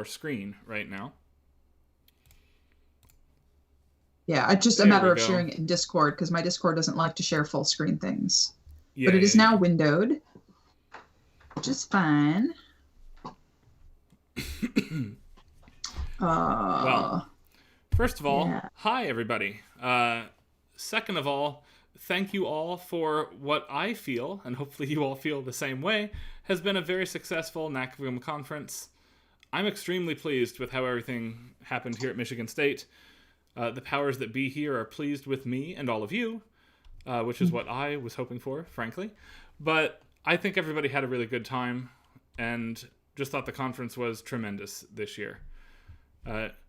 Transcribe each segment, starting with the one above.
your screen right now. Yeah, it's just a matter of sharing it in Discord, because my Discord doesn't like to share full screen things. Yeah, but it is now windowed, which is fine. Well, first of all, hi, everybody. Second of all, thank you all for what I feel, and hopefully you all feel the same way, has been a very successful NACVGM conference. I'm extremely pleased with how everything happened here at Michigan State. The powers that be here are pleased with me and all of you, which is what I was hoping for, frankly. But I think everybody had a really good time, and just thought the conference was tremendous this year.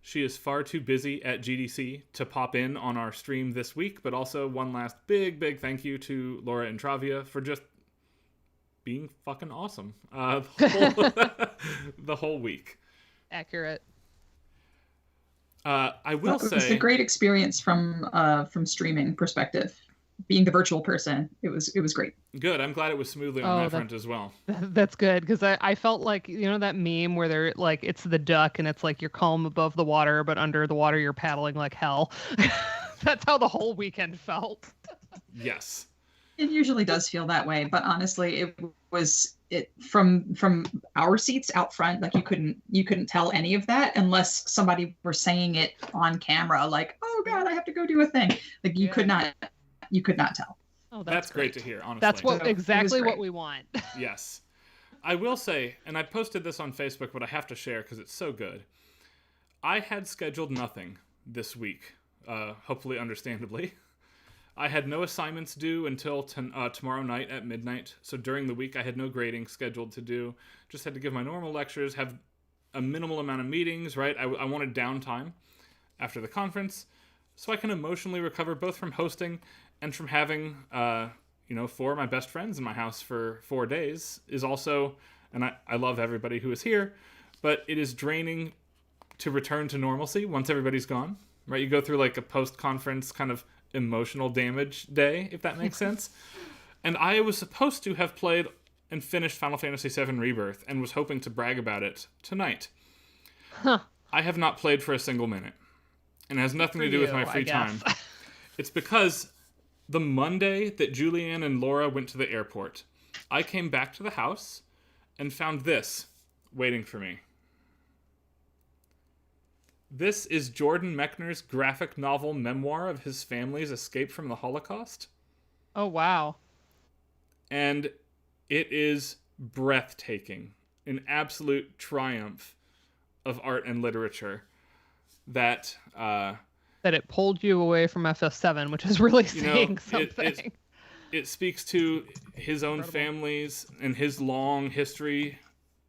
She is far too busy at GDC to pop in on our stream this week, but also one last big thank you to Laura and Travia for just being fucking awesome the whole week. Accurate. I will say it was a great experience from streaming perspective. Being the virtual person, it was great. Good. I'm glad it was smoothly on that front as well. That's good, because I felt like, you know, that meme where they're like, it's the duck and it's like you're calm above the water, but under the water you're paddling like hell. That's how the whole weekend felt. Yes. It usually does feel that way, but honestly, it from our seats out front, like you couldn't tell any of that unless somebody were saying it on camera, like, oh God, I have to go do a thing. Like you could not tell. Oh, that's great to hear, honestly. That's exactly what we want. Yes. I will say, and I posted this on Facebook, but I have to share because it's so good. I had scheduled nothing this week, hopefully understandably. I had no assignments due until tomorrow night at midnight, so during the week I had no grading scheduled to do. Just had to give my normal lectures, have a minimal amount of meetings, right? I wanted downtime after the conference, so I can emotionally recover both from hosting and from having, four of my best friends in my house for 4 days is also, and I love everybody who is here, but it is draining to return to normalcy once everybody's gone, right? You go through like a post-conference kind of emotional damage day, if that makes sense. And I was supposed to have played and finished Final Fantasy VII Rebirth and was hoping to brag about it tonight. Huh. I have not played for a single minute. And it has nothing to do with my free time. It's because the Monday that Julianne and Laura went to the airport, I came back to the house and found this waiting for me. This is Jordan Mechner's graphic novel memoir of his family's escape from the Holocaust. Oh, wow. And it is breathtaking. An absolute triumph of art and literature that it pulled you away from FF7, which is really saying something. It speaks to his own family's and his long history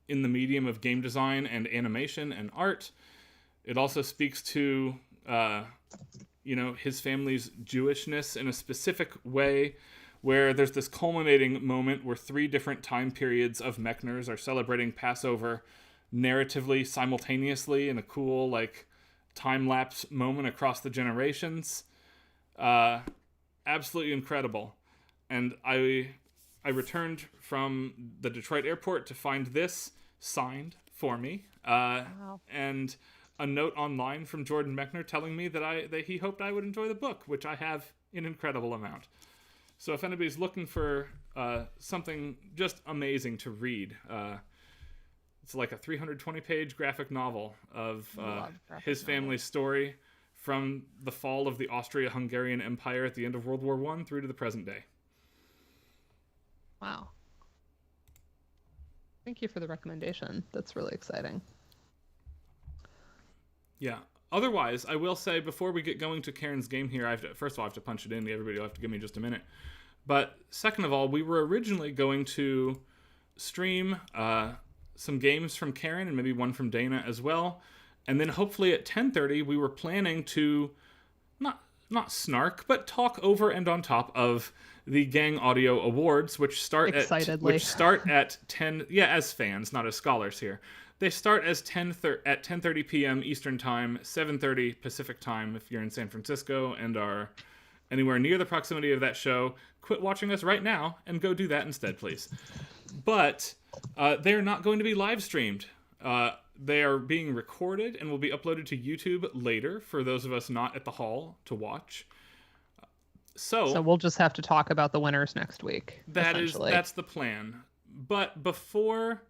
in the medium of game design and animation and art. It also speaks to, his family's Jewishness in a specific way, where there's this culminating moment where 3 different time periods of Mechners are celebrating Passover narratively simultaneously in a cool, like, time-lapse moment across the generations. Absolutely incredible. And I returned from the Detroit airport to find this signed for me. Wow. And a note online from Jordan Mechner telling me that he hoped I would enjoy the book, which I have an incredible amount. So if anybody's looking for something just amazing to read, it's like a 320-page graphic novel of his family's story from the fall of the Austria-Hungarian Empire at the end of World War I through to the present day. Wow. Thank you for the recommendation. That's really exciting. Yeah. Otherwise, I will say, before we get going to Karen's game here, first of all, I have to punch it in. Everybody will have to give me just a minute. But second of all, we were originally going to stream some games from Karen and maybe one from Dana as well. And then hopefully at 10:30, we were planning to not snark, but talk over and on top of the Gang Audio Awards, which start at 10. Yeah, as fans, not as scholars here. They start at 10:30 p.m. Eastern Time, 7:30 Pacific Time. If you're in San Francisco and are anywhere near the proximity of that show, quit watching us right now and go do that instead, please. But they're not going to be live streamed. They are being recorded and will be uploaded to YouTube later for those of us not at the hall to watch. So we'll just have to talk about the winners next week. That's the plan. But before,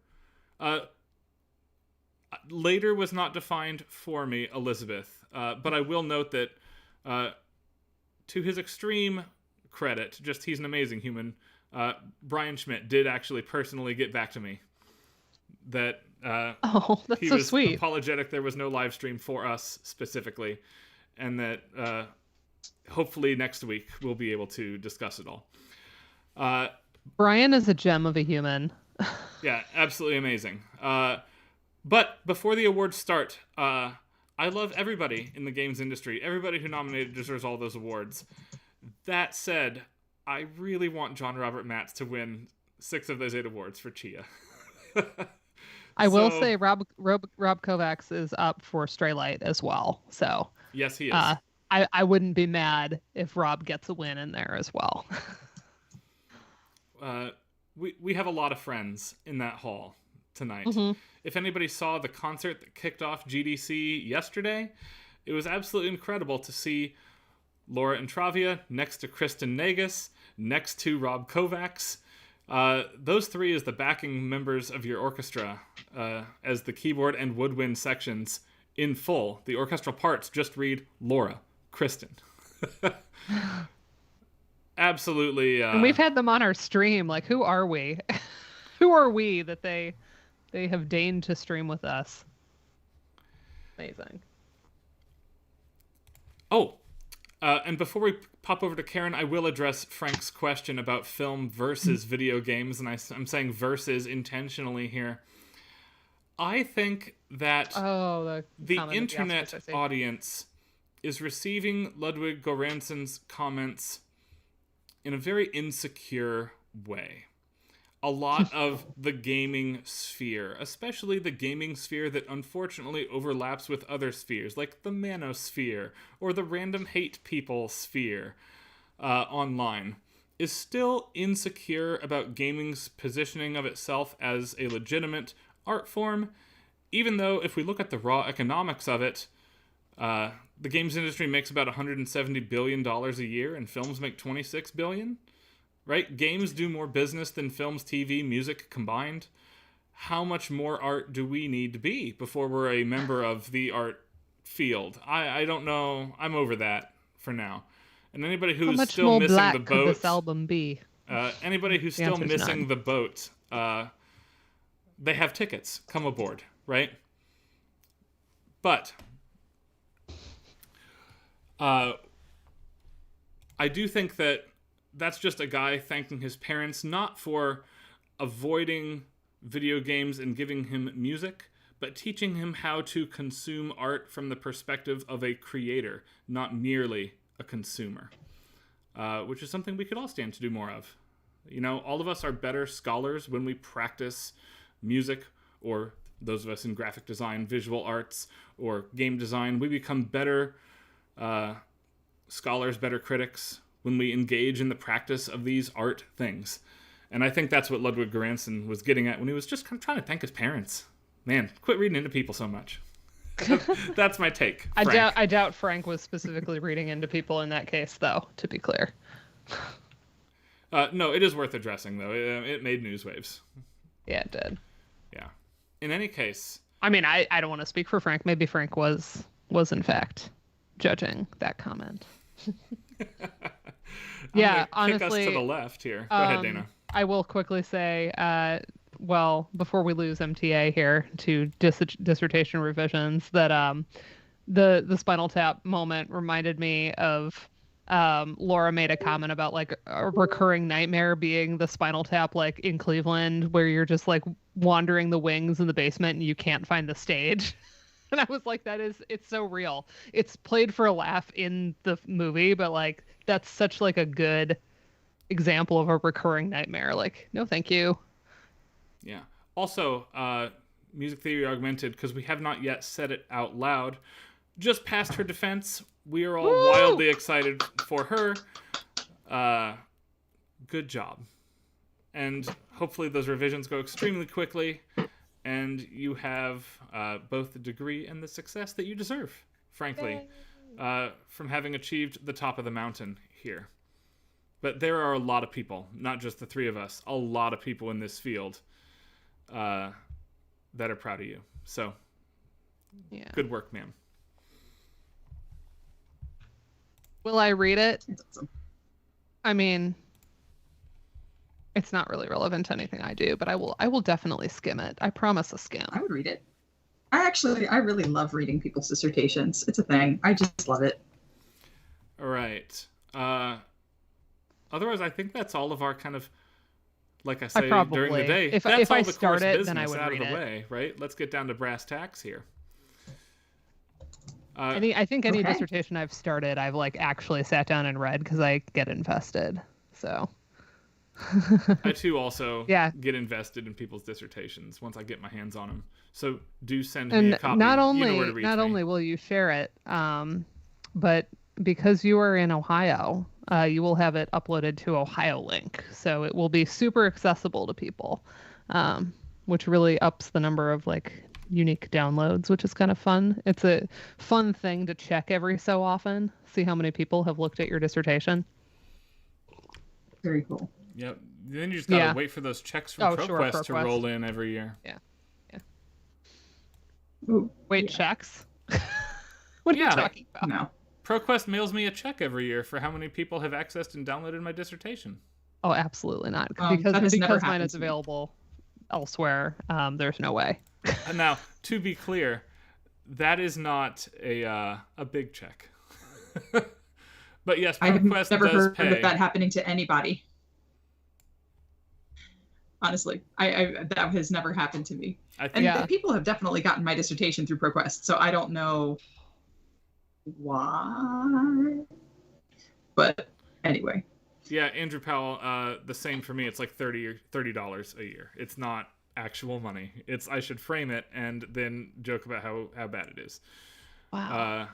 later was not defined for me, Elizabeth. But I will note that, to his extreme credit, just he's an amazing human. Brian Schmidt did actually personally get back to me that that's he so was sweet. apologetic there was no live stream for us specifically, and that hopefully next week we'll be able to discuss it all. Brian is a gem of a human. Yeah, absolutely amazing. But before the awards start, I love everybody in the games industry. Everybody who nominated deserves all those awards. That said, I really want John Robert Matz to win 6 of those 8 awards for Chia. I will say Rob Kovacs is up for Stray Light as well. So yes, he is. I wouldn't be mad if Rob gets a win in there as well. We have a lot of friends in that hall tonight. Mm-hmm. If anybody saw the concert that kicked off GDC yesterday, it was absolutely incredible to see Laura Intravia next to Kristen Nagus, next to Rob Kovacs. Those 3 as the backing members of your orchestra, as the keyboard and woodwind sections in full. The orchestral parts just read Laura, Kristen. Absolutely. And we've had them on our stream. Like, who are we? Who are we that they have deigned to stream with us? Amazing. Oh, and before we pop over to Karen, I will address Frank's question about film versus video games, and I'm saying versus intentionally here. I think that the internet audience is receiving Ludwig Göransson's comments in a very insecure way. A lot of the gaming sphere, especially the gaming sphere that unfortunately overlaps with other spheres, like the manosphere or the random hate people sphere online, is still insecure about gaming's positioning of itself as a legitimate art form, even though if we look at the raw economics of it, the games industry makes about $170 billion a year and films make $26 billion. Right? Games do more business than films, TV, music combined. How much more art do we need to be before we're a member of the art field? I don't know. I'm over that for now. And anybody who's still missing the boat, could this album be? Anybody who's still missing the boat, they have tickets. Come aboard, right? But I do think that that's just a guy thanking his parents, not for avoiding video games and giving him music, but teaching him how to consume art from the perspective of a creator, not merely a consumer, which is something we could all stand to do more of. You know, all of us are better scholars when we practice music, or those of us in graphic design, visual arts, or game design. We become better scholars, better critics, when we engage in the practice of these art things. And I think that's what Ludwig Göransson was getting at when he was just kind of trying to thank his parents. Man, quit reading into people so much. That's my take. I doubt Frank was specifically reading into people in that case, though, to be clear. No, it is worth addressing, though. It made news waves. Yeah, it did. Yeah. In any case... I mean, I don't want to speak for Frank. Maybe Frank was in fact judging that comment. Yeah, honestly, kick us to the left here. Go ahead, Dana. I will quickly say, well, before we lose MTA here to dissertation revisions, that the Spinal Tap moment reminded me of Laura made a comment about like a recurring nightmare being the Spinal Tap like in Cleveland, where you're just like wandering the wings in the basement and you can't find the stage. And I was like, it's so real. It's played for a laugh in the movie, but like that's such like a good example of a recurring nightmare. Like, no, thank you. Yeah. Also, Music Theory Augmented, because we have not yet said it out loud. Just past her defense, we are all wildly excited for her. Good job. And hopefully those revisions go extremely quickly. and you have both the degree and the success that you deserve, frankly, from having achieved the top of the mountain here. But there are a lot of people, not just the three of us, a lot of people in this field that are proud of you. So, good work, ma'am. Will I read it? I mean, it's not really relevant to anything I do, but I will definitely skim it. I promise a skim. I would read it. I really love reading people's dissertations. It's a thing. I just love it. All right. Otherwise, I think that's all of our kind of, like I say during the day. If that's all I the start course it, business then I would out read of the it. way, right? Let's get down to brass tacks here. I think any Okay. dissertation I've started, I've like actually sat down and read because I get invested. So. I too also Yeah. get invested in people's dissertations once I get my hands on them. So do send And me a copy. not You know where to reach me. only will you share it, but because you are in Ohio, you will have it uploaded to Ohio Link, so it will be super accessible to people, which really ups the number of like unique downloads, which is kind of fun. It's a fun thing to check every so often, see how many people have looked at your dissertation. Very cool. Yep. Then you just gotta Yeah. wait for those checks from ProQuest to ProQuest. roll in every year. Ooh, Wait, yeah. checks? What are you Yeah. talking about? No. ProQuest mails me a check every year for how many people have accessed and downloaded my dissertation. Oh, absolutely not. that has never Because mine happened is to me. available elsewhere. There's no way. Now, to be clear, that is not a big check. But yes, I have ProQuest never does heard pay. of that happening to anybody. Honestly, I that has never happened to me. I And think Yeah. people have definitely gotten my dissertation through ProQuest, so I don't know why. But anyway, yeah, Andrew Powell, the same for me. It's like $30 a year. It's not actual money. It's I should frame it and then joke about how bad it is. Wow.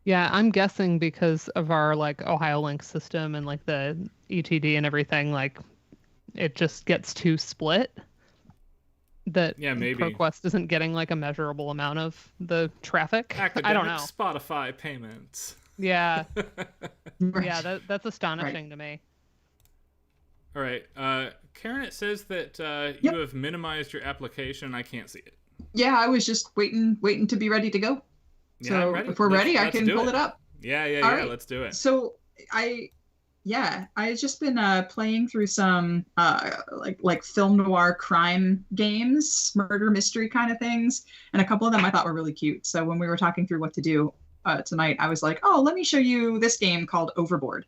Yeah, I'm guessing because of our like Ohio Link system and like the ETD and everything, like it just gets too split. That Yeah, maybe. ProQuest isn't getting like a measurable amount of the traffic. Academic I don't know. Spotify payments. Yeah, right. yeah, that's astonishing to me. All right. Karen, it says that Yep. you have minimized your application. I can't see it. Yeah, I was just waiting to be ready to go. Yeah, So I'm ready. if we're ready, I Let's can do pull it up. Yeah, All right. let's do it. So I've just been playing through some like film noir crime games, murder mystery kind of things, and a couple of them I thought were really cute. So when we were talking through what to do tonight, I was like, oh, let me show you this game called Overboard.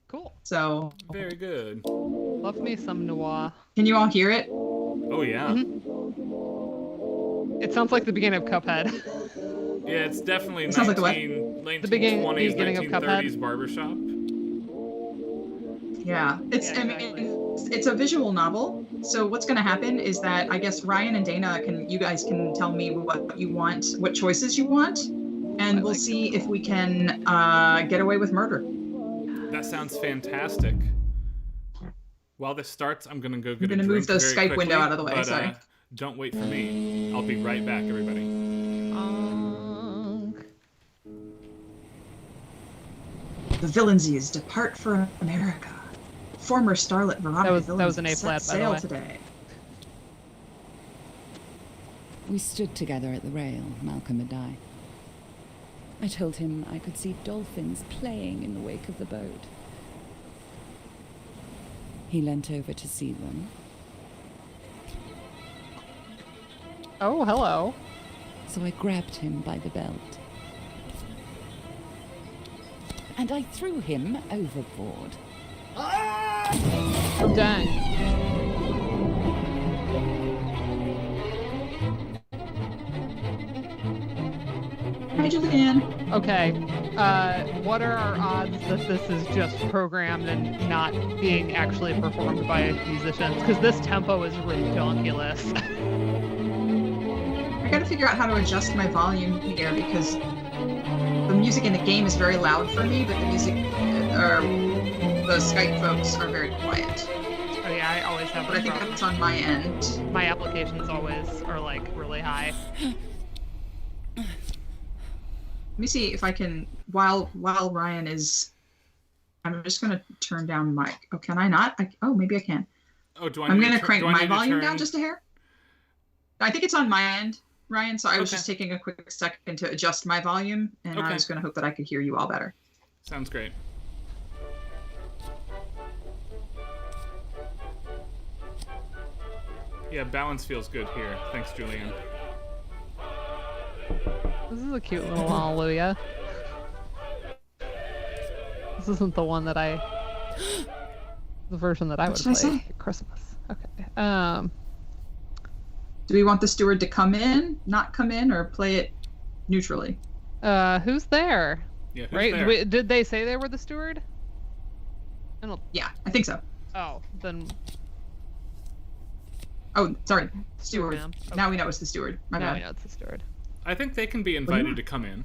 Cool. So Very good. Love me some noir. can you all hear it? Oh, yeah. It sounds like the beginning of Cuphead. Yeah, it's definitely It sounds like a what? 1920s, beginning of 1930s barbershop. Yeah, it's Yeah, I mean it's a visual novel. So what's going to happen is that I guess Ryan and Dana you guys can tell me what you want, what choices you want, and we'll see if we can get away with murder. That sounds fantastic. While this starts, I'm going to go get I'm a gonna drink move the very Skype quickly, window out of the way, but, sorry. Don't wait for me. I'll be right back, everybody. The Villainsies depart for America. Former starlet Veronica That was an Villainsies A-flat, set by the sail way. today. We stood together at the rail, Malcolm and I. I told him I could see dolphins playing in the wake of the boat. He leant over to see them. Oh, hello. So I grabbed him by the belt. And I threw him overboard. Oh, dang. Hi, Julianne. Okay. What are our odds that this is just programmed and not being actually performed by musicians? Because this tempo is ridiculous. I gotta figure out how to adjust my volume here because the music in the game is very loud for me, but the music, the Skype folks are very quiet. Oh yeah, I always have But I this think problem. that's on my end. My applications always are like really high. Let me see if I can, while Ryan is, I'm just going to turn down mic. Oh, can I not? Oh, maybe I can. Oh, do I I'm need going to crank do I my need to volume turn- down just a hair. I think it's on my end, Ryan, so I was Okay. just taking a quick second to adjust my volume, and I Okay. was going to hope that I could hear you all better. Sounds great. Yeah, balance feels good here. Thanks, Julianne. This is a cute little hallelujah. This isn't the one that the version that I What would should I play say? at Christmas. Okay. Do we want the steward to come in, not come in, or play it neutrally? Who's there? Mm-hmm. Yeah, who's Right? there? Did they say they were the steward? I don't. Yeah, I think so. Oh, then Oh, sorry, steward. ma'am. Now we know it's the steward. My now bad. we know it's the steward. I think they can be invited to come in.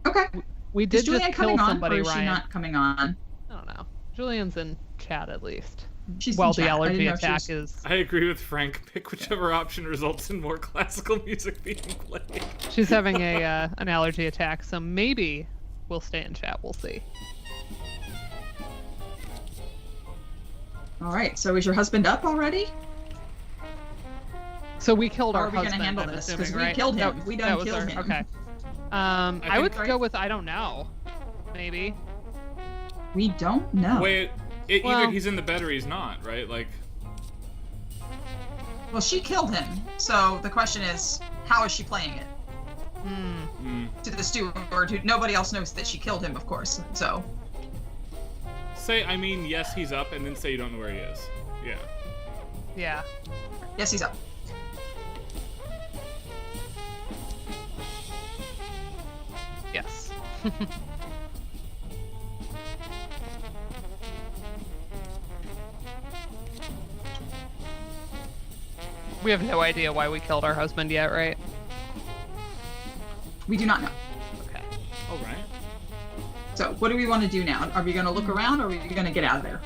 Okay. We Is did just Julianne kill coming on, somebody, or is she Ryan. not coming on? I don't know. Julian's in chat at least. She's While in the chat. I allergy didn't know if she attack was- is. I agree with Frank. Pick whichever option results in more classical music being played. She's having a an allergy attack, so maybe we'll stay in chat. We'll see. All right. So is your husband up already? So we killed How our are we gonna husband. handle I'm this? assuming, 'Cause we right? killed him. That- We that done was killed our- him. Okay. I think- would go with I don't know. Maybe. We don't know. Wait, either Well- he's in the bed or he's not, right? Like, Well, she killed him. So the question is, how is she playing it? To the steward, who nobody else knows that she killed him, of course. So say, I mean, yes, he's up, and then say you don't know where he is. Yeah. Yeah. yes, he's up. Yes. We have no idea why we killed our husband yet, right? We do not know. Okay. All right. So what do we want to do now? Are we going to look around, or are we going to get out of there?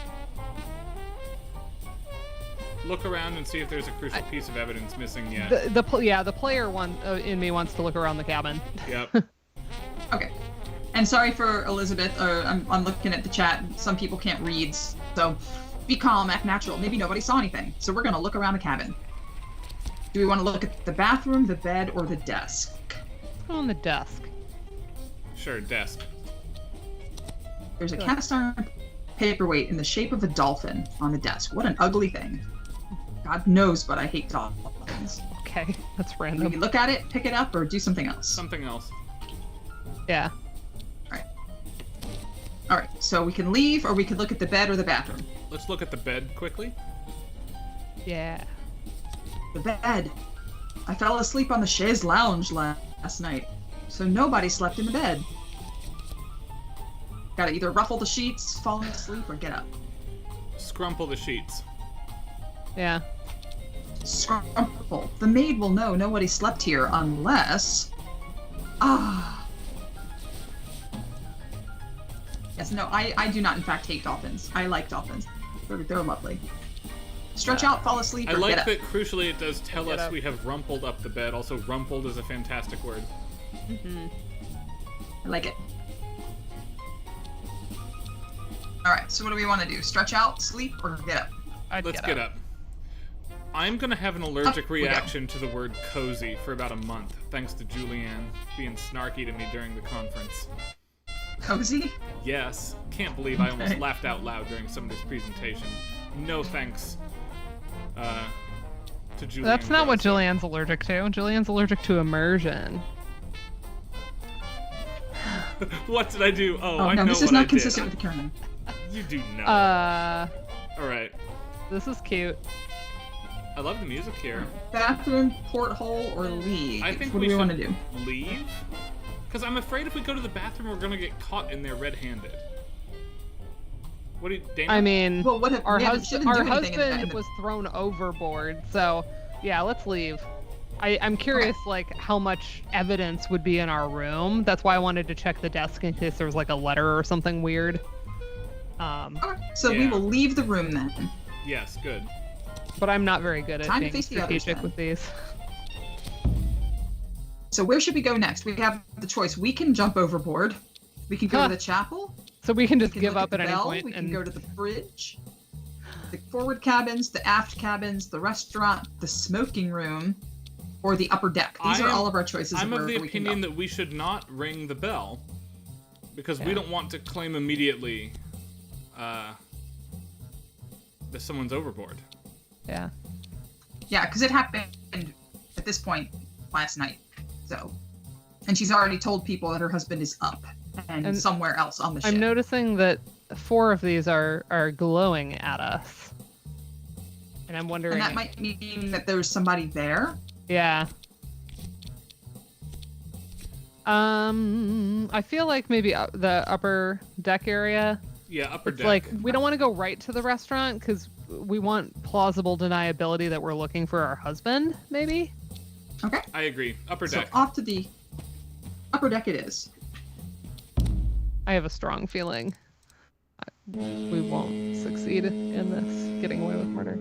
Look around and see if there's a crucial piece of evidence missing yet. The player in me wants to look around the cabin. Yep. Okay. And sorry for Elizabeth. I'm looking at the chat. Some people can't read, so be calm, act natural. Maybe nobody saw anything, so we're going to look around the cabin. Do we want to look at the bathroom, the bed, or the desk? On the desk. Sure, desk. There's a cast iron paperweight in the shape of a dolphin on the desk. What an ugly thing. God knows, but I hate dolphins. Okay, that's Do we random. look at it, pick it up, or do something else? Something else. Yeah. All right, so we can leave, or we could look at the bed or the bathroom. Let's look at the bed quickly. Yeah. The bed. I fell asleep on the chaise lounge last night, so nobody slept in the bed. Gotta either ruffle the sheets, fall asleep, or get up. Scrumple the sheets. Yeah. Scrumple. The maid will know nobody slept here unless... Ah. Yes, no, I do not in fact hate dolphins. I like dolphins. They're lovely. Stretch out, fall asleep, I or like get up. that, crucially, it does tell Get us up. we have rumpled up the bed. Also, rumpled is a fantastic word. I like it. Alright, so what do we want to do? Stretch out, sleep, or get up? I'd Let's get up. I'm gonna have an allergic Up we go. reaction to the word cozy for about a month, thanks to Julianne being snarky to me during the conference. Cozy? Yes, can't believe I almost Okay. laughed out loud during somebody's presentation. No thanks to Julianne. That's not what Grosso. Julianne's allergic to. Julianne's allergic to immersion. What did I do? Oh, Oh, I no, know this is what I not consistent did. with the canon. You do know. Uh, All right. this is cute. I love the music here. Bathroom, porthole, or leave? I think what we do we should want to do? leave. Because I'm afraid if we go to the bathroom, we're gonna get caught in there red-handed. What do you, Dana? I mean, Well, what if our, we hus- shouldn't our do anything in the- husband was thrown overboard, so yeah, let's leave. I'm curious, like, how much evidence would be in our room. That's why I wanted to check the desk in case there was, like, a letter or something weird. Okay, so we will leave the room then. Yes, good. But I'm not very good at Time to being face the others, strategic then. with these. So where should we go next? We have the choice. We can jump overboard. We can go Huh. to the chapel. So we can just We can give look up at at the any bell. point We can and go to the bridge, the forward cabins, the aft cabins, the restaurant, the smoking room, or the upper deck. These are all of our choices. I'm of of where the we can opinion go. that we should not ring the bell because we Yeah. don't want to claim immediately that someone's overboard. yeah. Yeah, because it happened at this point last night. So, and she's already told people that her husband is up and somewhere else on the ship. I'm noticing that 4 of these are glowing at us. And I'm wondering. And that might mean that there's somebody there. Yeah. I feel like maybe the upper deck area. Yeah, upper It's deck. like we don't want to go right to the restaurant because we want plausible deniability that we're looking for our husband, maybe. Okay. I agree. Upper So deck. off to the upper deck it is. I have a strong feeling we won't succeed in this getting away with murder.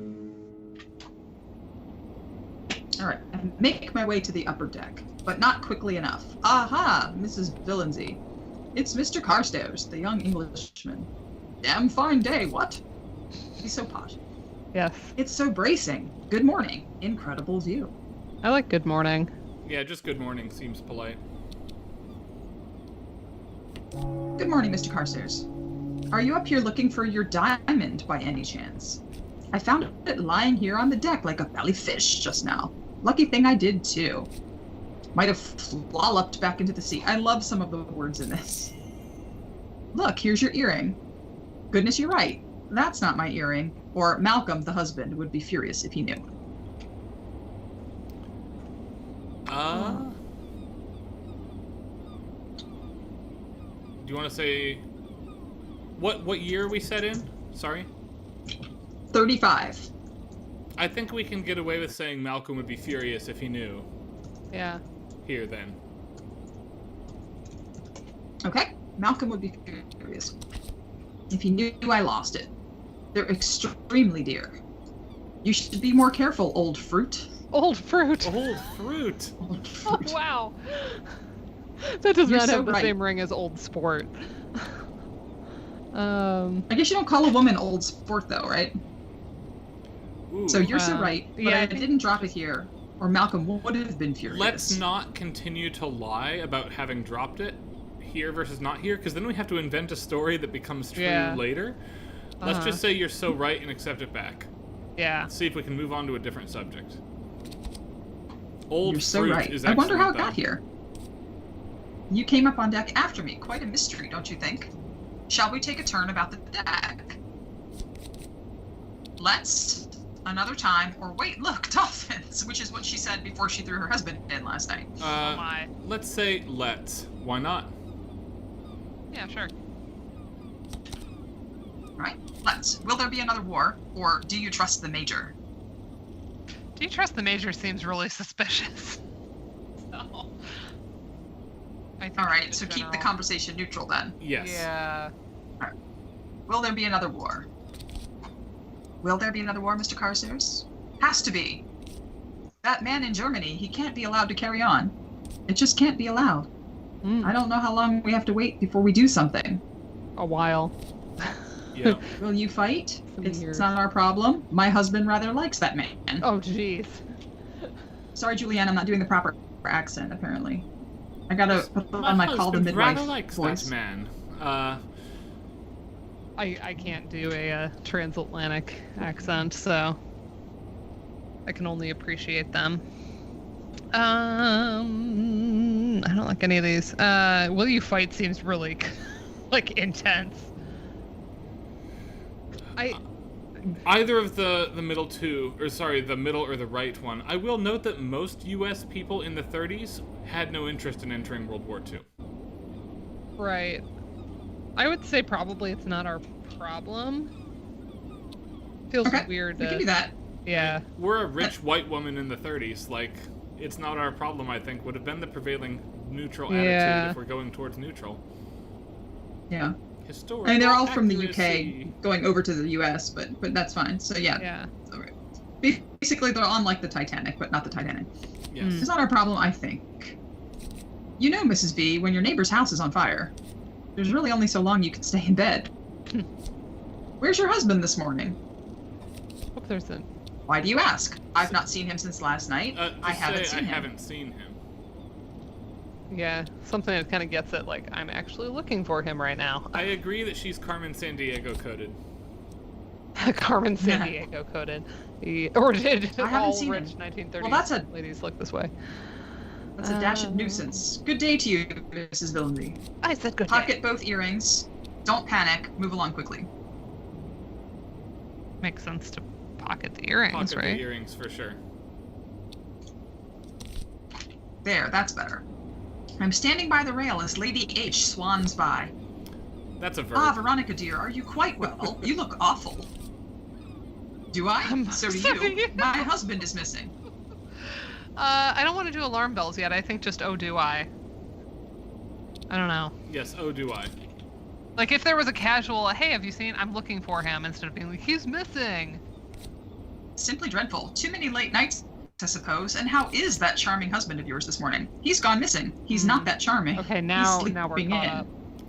All right. I make my way to the upper deck, but not quickly enough. Aha, Mrs. Villanzy. It's Mr. Carstairs, the young Englishman. Damn fine day, what? He's so posh. Yes. It's so bracing. Good morning. Incredible view. I like good morning. Yeah, just good morning seems polite. Good morning, Mr. Carstairs. Are you up here looking for your diamond by any chance? I found it lying here on the deck like a belly fish just now. Lucky thing I did too. Might have flopped back into the sea. I love some of the words in this. Look, here's your earring. Goodness, you're right. That's not my earring. Or Malcolm, the husband, would be furious if he knew. Do you want to say what year we set in? Sorry. 35. I think we can get away with saying Malcolm would be furious if he knew. Yeah. Here then. Okay, Malcolm would be furious if he knew I lost it. They're extremely dear. You should be more careful, old fruit. Old fruit. Old fruit. Old Oh, fruit. wow. That does You're not so have the right. same ring as old sport. I guess you don't call a woman old sport, though, right? Ooh. So you're so right. But yeah, I I think- didn't drop it here, or Malcolm would have been furious. Let's not continue to lie about having dropped it here versus not here, because then we have to invent a story that becomes true Yeah. later. Let's Uh-huh. just say you're so right and accept it back. Yeah. See if we can move on to a different subject. Old You're so fruit right. is I wonder how it excellent, got here. You came up on deck after me. Quite a mystery, don't you think? Shall we take a turn about the deck? Let's. Another time. Or wait, look, dolphins, which is what she said before she threw her husband in last night. though. Oh my. Let's say let's. Why not? Yeah, sure. Right? Let's. Will there be another war? Or do you trust the Major? Do you trust the Major seems really suspicious. So. Alright, so keep the conversation neutral then. Yes. Yeah. Will there be another war? Will there be another war, Mr. Carstairs? Has to be. That man in Germany, he can't be allowed to carry on. It just can't be allowed. I don't know how long we have to wait before we do something. A while. Yeah. Will you fight? Some It's years. not our problem. My husband rather likes that man. Oh, jeez. Sorry, Julianne, I'm not doing the proper accent, apparently. I gotta put on my call the husband midwife rather likes voice. that man. I can't do a transatlantic accent, so I can only appreciate them. I don't like any of these. Will you fight seems really like intense. Either of the middle two, or sorry, the middle or the right one. I will note that most U.S. people in the 30s had no interest in entering World War II. Right. I would say probably it's not our problem. Feels Okay, weird. we can do that. Yeah. We're a rich white woman in the 30s. Like, it's not our problem, I think, would have been the prevailing neutral Yeah. attitude if we're going towards neutral. Yeah. Historical I mean, they're all from the accuracy. UK going over to the US, but that's fine. So yeah. Yeah. All right. Basically, they're on like the Titanic, but not the Titanic. Yes. It's not our problem, I think. You know, Mrs. V, when your neighbor's house is on fire, there's really only so long you can stay in bed. Where's your husband this morning? Hope there's a... Why do you ask? I've not seen him since last night. I haven't seen him. Yeah, something that kind of gets it, like, I'm actually looking for him right now. I agree that she's Carmen Sandiego coded. Carmen Sandiego coded. Or did I haven't all seen rich him. 1930s Well, that's a- ladies look this way? That's a dash of nuisance. Good day to you, Mrs. Villeneuve. I said good day. Pocket both earrings. Don't panic. Move along quickly. Makes sense to pocket the earrings, Pocket right? the earrings for sure. There, that's better. I'm standing by the rail as Lady H swans by. That's a verb. Ah, Veronica dear, are you quite well? You look awful. Do I? So do you. My husband is missing. I don't want to do alarm bells yet. I think just oh do I. I don't know. Yes, oh do I. Like if there was a casual, hey, have you seen? I'm looking for him, instead of being like, he's missing. Simply dreadful. Too many late nights, I suppose. And how is that charming husband of yours this morning? He's gone missing. He's not that charming. Okay, He's now we're sleeping caught in. up.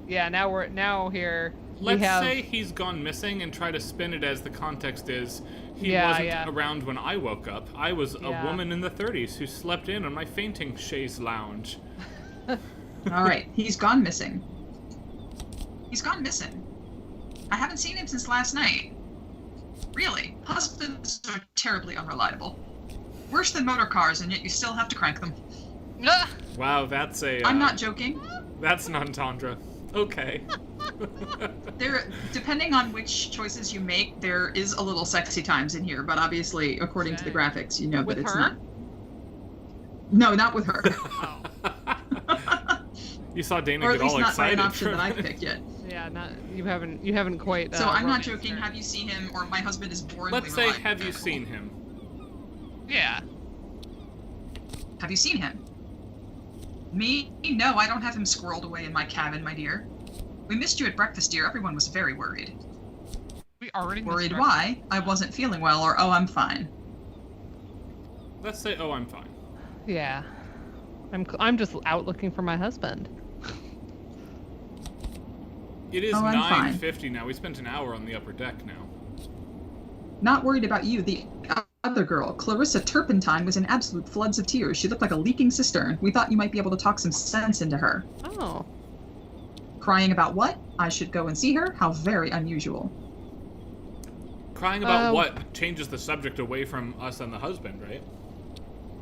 Yeah, now here. Let's we have... say he's gone missing and try to spin it as the context is he Yeah, wasn't yeah. around when I woke up. I was a Yeah. woman in the 30s who slept in on my fainting chaise lounge. All right, he's gone missing. He's gone missing. I haven't seen him since last night. Really, husbands are terribly unreliable. Worse than motor cars, and yet you still have to crank them. Ah! Wow, that's a... I'm not joking. That's an entendre. Okay. There, depending on which choices you make, there is a little sexy times in here, but obviously, according to the graphics, you know With that it's her? not. No, not with her. Oh. You saw Dana Or get at least all not by excited. an option that for I've it. picked yet. Yeah, you haven't quite. So I'm not romanced joking. her. Have you seen him, or my husband is boringly Let's say, reliable. have you seen him? Yeah. Have you seen him? Me? No, I don't have him squirreled away in my cabin, my dear. We missed you at breakfast, dear. Everyone was very worried. We already missed Worried breakfast. why? I wasn't feeling well, or oh, I'm fine. Let's say, oh, I'm fine. Yeah. I'm just out looking for my husband. It is Oh, I'm fine. 9:50 now. We spent an hour on the upper deck now. Not worried about you. The other girl, Clarissa Turpentine, was in absolute floods of tears. She looked like a leaking cistern. We thought you might be able to talk some sense into her. Oh. Crying about what? I should go and see her? How very unusual. Crying about what changes the subject away from us and the husband, right?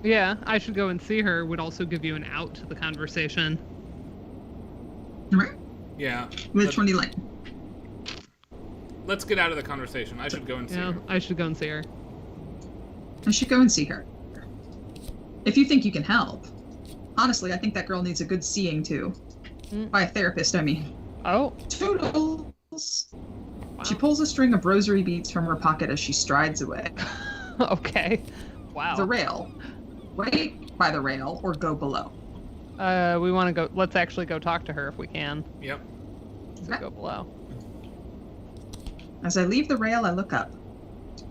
Yeah, I should go and see her would also give you an out to the conversation. Right? Yeah. Which one do you like? Let's get out of the conversation. I should go and see Yeah, her. I should go and see her. I should go and see her. If you think you can help. Honestly, I think that girl needs a good seeing too. By a therapist, I mean. Oh. Toodles. Wow. She pulls a string of rosary beads from her pocket as she strides away. Okay. Wow. The rail. Wait by the rail or go below. We want to go. Let's actually go talk to her if we can. Yep. So Okay. go below. As I leave the rail, I look up.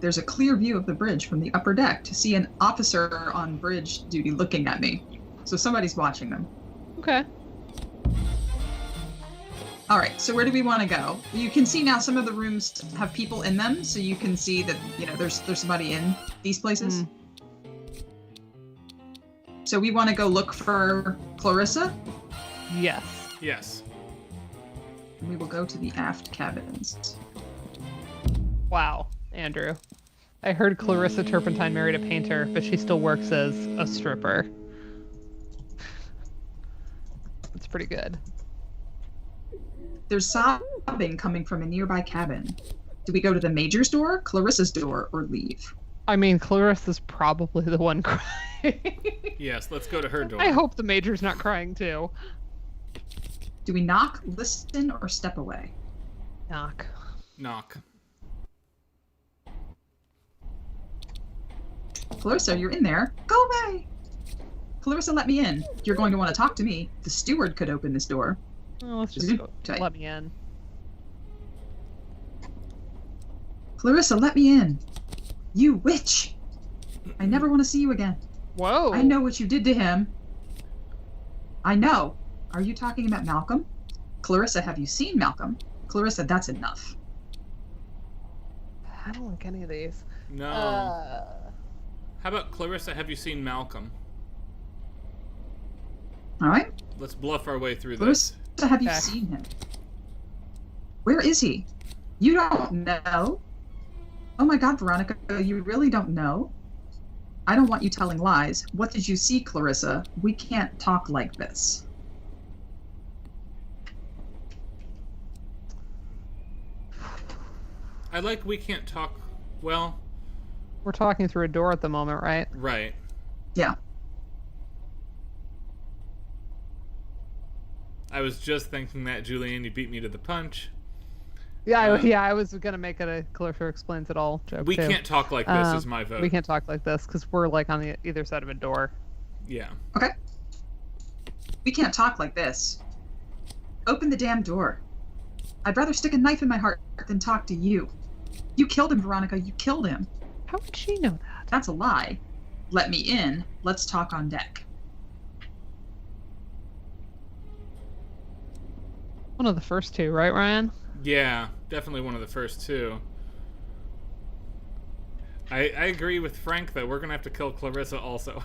There's a clear view of the bridge from the upper deck to see an officer on bridge duty looking at me. So somebody's watching them. Okay. All right, so where do we want to go? You can see now some of the rooms have people in them, so you can see that, you know, there's somebody in these places. So we want to go look for Clarissa. Yes. Yes. And we will go to the aft cabins. Wow, Andrew. I heard Clarissa Turpentine married a painter, but she still works as a stripper. It's pretty good. There's sobbing coming from a nearby cabin. Do we go to the Major's door, Clarissa's door, or leave? I mean, Clarissa's probably the one crying. Yes, let's go to her door. I hope the Major's not crying too. Do we knock, listen, or step away? Knock. Knock. Clarissa, you're in there. Go away! Clarissa, let me in. You're going to want to talk to me. The steward could open this door. Oh, let's just Zoom go. tight. Let me in. Clarissa, let me in. You witch! I never want to see you again. Whoa. I know what you did to him. I know. Are you talking about Malcolm? Clarissa, have you seen Malcolm? Clarissa, that's enough. I don't like any of these. No. How about Clarissa, have you seen Malcolm? All right. Let's bluff our way through Clarissa, this. have you seen him? Where is he? You don't know? Oh my God, Veronica, you really don't know? I don't want you telling lies. What did you see, Clarissa? We can't talk like this. I like we can't talk. Well, We're talking through a door at the moment, right? right. Yeah. I was just thinking that, Julian. You beat me to the punch. Yeah, I was gonna make it a Clarissa Explains It All joke. We too. can't talk like this is my vote. We can't talk like this because we're like on the either side of a door. Yeah. Okay. We can't talk like this. Open the damn door. I'd rather stick a knife in my heart than talk to you. You killed him, Veronica. You killed him. How would she know that? That's a lie. Let me in. Let's talk on deck. One of the first two, right, Ryan? Yeah, definitely one of the first two. I agree with Frank, though. We're going to have to kill Clarissa also.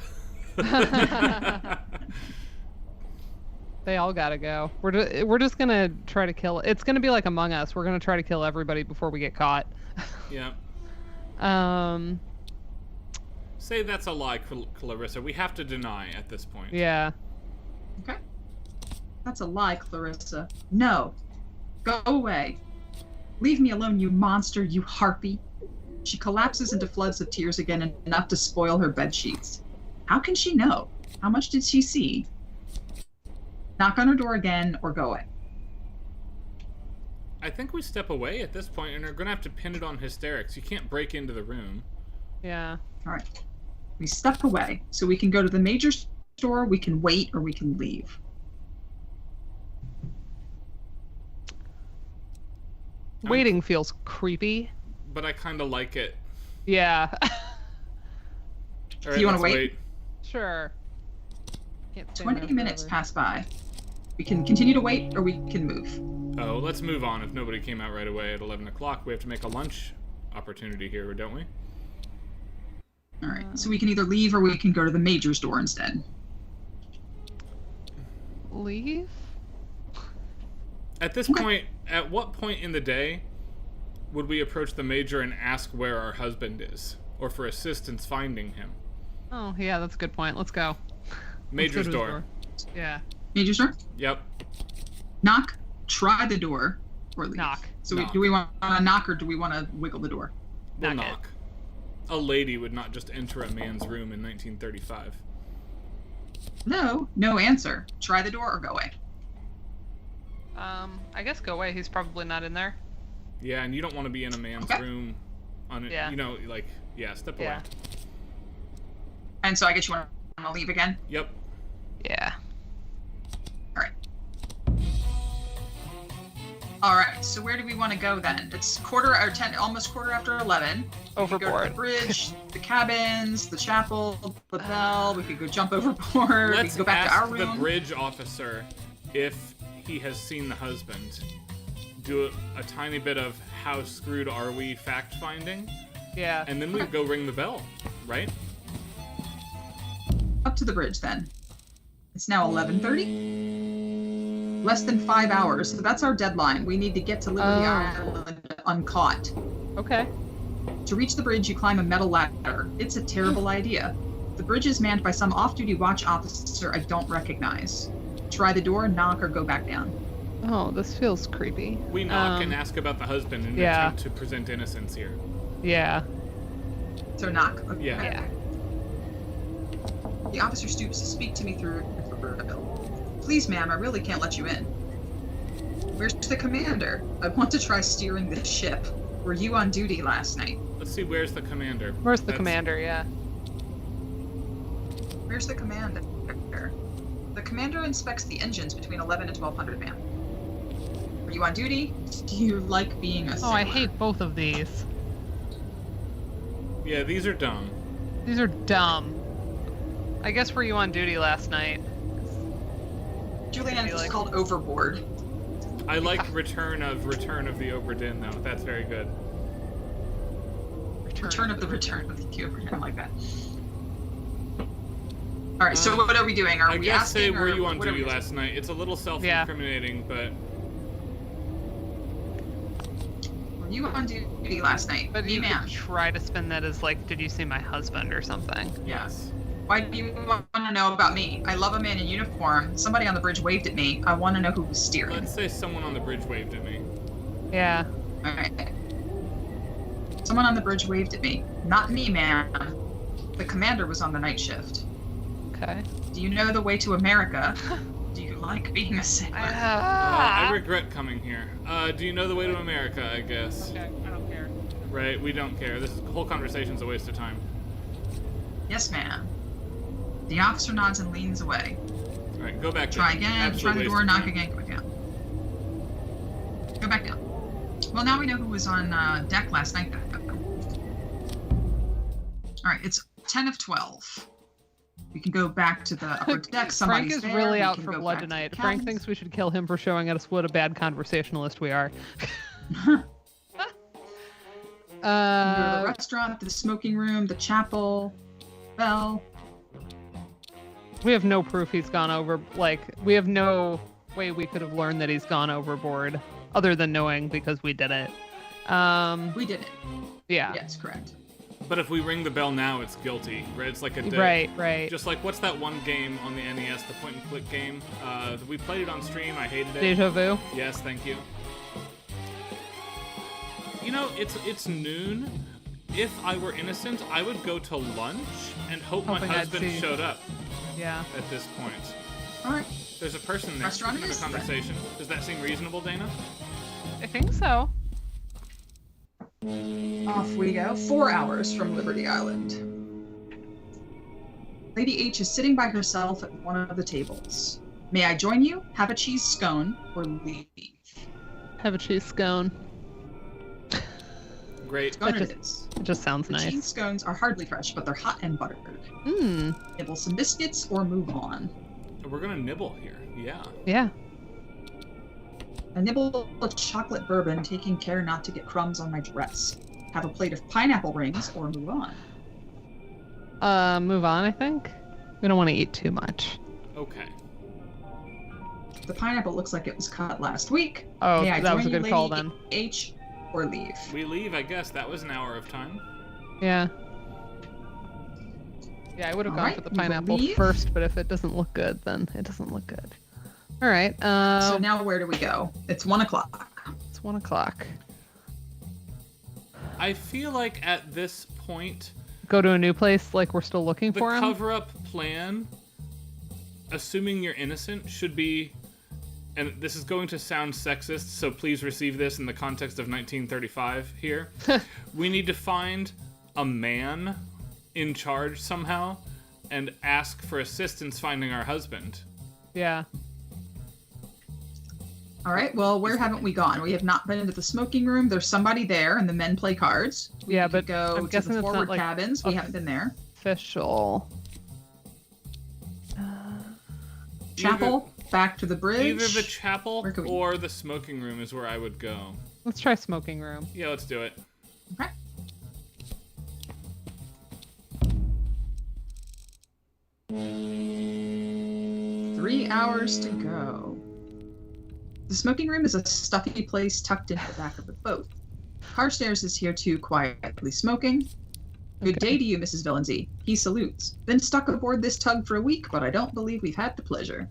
They all gotta go. We're just gonna try to kill. It's gonna be like Among Us. We're gonna try to kill everybody before we get caught. Yeah. Say that's a lie, Clarissa. We have to deny at this point. Yeah. Okay. That's a lie, Clarissa. No. Go away. Leave me alone, you monster, you harpy. She collapses into floods of tears again, enough to spoil her bed sheets. How can she know? How much did she see? Knock on her door again, or go away. I think we step away at this point and are going to have to pin it on hysterics. You can't break into the room. Yeah. All right. We step away. So we can go to the major store, we can wait, or we can leave. Waiting feels creepy. But I kind of like it. Yeah. All right, you want to let's wait? Sure. Can't stand 20 there minutes forever. pass by. We can continue to wait, or we can move. Oh, let's move on. If nobody came out right away at 11 o'clock, we have to make a lunch opportunity here, don't we? All right. So we can either leave, or we can go to the major store instead. Leave? At this point, at what point in the day would we approach the major and ask where our husband is, or for assistance finding him? Oh, yeah, that's a good point. Let's go. Major's Let's go to door. his door. Yeah. Major store? Yep. Knock, try the door, or leave. Knock. So Knock. do we want to knock, or do we want to wiggle the door? We'll Knock it. knock. A lady would not just enter a man's room in 1935. No answer. Try the door or go away. I guess go away. He's probably not in there. Yeah, and you don't want to be in a man's Okay. room on it. Yeah. You know, like, yeah, step away. Yeah. And so I guess you want to leave again? Yep. Yeah. All right. So where do we want to go then? It's almost quarter after 11. We could go to Overboard. the bridge, the cabins, the chapel, the bell. We could go jump overboard. We Let's could go back to ask our room. the bridge officer if he has seen the husband. Do a tiny bit of how screwed are we fact finding, Yeah. and then we go ring the bell, right? Up to the bridge then. It's now 11:30. Less than 5 hours. So that's our deadline. We need to get to Liberty Island uncaught. Okay. To reach the bridge, you climb a metal ladder. It's a terrible idea. The bridge is manned by some off-duty watch officer I don't recognize. Try the door, knock, or go back down. Oh, this feels creepy. We knock and ask about the husband and yeah. attempt to present innocence here. Yeah. So knock. Okay. Yeah. Yeah. The officer stoops to speak to me through the bill. Please, ma'am, I really can't let you in. Where's the commander? I want to try steering the ship. Were you on duty last night? Let's see, where's the commander? Where's the commander? Yeah. Where's the commander? The commander inspects the engines between 11 and 1200, ma'am. Are you on duty? Do you like being a sailor? Oh, I hate both of these. Yeah, these are dumb. These are dumb. I guess were you on duty last night? Julianne, it's called Overboard. I like Return of the Obra Dinn, though. That's very good. Return of the Obra. I like that. All right, so what are we doing? Are I we guess asking? say, were you on what are duty we last night? It's a little self-incriminating, but... Were you on duty last night? But you man. could try to spin that as like, did you see my husband or something? Yes. Why do you want to know about me? I love a man in uniform. Somebody on the bridge waved at me. I want to know who was steering. Let's say someone on the bridge waved at me. Yeah. All right. Someone on the bridge waved at me. Not me, man. The commander was on the night shift. Okay. Do you know the way to America? Do you like being a sailor? I regret coming here. Do you know the way to America, I guess? Okay, I don't care. Right, we don't care. This whole conversation's a waste of time. Yes, ma'am. The officer nods and leans away. All right, go back. Try again. Absolute Try the waste door. of Knock time. again. Go down. Go back down. Well, now we know who was on deck last night. All right, it's 10 of 12. We can go back to the upper deck. Frank is there. really We out can for go blood back to the tonight. Frank cabins. thinks we should kill him for showing us what a bad conversationalist we are. We go to the restaurant, the smoking room, the chapel, bell. We have no proof he's gone over. Like, we have no way we could have learned that he's gone overboard, other than knowing because we did it. We did it. Yeah. Yes, correct. But if we ring the bell now, it's guilty, right? It's like a Right. Just like, what's that one game on the NES, the point-and-click game? We played it on stream. I hated it. Deja vu. Yes, thank you. You know, it's noon. If I were innocent, I would go to lunch and hope my Hoping I'd husband see. showed up Yeah. at this point. All right. There's a person there. Restaurant We can it have a is, then. conversation. Does that seem reasonable, Dana? I think so. Off we go. 4 hours from Liberty Island. Lady H is sitting by herself at one of the tables. May I join you? Have a cheese scone or leave? Have a cheese scone. Great. Scone That it is. It just sounds The nice. cheese scones are hardly fresh, but they're hot and buttered. Mmm. Nibble some biscuits or move on. We're gonna nibble here. Yeah. Yeah. I nibble a chocolate bourbon, taking care not to get crumbs on my dress. Have a plate of pineapple rings or move on. Move on, I think. We don't want to eat too much. Okay. The pineapple looks like it was cut last week. Oh, May I that was a join you, good call Lady then. H or leave? We leave, I guess. That was an hour of time. Yeah. Yeah, I would have gone Alright, for the we will pineapple leave. first, but if it doesn't look good, then it doesn't look good. All right. So now where do we go? It's 1 o'clock. It's 1 o'clock. I feel like at this point, Go to a new place like we're still looking the for him. cover-up plan, assuming you're innocent, should be, and this is going to sound sexist, so please receive this in the context of 1935 here. We need to find a man in charge somehow and ask for assistance finding our husband. Yeah. All right. Well, where haven't we gone? We have not been into the smoking room. There's somebody there, and the men play cards. We Yeah, could but go I'm to guessing the it's not, forward like, cabins. We haven't been there. Official. Chapel. Back to the bridge. Either the chapel Where could we- or the smoking room is where I would go. Let's try smoking room. Yeah, let's do it. Okay. Three hours to go. The smoking room is a stuffy place tucked into the back of the boat. Carstairs is here too, quietly smoking. Good Okay. day to you, Mrs. Villanzy. He salutes. Been stuck aboard this tug for a week, but I don't believe we've had the pleasure.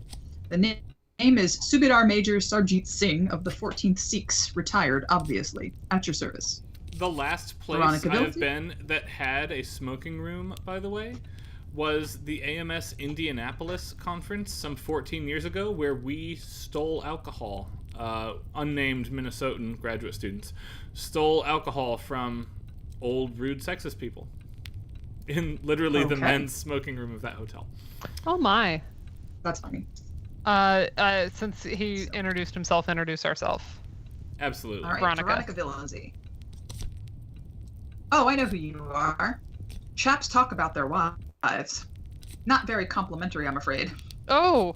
The name is Subedar Major Sarjeet Singh of the 14th Sikhs, retired, obviously. At your service. The last place Veronica I've Vilty? been that had a smoking room, by the way, was the AMS Indianapolis conference some 14 years ago, where we stole alcohol. Unnamed Minnesotan graduate students stole alcohol from old, rude, sexist people in literally the Okay. men's smoking room of that hotel. Oh my. That's funny. Since he introduced himself, introduce ourselves. Absolutely. All right, Veronica. Veronica Villanzy. Oh, I know who you are. chaps talk about their wives. Not very complimentary, I'm afraid. Oh,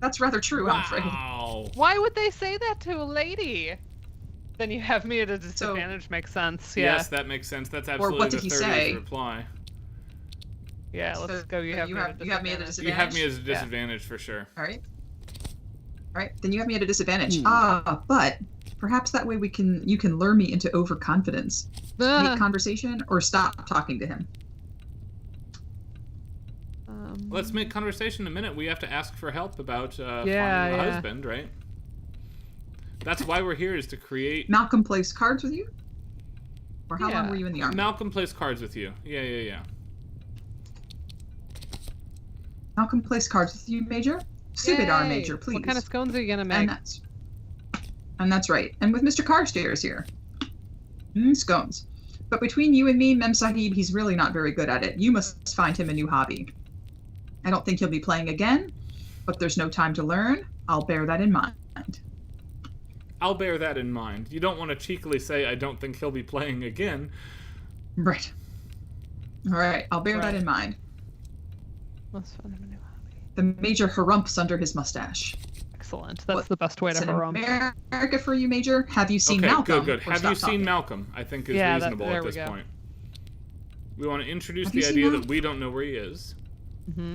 That's rather true, I'm afraid. Wow. why would they say that to a lady? Then you have me at a disadvantage. Makes sense. Yeah. Yes, that makes sense. That's Or absolutely what did the he 30th say? reply. Yeah, let's So go. You have you me at a have me at a disadvantage. You have me as a Advantage? disadvantage for sure. All right. Then you have me at a disadvantage. But perhaps that way you can lure me into overconfidence. Make conversation or stop talking to him. Let's make conversation in a minute. We have to ask for help about finding Yeah. the husband, right? That's why we're here, is to create... Malcolm plays cards with you? Or how long Yeah. were you in the army? Malcolm plays cards with you. Yeah. Malcolm plays cards with you, Major? Subidar, Yay! Major, please. What kind of scones are you gonna make? And that's right. And with Mr. Carstairs here. Scones. But between you and me, Mem Sahib, he's really not very good at it. You must find him a new hobby. I don't think he'll be playing again, but there's no time to learn. I'll bear that in mind. I'll bear that in mind. You don't want to cheekily say, I don't think he'll be playing again. Right. All right, I'll bear that in mind. Let's find him a new hobby. The Major harumps under his mustache. Excellent. That's the best way to It's in harump. America for you, Major. Have you seen Malcolm? Good. Or Have you stop seen talking? Malcolm? I think is Yeah, reasonable there at we this go. point. We want to introduce Have the you seen idea that Malcolm? we don't know where he is. Mm-hmm.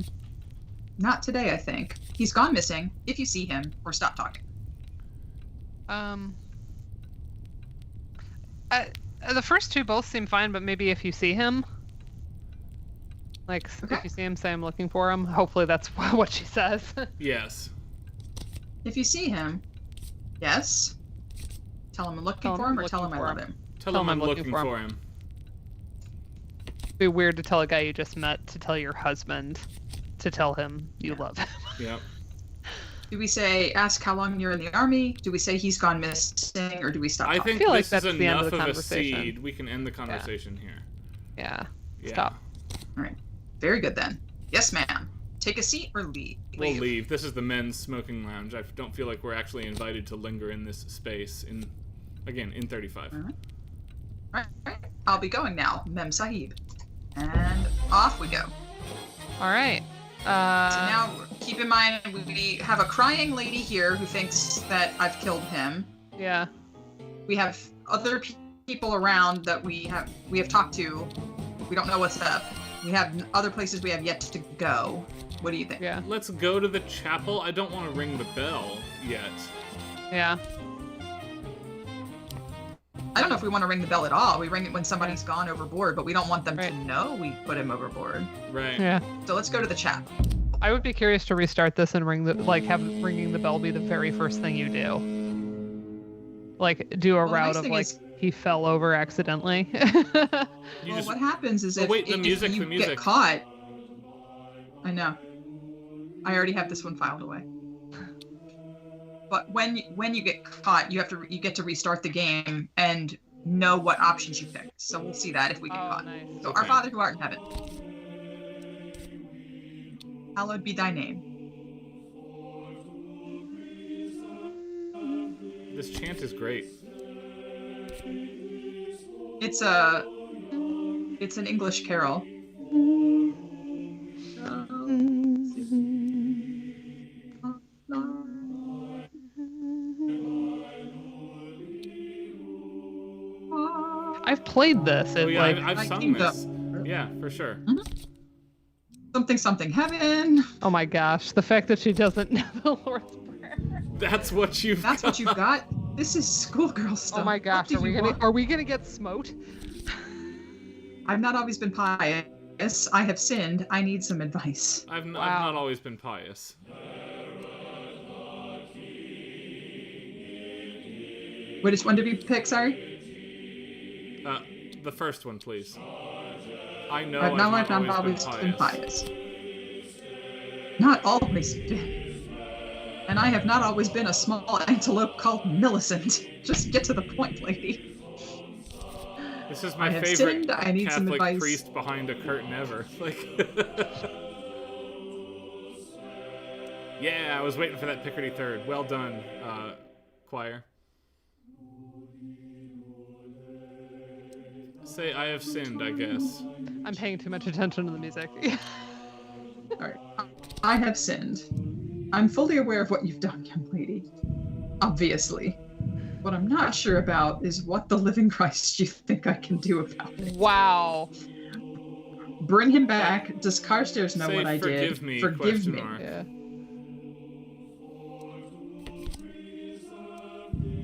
Not today, I think. He's gone missing. If you see him, or stop talking. The first two both seem fine, but maybe if you see him, like Okay. if you see him, say I'm looking for him. Hopefully that's what she says. Yes. If you see him, yes. Tell him I'm looking for him, or tell him I love him. Tell him I'm looking for him. It'd be weird to tell a guy you just met to tell your husband to tell him you love him. Yep. Do we say, ask how long you're in the army? Do we say he's gone missing, or do we stop I talking? think feel like this that's is the end enough of the of a conversation. seed. We can end the conversation here. Yeah. Yeah. Stop. All right. Very good, then. Yes, ma'am. Take a seat or leave. We'll leave. This is the men's smoking lounge. I don't feel like we're actually invited to linger in this space in 35. All right. I'll be going now, Mem Sahib. And off we go. All right. So now, keep in mind, we have a crying lady here who thinks that I've killed him. Yeah. We have other people around that we have talked to. We don't know what's up. We have other places we have yet to go. What do you think? Yeah. Let's go to the chapel. I don't want to ring the bell yet. Yeah. I don't know if we want to ring the bell at all. We ring it when somebody's gone overboard, but we don't want them Right. to know we put him overboard. Right. Yeah. So let's go to the chapel. I would be curious to restart this and have ringing the bell be the very first thing you do. Like do a Well, the route nice of thing like is- he fell over accidentally. You Well, just what happens is Oh, if, wait, the if music, you the music. get caught... I know. I already have this one filed away. But when you get caught, you get to restart the game and know what options you picked. So we'll see that if we get Oh, caught. nice. So Okay. our Father who art in heaven, hallowed be thy name. This chant is great. It's an English carol. I've played this. Oh It, yeah, like, I've I sung think this. Yeah, for sure. Something something heaven. oh my gosh, the fact that she doesn't know the Lord's Prayer. That's what you've That's what you've got. This is schoolgirl stuff. Oh my What gosh, do you want? are we gonna get smote? I've not always been pious. I have sinned. I need some advice. I've Wow. not always been pious. Which one did we pick? Sorry. The first one, please. I know I've not always always been pious. Not always been. And I have not always been a small antelope called Millicent. Just get to the point, lady. This is my I have favorite sinned, I need some Catholic advice. priest behind a curtain ever. Like, yeah, I was waiting for that Picardy third. Well done, choir. Say I have sinned, I guess. I'm paying too much attention to the music. All right. I have sinned. I'm fully aware of what you've done, young lady. Obviously. What I'm not sure about is what the living Christ you think I can do about it. Wow. Bring him back. Does Carstairs know Say, what I did? forgive me, Forgive question me. mark. Yeah.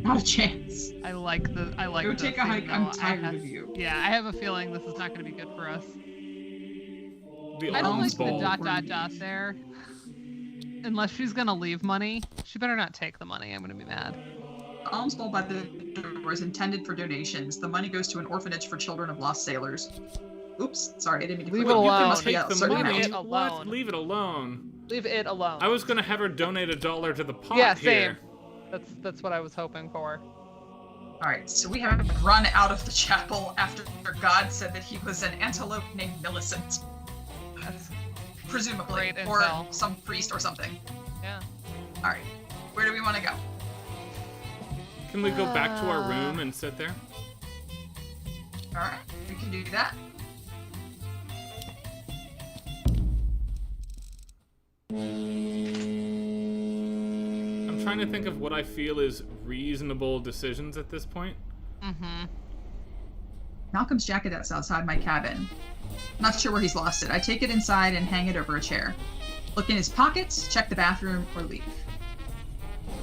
Not a chance. I like Go this, take a hike. even I'm though tired of you. Yeah, I have a feeling this is not going to be good for us. The I don't alms like bowl. the ... there. Unless she's going to leave money, she better not take the money. I'm going to be mad. The alms bowl by the door is intended for donations. The money goes to an orphanage for children of lost sailors. Oops, sorry, I didn't mean to Leave click it on you. There alone. must be Take a the certain money. Leave it amount. What? alone. Leave it alone. Leave it alone. I was gonna have her donate $1 to the pot Yeah, here. same. That's what I was hoping for. All right, so we have run out of the chapel after God said that he was an antelope named Millicent. That's Presumably, great or intel. some priest or something. Yeah. All right, where do we want to go? Can we go back to our room and sit there? All right, we can do that. I'm trying to think of what I feel is reasonable decisions at this point. Mm-hmm. Malcolm's jacket that's outside my cabin. Not sure where he's lost it. I take it inside and hang it over a chair. Look in his pockets, check the bathroom, or leave.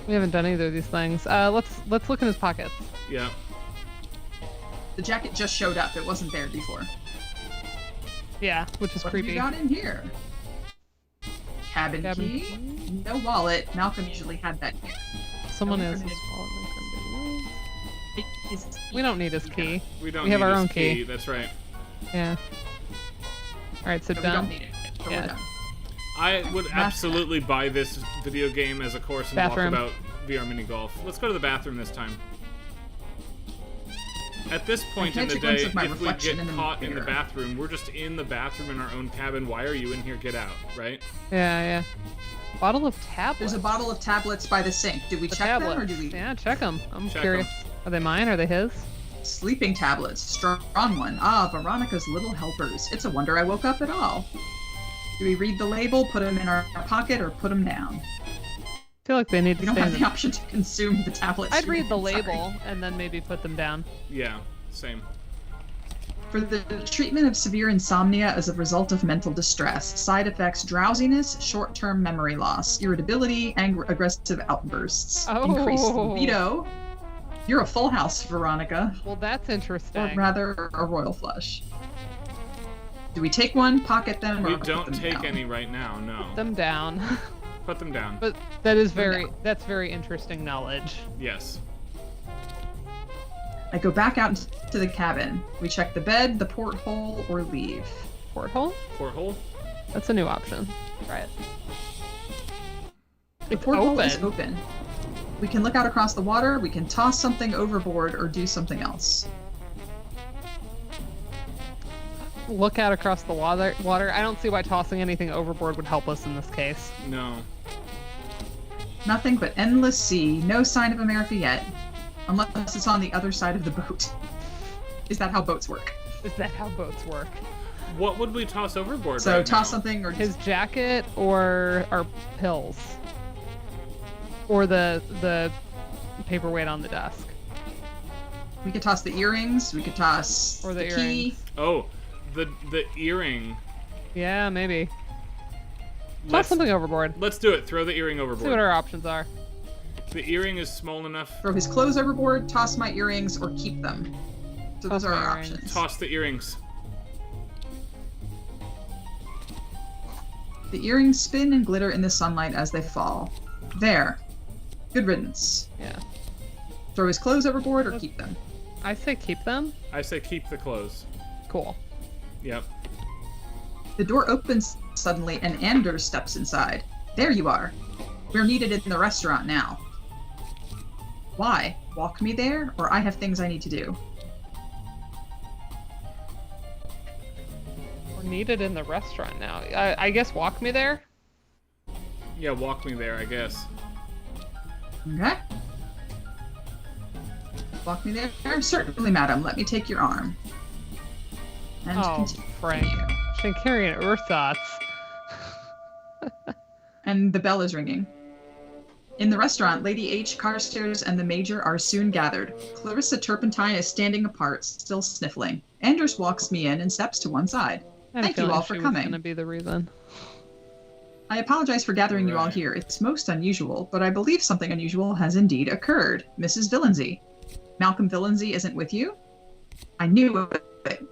We haven't done either of these things. Let's look in his pockets. Yeah. The jacket just showed up. It wasn't there before. Yeah, which is What creepy. have you got in here? Cabin key. No wallet. Malcolm usually had that here. Someone No has his incriminating- wallet. His We don't need his key. We don't We have need our his own key. That's right. Yeah. All right, so So we done. don't need it. But Yeah. we're done. I would absolutely buy this video game as a course and Bathroom. walk about VR mini golf. Let's go to the bathroom this time. At this point in catch the a glimpse day, of my if we reflection get in the caught in the mirror. bathroom, we're just in the bathroom in our own cabin. Why are you in here? Get out, right? Yeah. Bottle of tablets. There's a bottle of tablets by the sink. Do we The check tablets. them or do we? Yeah, check them. I'm Check curious. 'em. Are they mine? Are they his? Sleeping tablets. Strong one. Ah, Veronica's little helpers. It's a wonder I woke up at all. Do we read the label, put them in our pocket, or put them down? I feel like they need We to don't stay have in the the... option to consume the tablets. I'd read the Sorry. label and then maybe put them down. Yeah, same. For the treatment of severe insomnia as a result of mental distress, side effects: drowsiness, short-term memory loss, irritability, aggressive outbursts, increased Oh. libido. You're a full house, Veronica, Well, that's or interesting. rather a royal flush. Do we take one, pocket them, or We put don't them take down? any right now, no. Them down. Put them down. But that is that's very interesting knowledge. Yes. I go back out into the cabin. We check the bed, the porthole, or leave. Porthole? Porthole? That's a new option. Right. The It's porthole is open. open. We can look out across the water, we can toss something overboard, or do something else. Look out across the water. I don't see why tossing anything overboard would help us in this case. No. Nothing but endless sea, no sign of America yet. Unless it's on the other side of the boat. Is that how boats work? Is that how boats work? What would we toss overboard So right toss now? something or His jacket or our pills? Or the paperweight on the desk? we could toss the earrings, we could toss Or the key. earrings. Oh, the earring. Yeah, maybe. Toss Let's, something overboard. let's do it. Throw the earring See what overboard. our options are. The earring is small enough. Throw his clothes overboard, toss my earrings, or keep them. So Toss those are my our earrings. options. Toss the earrings. The earrings spin and glitter in the sunlight as they fall. There. Good riddance. Yeah. Throw his clothes overboard or keep them. I say keep them. I say keep the clothes. Cool. Yep. The door opens suddenly and Anders steps inside. There you are. We're needed in the restaurant now. Why? Walk me there, or I have things I need to do. We're needed in the restaurant now. I guess walk me there. Yeah, walk me there, I guess. Okay. Walk me there? Certainly, madam. Let me take your arm. And Oh, continue. Frank. Shankarian ersatz. And the bell is ringing. In the restaurant, Lady H, Carstairs, and the Major are soon gathered. Clarissa Turpentine is standing apart, still sniffling. Anders walks me in and steps to one side. I had a Thank you feeling all for she was coming. going to be the reason. I apologize for gathering you all Right. here. It's most unusual, but I believe something unusual has indeed occurred. Mrs. Villanzy. Malcolm Villanzy isn't with you? I knew it,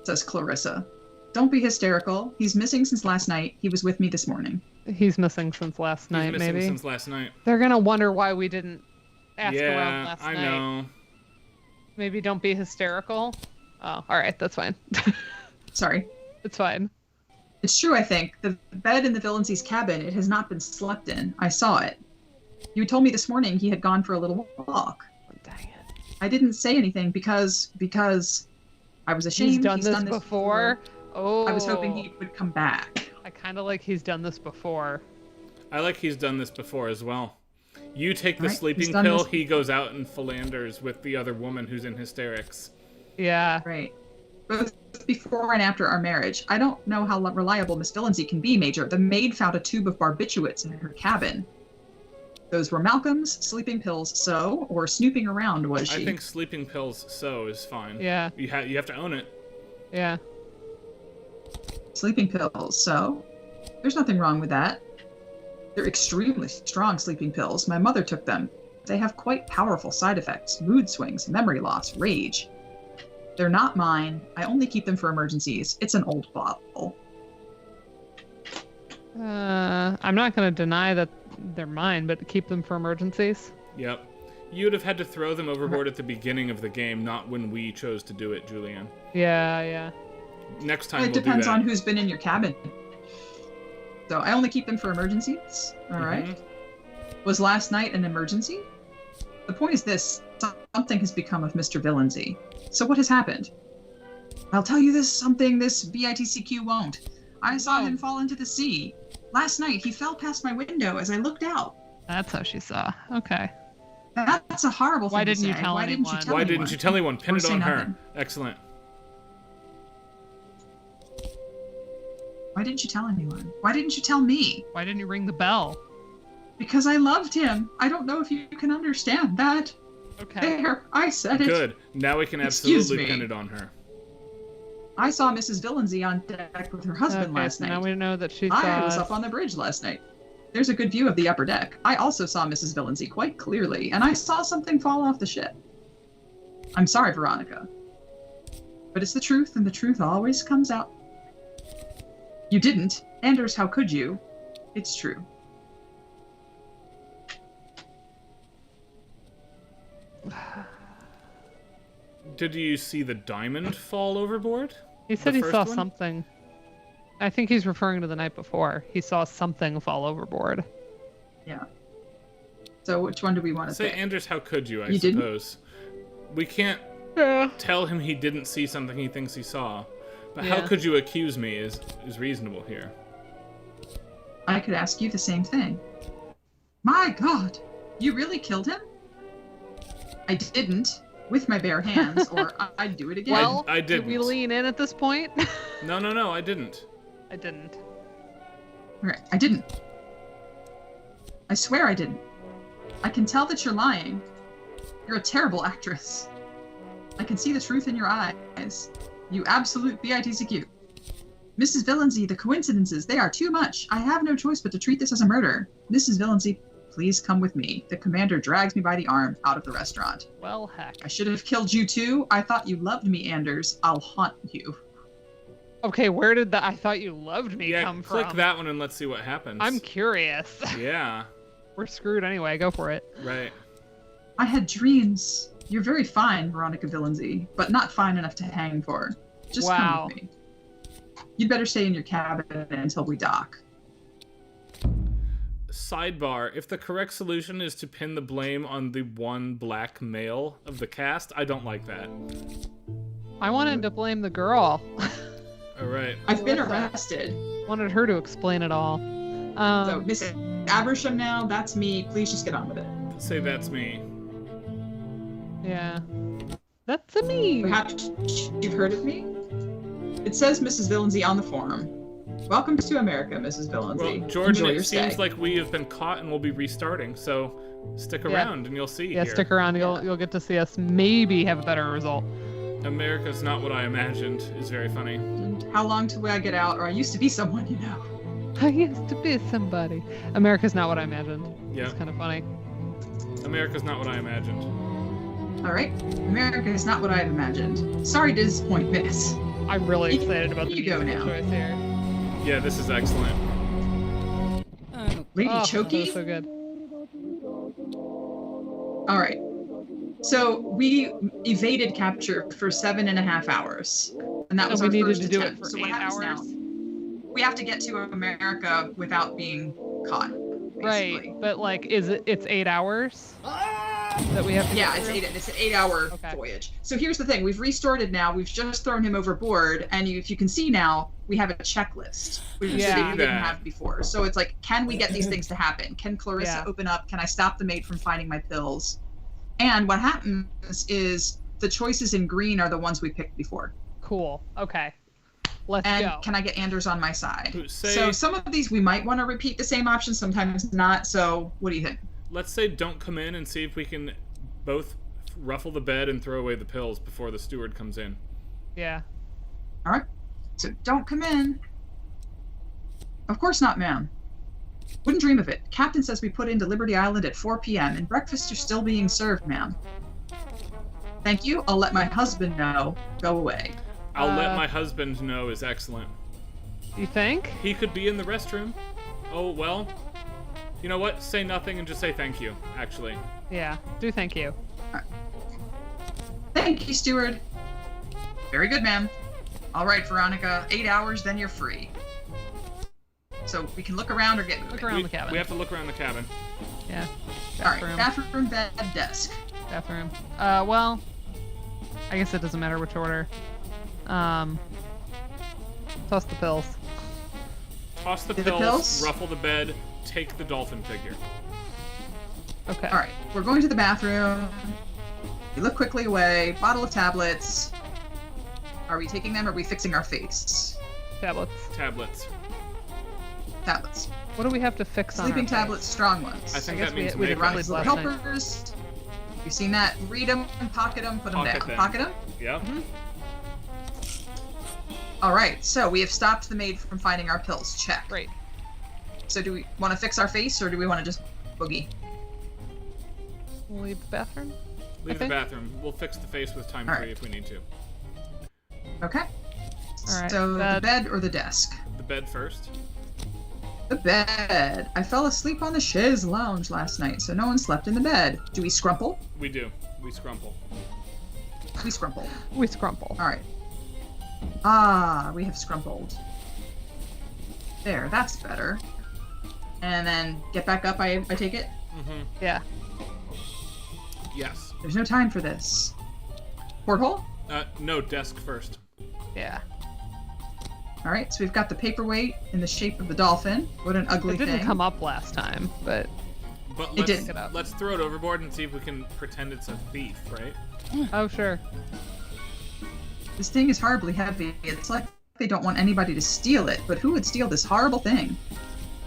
says Clarissa. Don't be hysterical. He's missing since last night. He was with me this morning. He's missing since last He's night, missing maybe. since last night. They're going to wonder why we didn't ask around Yeah, last I night. know. Maybe don't be hysterical. Oh, all right. That's fine. Sorry. It's fine. It's true, I think. The bed in the Villanzy's cabin, it has not been slept in. I saw it. You told me this morning he had gone for a little walk. Oh, dang it. I didn't say anything because I was ashamed. He's done this before? Oh. I was hoping he would come back. I kind of like he's done this before. I like he's done this before as well. You take the Right, he's sleeping done pill, this- he goes out and philanders with the other woman who's in hysterics. Yeah. Right. Both before and after our marriage. I don't know how reliable Miss Villanzy can be, Major. The maid found a tube of barbiturates in her cabin. Those were Malcolm's sleeping pills, so, or snooping around, was she? I think sleeping pills so is fine. Yeah. You have to own it. Yeah. Sleeping pills, so? There's nothing wrong with that. They're extremely strong sleeping pills. My mother took them. They have quite powerful side effects. Mood swings, memory loss, rage. They're not mine. I only keep them for emergencies. It's an old bottle. I'm not going to deny that they're mine, but keep them for emergencies. Yep. You would have had to throw them overboard at the beginning of the game, not when we chose to do it, Julianne. Yeah, yeah. Next time It we'll do depends that. on who's been in your cabin. So I only keep them for emergencies. All right. Mhm. Was last night an emergency? The point is this: something has become of Mr. Villanzy. So what has happened? I'll tell you something this BITCQ won't. I saw him fall into the sea. Last night, he fell past my window as I looked out. That's how she saw. Okay. That's a horrible thing Why to didn't you say. tell Why didn't you anyone? tell Why anyone? didn't you tell anyone? Pin Or it say on her. nothing? Excellent. Why didn't you tell anyone? Why didn't you tell me? Why didn't you ring the bell? Because I loved him. I don't know if you can understand that. Okay. There, I said it. Good. Now we can Excuse absolutely me. pin it on her. I saw Mrs. Villanzy on deck with her husband Okay, last so night. now we know that she I saw was us. up on the bridge last night. There's a good view of the upper deck. I also saw Mrs. Villanzy quite clearly, and I saw something fall off the ship. I'm sorry, Veronica. But it's the truth, and the truth always comes out. You didn't. Anders, how could you? It's true. Did you see the diamond fall overboard? He said the he first saw one? something. I think he's referring to the night before. He saw something fall overboard. Yeah. So which one do we want to Say, pick? Anders, how could you, I You didn't? suppose. We can't Yeah. tell him he didn't see something he thinks he saw. But Yeah. how could you accuse me is reasonable here. I could ask you the same thing. My God, you really killed him? I didn't, with my bare hands, or I'd do it again. Well, I did we didn't. lean in at this point? No, I didn't. I didn't. Okay, I didn't. I swear I didn't. I can tell that you're lying. You're a terrible actress. I can see the truth in your eyes. You absolute BITCQ. Mrs. Villanzy, the coincidences, they are too much. I have no choice but to treat this as a murder. Mrs. Villanzy, please come with me. The commander drags me by the arm out of the restaurant. Well, heck. I should have killed you too. I thought you loved me, Anders. I'll haunt you. Okay, where did the I thought you loved me Yeah, come click from? that one and let's see what happens. I'm curious. Yeah, We're screwed anyway. Go for it. right. I had dreams. You're very fine, Veronica Villanzy, but not fine enough to hang for. Just Wow. come with me. You'd better stay in your cabin until we dock. Sidebar, if the correct solution is to pin the blame on the one black male of the cast, I don't like that. I wanted to blame the girl. Alright. I've been arrested. Wanted her to explain it all. So, Miss Aversham now, that's me. Please just get on with it. Say that's me. Yeah. That's a me. Perhaps you've heard of me? It says Mrs. Villenzy on the forum. Welcome to America, Mrs. Villenzy. Well, Jordan, Enjoy your it seems stay. like we have been caught and we'll be restarting, so stick around and you'll see Yeah, here. stick around. You'll get to see us maybe have a better result. America's not what I imagined is very funny. And how long till I get out? Or I used to be someone, you know. I used to be somebody. America's not what I imagined. Yeah. It's kind of funny. America's not what I imagined. All right. America is not what I had imagined. Sorry to disappoint, Miss. I'm really excited about the You go musical now. choice here. Yeah, this is excellent. Lady Oh, that Choki? was so good. All right. So we evaded capture for 7.5 hours. And that So was we our needed first to do it attempt. for So 8 what happens hours? now? We have to get to America without being caught. Basically. Right, but like, it's 8 hours that we have to Yeah, get through? it's an 8-hour Okay. voyage. So here's the thing: we've restarted now. We've just thrown him overboard, and if you can see now, we have a checklist. We Yeah. we didn't have before. So it's like, can we get these things to happen? Can Clarissa Yeah. open up? Can I stop the maid from finding my pills? And what happens is the choices in green are the ones we picked before. Cool. Okay. Let's And go. can I get Anders on my side? Say- So some of these we might want to repeat the same option, sometimes not. So what do you think? Let's say don't come in and see if we can both ruffle the bed and throw away the pills before the steward comes in. Yeah. All right. So don't come in. Of course not, ma'am. Wouldn't dream of it. Captain says we put into Liberty Island at 4 p.m. and breakfasts are still being served, ma'am. Thank you. I'll let my husband know. Go away. I'll let my husband know is excellent. You think? He could be in the restroom. Oh, well. You know what? Say nothing and just say thank you, actually. Yeah. Do thank you. Thank you, steward. Very good, ma'am. All right, Veronica. 8 hours, then you're free. So we can look around or get moving. Look around the cabin. We have to look around the cabin. Yeah. All right, Bathroom. bathroom, bed, desk. Bathroom. Well, I guess it doesn't matter which order. Toss the pills. Toss the The pills, pills? ruffle the bed, take the dolphin figure. Okay. All right, we're going to the bathroom. We look quickly away. Bottle of tablets. Are we taking them or are we fixing our face? Tablets. Tablets. Tablets. What do we have to fix on Sleeping our tablets, strong ones. I think guess that means we make did them. really Little last night. helpers. You've seen that? Read them, pocket them, put them Pocket down. them. Pocket them? Yep. All right, so we have stopped the maid from finding our pills. Check. Great. So do we want to fix our face or do we want to just boogie? We'll leave the bathroom. Leave the think- bathroom. We'll fix the face with time All 3 right. if we need to. Okay. All right, So bed. the bed or the desk? The bed first. The bed. I fell asleep on the chaise lounge last night, so no one slept in the bed. Do we scrumple? We do. We scrumple. We scrumple. We scrumple. All right. Ah, we have scrumpled. There, that's better. And then get back up, I take it? Mm-hmm. Yeah. Yes. There's no time for this. Porthole? No, desk first. Yeah. All right, so we've got the paperweight in the shape of the dolphin. What an ugly It didn't thing. come up last time, but But It let's, didn't. let's throw it overboard and see if we can pretend it's a thief, right? oh sure. This thing is horribly heavy. It's like they don't want anybody to steal it, but who would steal this horrible thing?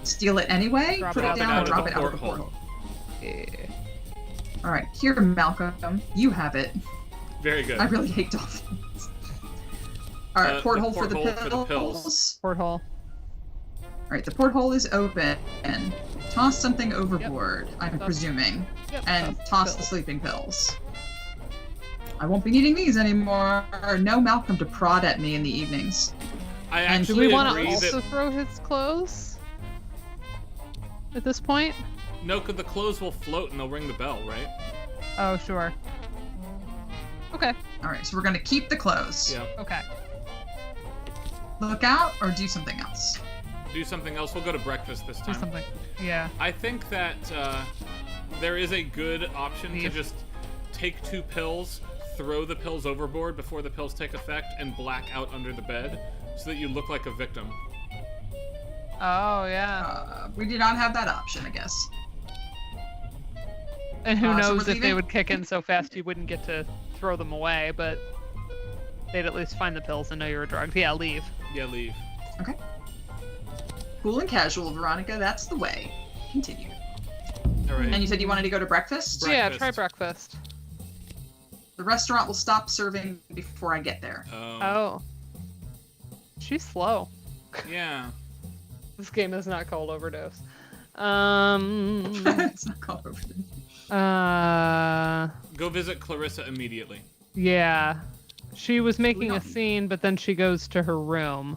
Steal it anyway? Drop Put it it out down out and of drop the it out of the porthole. porthole. Yeah. All right, here, Malcolm. You have it. Very good. I really hate dolphins. All right, The porthole for the porthole for the pills. pills. Porthole. All right, the porthole is open. Toss something overboard, I'm Toss- presuming, Yep. and toss toss the pills. sleeping pills. I won't be needing these anymore. No Malcolm to prod at me in the evenings. I And Do actually we want agree to also that throw his clothes? At this point? no, because the clothes will float and they'll ring the bell, right? Oh sure. Okay. All right, so we're gonna keep the clothes. Yeah. Okay. Look out or do something else. Do something else. We'll go to breakfast this Do time. something. Yeah. I think that there is a good option to Leave. just take 2 pills, throw the pills overboard before the pills take effect, and black out under the bed so that you look like a victim. Oh yeah. We did not have that option, I guess. And who so knows we're if they leaving? would kick in so fast you wouldn't get to throw them away, but they'd at least find the pills and know you were drugged. Yeah, leave. Yeah, leave. Okay. Cool and casual, Veronica. That's the way. Continue. All right. And you said you wanted to go to breakfast? Yeah, try breakfast. The restaurant will stop serving before I get there. Oh. She's slow. Yeah. This game is not called Overdose. It's not called overdose. Go visit Clarissa immediately. Yeah. She was making a don't- scene, but then she goes to her room.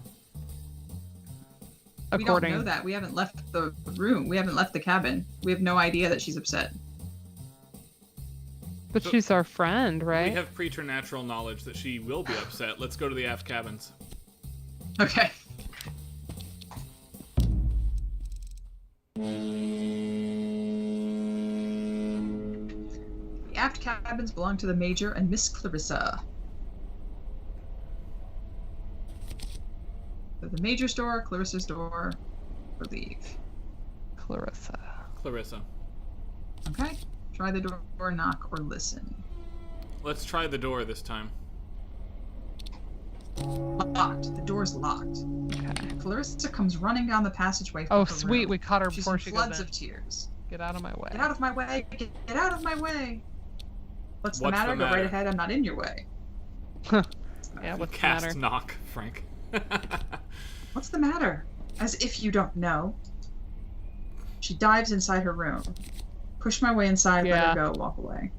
We don't know that. We haven't left the room. We haven't left the cabin. We have no idea that she's upset. But So- she's our friend, right? We have preternatural knowledge that she will be upset. Let's go to the aft cabins. Okay. The aft cabins belong to the Major and Miss Clarissa. So the Major's door, Clarissa's door, or leave. Clarissa. Clarissa. Okay. Try the door, knock, or listen. Let's try the door this time. Locked. The door's locked. Okay. Clarissa comes running down the passageway. Oh, from her sweet. room. We caught her She's before in she floods goes in. of tears. Get out of my way. Get out of my way! Get out of my way! What's the What's matter? the Go right matter? ahead. I'm not in your way. Yeah, what's the Cast matter? knock, Frank. What's the matter? As if you don't know. She dives inside her room. Push my way inside. Let Yeah. her go. Walk away.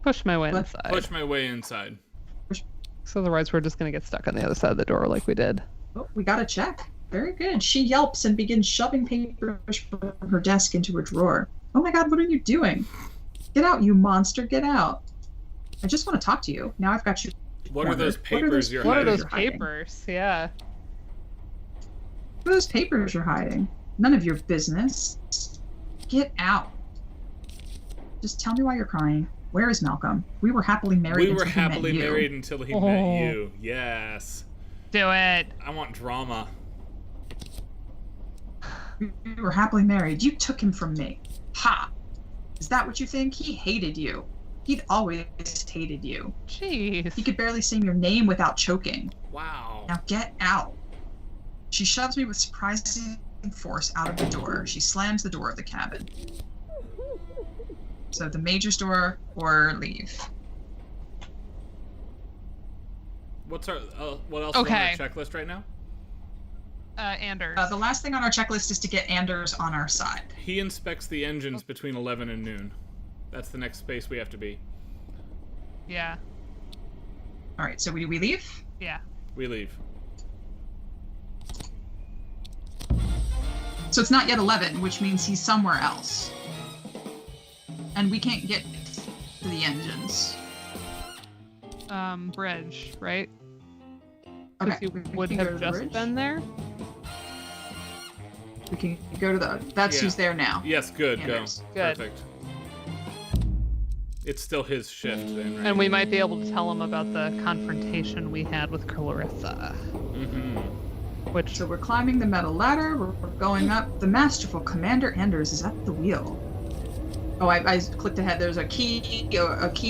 Push my way What? inside. Push my way inside. So otherwise we're just going to get stuck on the other side of the door like we did. Oh, we got a check. Very good. She yelps and begins shoving papers from her desk into a drawer. Oh my god, what are you doing? Get out, you monster. Get out. I just want to talk to you. Now I've got you. What are those cornered. papers you're What are hiding? those You're hiding. papers? Yeah. What are those papers you're hiding? None of your business. Get out. Just tell me why you're crying. Where is Malcolm? We were happily married. We were until he met happily you. married until he Oh. met you. Yes. Do it. I want drama. We were happily married. You took him from me. Ha! Is that what you think? He hated you. He'd always hated you. Jeez. He could barely say your name without choking. Wow. Now get out. She shoves me with surprising force out of the door. She slams the door of the cabin. So the Major's door or leave. What's our what else is on Okay. our checklist right now? Anders. The last thing on our checklist is to get Anders on our side. He inspects the engines between 11 and noon. That's the next space we have to be. Yeah. All right, so we leave? Yeah. We leave. So it's not yet 11, which means he's somewhere else. And we can't get to the engines. Bridge, right? Okay. Because you we would can go to have the just bridge. been there. We can go to the... That's Yeah. who's there now. Yes, good, Anders. go. Good. Perfect. It's still his shift then, right? And we might be able to tell him about the confrontation we had with Clarissa. Mm-hmm. Which, So we're climbing the metal ladder. We're going up. The masterful Commander Anders is at the wheel. Oh, I clicked ahead. There's a key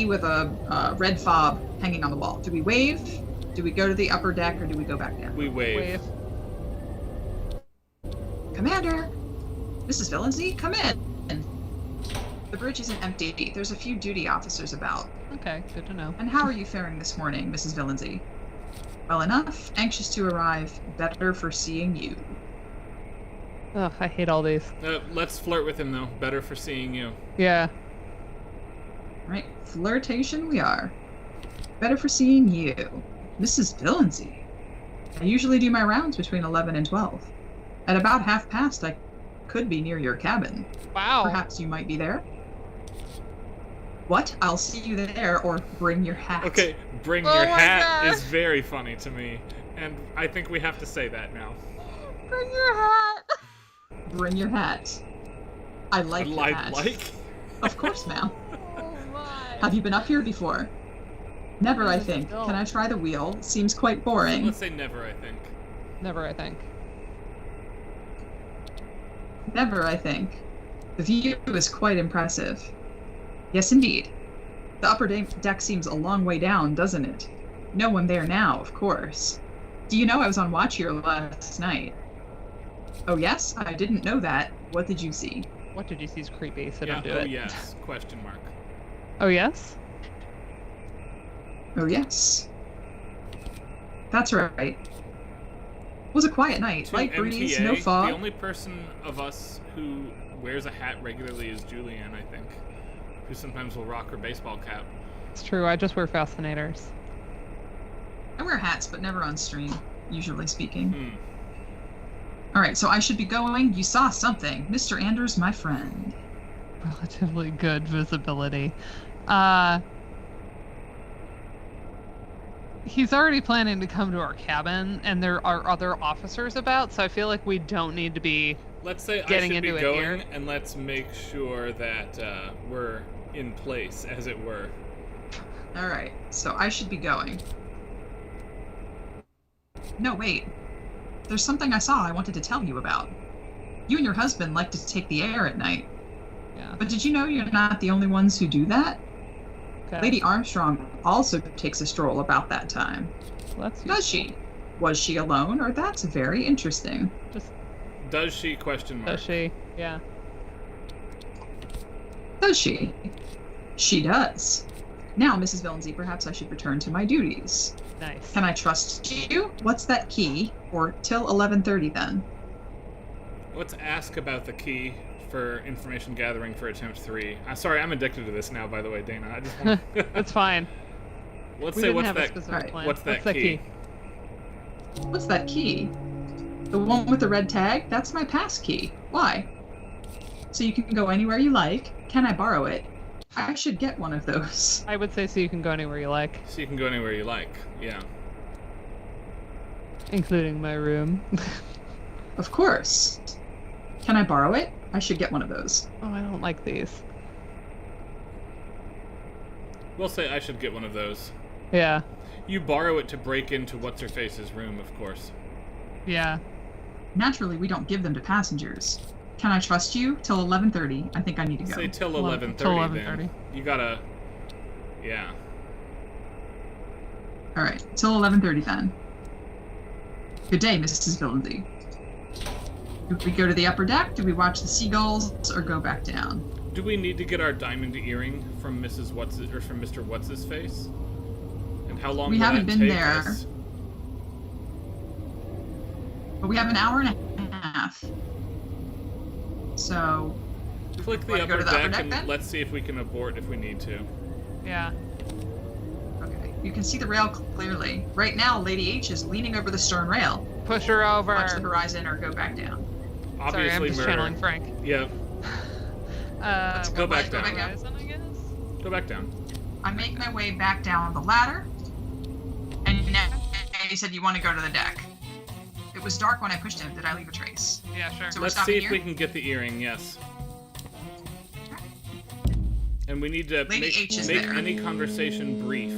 with a red fob hanging on the wall. Do we wave? Do we go to the upper deck or do we go back down? We wave. Commander! Mrs. Villenzy, come in! The bridge isn't empty. There's a few duty officers about. Okay, good to know. And how are you faring this morning, Mrs. Villenzy? Well enough. Anxious to arrive. Better for seeing you. Ugh, I hate all these. Let's flirt with him, though. Better for seeing you. Yeah. Right, flirtation we are. Better for seeing you. Mrs. Villenzy. I usually do my rounds between 11 and 12. At about 1:30, I could be near your cabin. Wow. Perhaps you might be there. What? I'll see you there, or bring your hat. Okay, bring Oh your my hat God. is very funny to me. And I think we have to say that now. Bring your hat. Bring your hat. I like the hat. Like? Of course, ma'am. Oh my. Have you been up here before? Never, I think. No. Can I try the wheel? Seems quite boring. Let's say never, I think. Never, I think. Never, I think. The view is quite impressive. Yes, indeed. The upper deck seems a long way down, doesn't it? No one there now, of course. Do you know I was on watch here last night? Oh yes? I didn't know that. What did you see? What did you see is creepy, so Yeah, don't do oh it. yes, question mark. Oh, yes? Oh yes. That's right. It was a quiet night. To Light breeze, MTA, no fog. the only person of us who wears a hat regularly is Julianne, I think, who sometimes will rock her baseball cap. It's true, I just wear fascinators. I wear hats, but never on stream, usually speaking. Hmm. Alright, so I should be going. You saw something. Mr. Anders, my friend. Relatively good visibility. He's already planning to come to our cabin, and there are other officers about, so I feel like we don't need to be Let's say getting I should into be it going, here. and let's make sure that we're in place, as it were. Alright, so I should be going. No, wait. There's something I saw I wanted to tell you about. You and your husband like to take the air at night. Yeah. But did you know you're not the only ones who do that? Okay. Lady Armstrong also takes a stroll about that time. Let's Does she? Was she alone, or that's very interesting? just Does she? Question mark. does she? Yeah. Does she? She does. Now, Mrs. Villenzy, perhaps I should return to my duties. Nice. Can I trust you? What's that key? Or till 11:30 then? Let's ask about the key for information gathering for attempt 3. Sorry, I'm addicted to this now, by the way, Dana. I just want That's fine. Let's We say didn't what's have a that? specific Alright, plan. What's that key? What's that key? The one with the red tag? That's my pass key. Why? So you can go anywhere you like. Can I borrow it? I should get one of those. I would say so you can go anywhere you like, So you can go anywhere you like. Yeah. including my room. Of course. Can I borrow it? I should get one of those. Oh, I don't like these. We'll say I should get one of those. Yeah. You borrow it to break into what's-her-face's room, of course. Yeah. Naturally, we don't give them to passengers. Can I trust you? Till 11:30. I think I need to go. Say till Till 11:30 then. 11:30. You gotta... Yeah. Alright, till 11:30 then. Good day, Mrs. Villenzy. Do we go to the upper deck? Do we watch the seagulls? Or go back down? Do we need to get our diamond earring from Mrs. What's-it, or from Mr. What's-his-face? And how long We will haven't that been take there. us? But we have an hour and a half. So, Click the Wanna go upper to the upper deck deck and then? let's see if we can abort if we need to. Yeah. okay. You can see the rail clearly. Right now, Lady H is leaning over the stern rail. Push her over. Watch the horizon or go back down. Sorry, I'm Obviously just murder. channeling Frank. Yeah, go back Go down. back down. Horizon, I guess? Go back down. I make my way back down the ladder. And now you said you want to go to the deck. It was dark when I pushed him. Did I leave a trace? Yeah, sure. So we're Let's stopping see if here? we can get the earring, yes. And we need to Lady H is make there. any conversation brief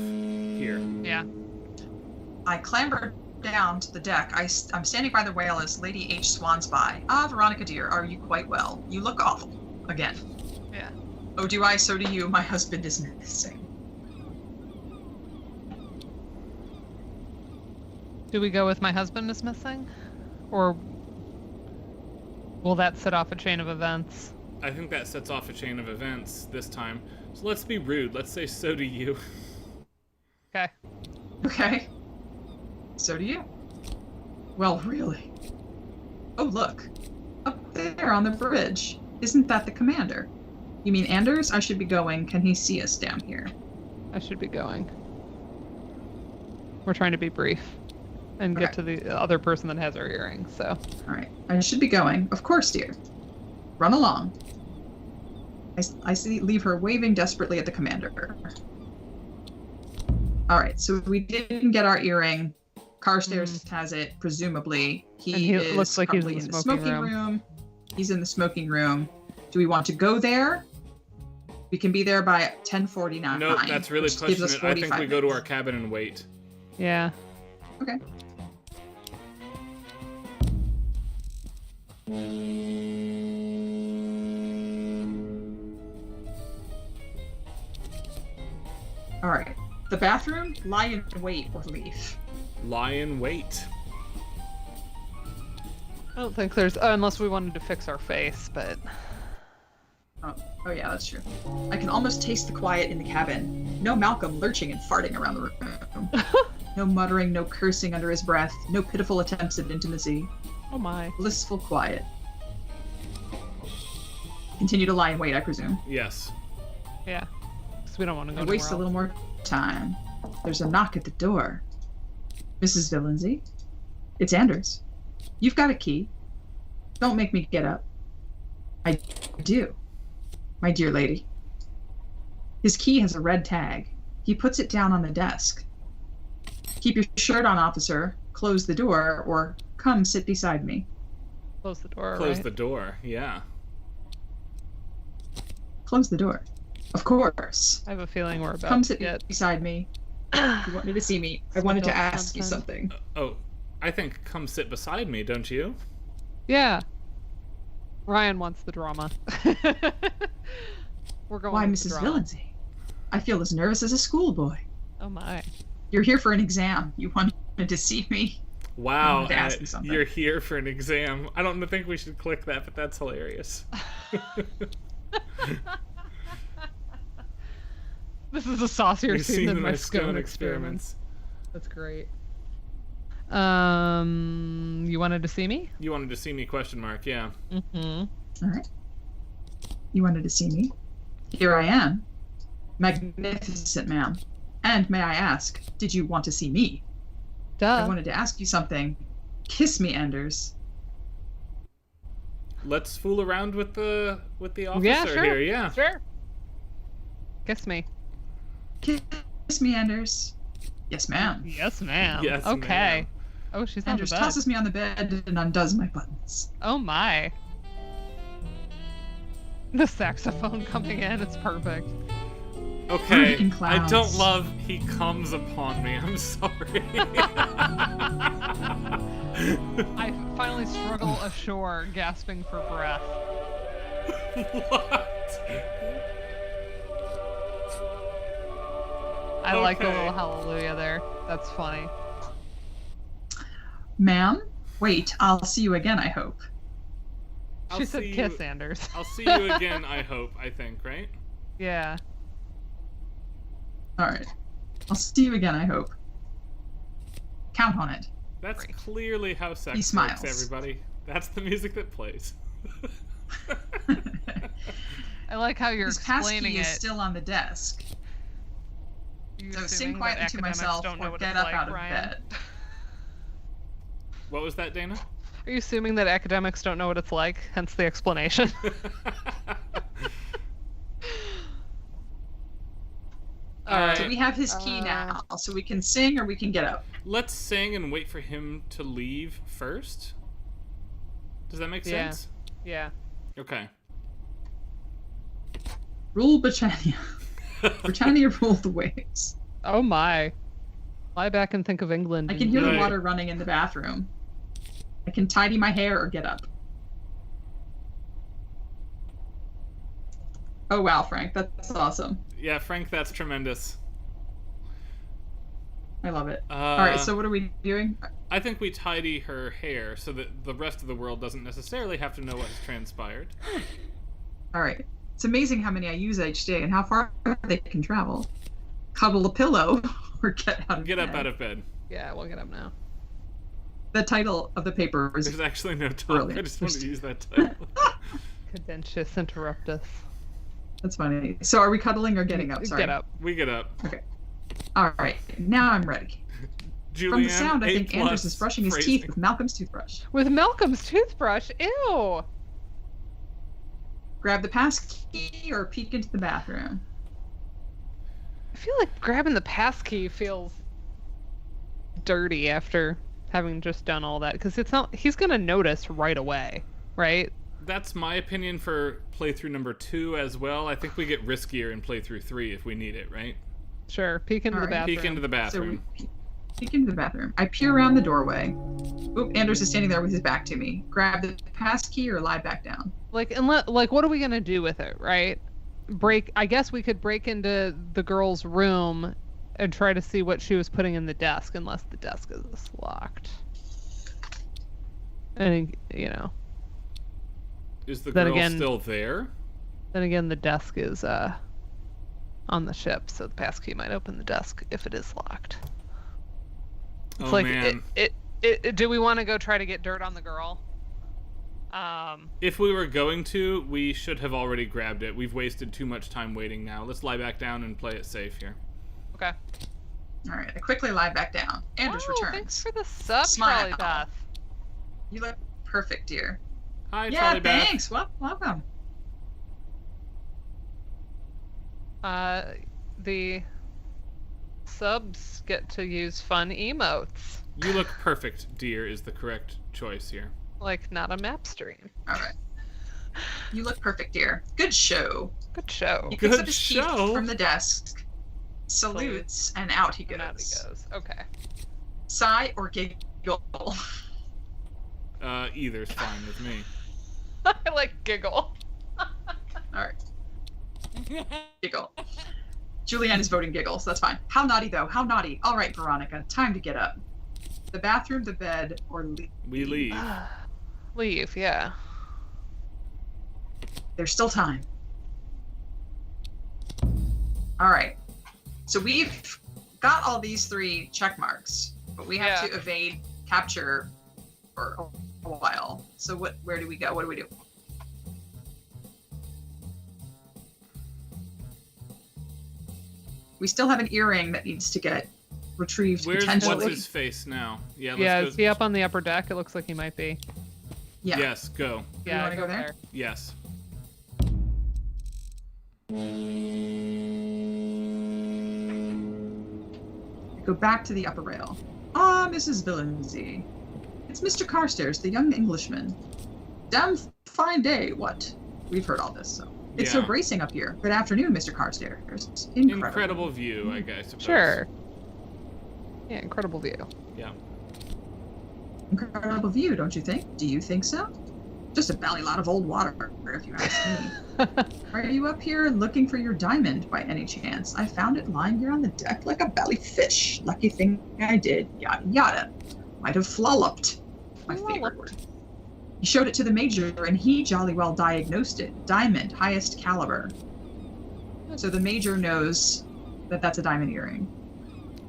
here. Yeah. I clamber down to the deck. I'm standing by the rail as Lady H swans by. Ah, Veronica dear, are you quite well? You look awful. Again. Yeah. Oh, do I? So do you. My husband is missing. Do we go with my husband is missing? Or will that set off a chain of events? I think that sets off a chain of events this time. So let's be rude. Let's say, so do you. Okay. Okay. So do you. Well, really. Oh, look. Up there on the bridge. Isn't that the commander? You mean Anders? I should be going. Can he see us down here? I should be going. We're trying to be brief and get Okay. to the other person that has our earrings, so. Alright. I should be going. Of course, dear. Run along. I see leave her waving desperately at the commander. Alright, so we didn't get our earring. Carstairs has it, presumably. And he Is looks like he's probably in the smoking room. He's in the smoking room. Do we want to go there? We can be there by 10:49. No, that's really which gives pushing us it. I think 45 we go to our minutes. cabin and wait. Yeah. Okay. All right. The bathroom, lie in wait or leave. Lie in wait. I don't think there's... unless we wanted to fix our face, but... Oh yeah, that's true. I can almost taste the quiet in the cabin. No Malcolm lurching and farting around the room. No muttering, no cursing under his breath, no pitiful attempts at intimacy. Oh my. Blissful quiet. Continue to lie in wait, I presume. Yes. Yeah. Because we don't want to go I waste a little more time. There's a knock at the door. Mrs. Villinsey? It's Anders. You've got a key. Don't make me get up. I do, my dear lady. His key has a red tag. He puts it down on the desk. Keep your shirt on, officer. Close the door, or come sit beside me. Close the door, Close right? the door, yeah. Close the door. Of course. I have a feeling we're about Come to sit get... beside me. You wanted to see me. I wanted to adult ask you content. something. Oh, I think come sit beside me, don't you? Yeah. Ryan wants the drama. We're going Why, with the Mrs. drama. Villinsey? I feel as nervous as a schoolboy. Oh my. You're here for an exam. You wanted to see me. I Wow, wanted to ask you something. you're here for an exam. I don't think we should click that, but that's hilarious. This is a saucier You've scene seen than my my scone scone experiments. experiments. That's great. You wanted to see me? You wanted to see me, question mark, yeah. Mm-hmm. All right. You wanted to see me? Here I am. Magnificent, ma'am. And may I ask, did you want to see me? Duh. I wanted to ask you something. Kiss me, Anders. Let's fool around with the officer Yeah, sure. here, yeah. Sure. Kiss me. Kiss me, Anders. Yes, ma'am. Yes, ma'am. Yes, okay. ma'am. Oh, she's on the Anders bed. tosses me on the bed and undoes my buttons. Oh my. The saxophone coming in, it's perfect. Okay, Freaking I don't clowns. love he comes upon me, I'm sorry. I finally struggle ashore, gasping for breath. What? I like the Okay. little hallelujah there. That's funny. Ma'am? Wait, I'll see you again, I hope. I'll She said see kiss, you- Anders. I'll see you again, I hope, I think, right? Yeah. All right. I'll see you again, I hope. Count on it. That's Great. clearly how He sex smiles. works, everybody. That's the music that plays. I like how you're His explaining passkey is it. still on the desk. You So assuming sing that quietly to academics myself don't know or what get it's up like, out of Ryan. bed. What was that, Dana? Are you assuming that academics don't know what it's like? Hence the explanation. All right. So we have his key now, so we can sing or we can get up. Let's sing and wait for him to leave first. Does that make Yeah. sense? Yeah. Okay. Rule Britannia. Britannia rule the waves. Oh my. Lie back and think of England. I can hear Right. the water running in the bathroom. I can tidy my hair or get up. Oh wow, Frank, that's awesome. Yeah, Frank, that's tremendous. I love it. All right, so what are we doing? I think we tidy her hair so that the rest of the world doesn't necessarily have to know what has transpired. All right. It's amazing how many I use each day and how far they can travel. Cuddle a pillow or get out of Get bed. up out of bed. Yeah, we'll get up now. The title of the paper is There's actually no title. I Brilliant. just wanted to use that title. Cadentius interruptus. that's funny. So are we cuddling or getting up? Sorry. Get up. We get up. Okay. All right. Now I'm ready. Julianne, From the sound, I think A+ Anders is brushing his phrasing. teeth with Malcolm's toothbrush. With Malcolm's toothbrush. Ew. Grab the pass key or peek into the bathroom. I feel like grabbing the passkey feels dirty after having just done all that, because it's not. He's gonna notice right away, right? That's my opinion for playthrough number 2 as well. I think we get riskier in playthrough 3 if we need it, right? Sure. Peek into All the right. bathroom. Peek into the So bathroom. we peek into the bathroom. I peer around the doorway. Oop, Anders is standing there with his back to me. Grab the pass key or lie back down. Like, what are we gonna do with it, right? I guess we could break into the girl's room and try to see what she was putting in the desk, unless the desk is locked. And, you know. Is the Then girl again- still there? Then again, the desk is on the ship, so the passkey might open the desk if it is locked. It's Man. Do we want to go try to get dirt on the girl? If we were going to, we should have already grabbed it. We've wasted too much time waiting now. Let's lie back down and play it safe here. Okay. All right, I quickly lie back down. Anders returns. Thanks for the sub, Smile. Charlie Beth. You look perfect, dear. Hi, Yeah, Charlie Beth. thanks. Well, welcome. The subs get to use fun emotes. You look perfect, dear, is the correct choice here. Like, not a map stream. All right. You look perfect, dear. Good show. Good show. He picks Good up his key show. from the desk, salutes, and out he goes. And out he goes. Okay. Sigh or giggle. Either's fine with me. I like giggle. All right. Giggle. Julianne is voting giggle, so that's fine. How naughty, though? How naughty? All right, Veronica, time to get up. The bathroom, the bed, or leave. We leave. Leave, yeah. There's still time. All right. So we've got all these 3 check marks, but we have to evade capture for a while. So where do we go? What do we do? We still have an earring that needs to get retrieved Where's potentially. what's his face now? Yeah, let's Yeah, go. is he up on the upper deck? It looks like he might be. Yeah. Yes, go. Yeah, wanna go there? Yes. Go back to the upper rail. Ah, Mrs. Villenzy. It's Mr. Carstairs, the young Englishman. Damn fine day, what? We've heard all this, so. It's so Yeah. bracing up here. Good afternoon, Mr. Carstairs. Incredible. Incredible view, I guess. Suppose. Sure. Yeah, incredible view. Yeah. Incredible view, don't you think? Do you think so? Just a bally lot of old water, if you ask me. Are you up here looking for your diamond by any chance? I found it lying here on the deck like a bally fish. Lucky thing I did. Yada yada. Might have flolloped. My favorite word. He showed it to the major, and he jolly well diagnosed it. Diamond, highest caliber. So the major knows that that's a diamond earring.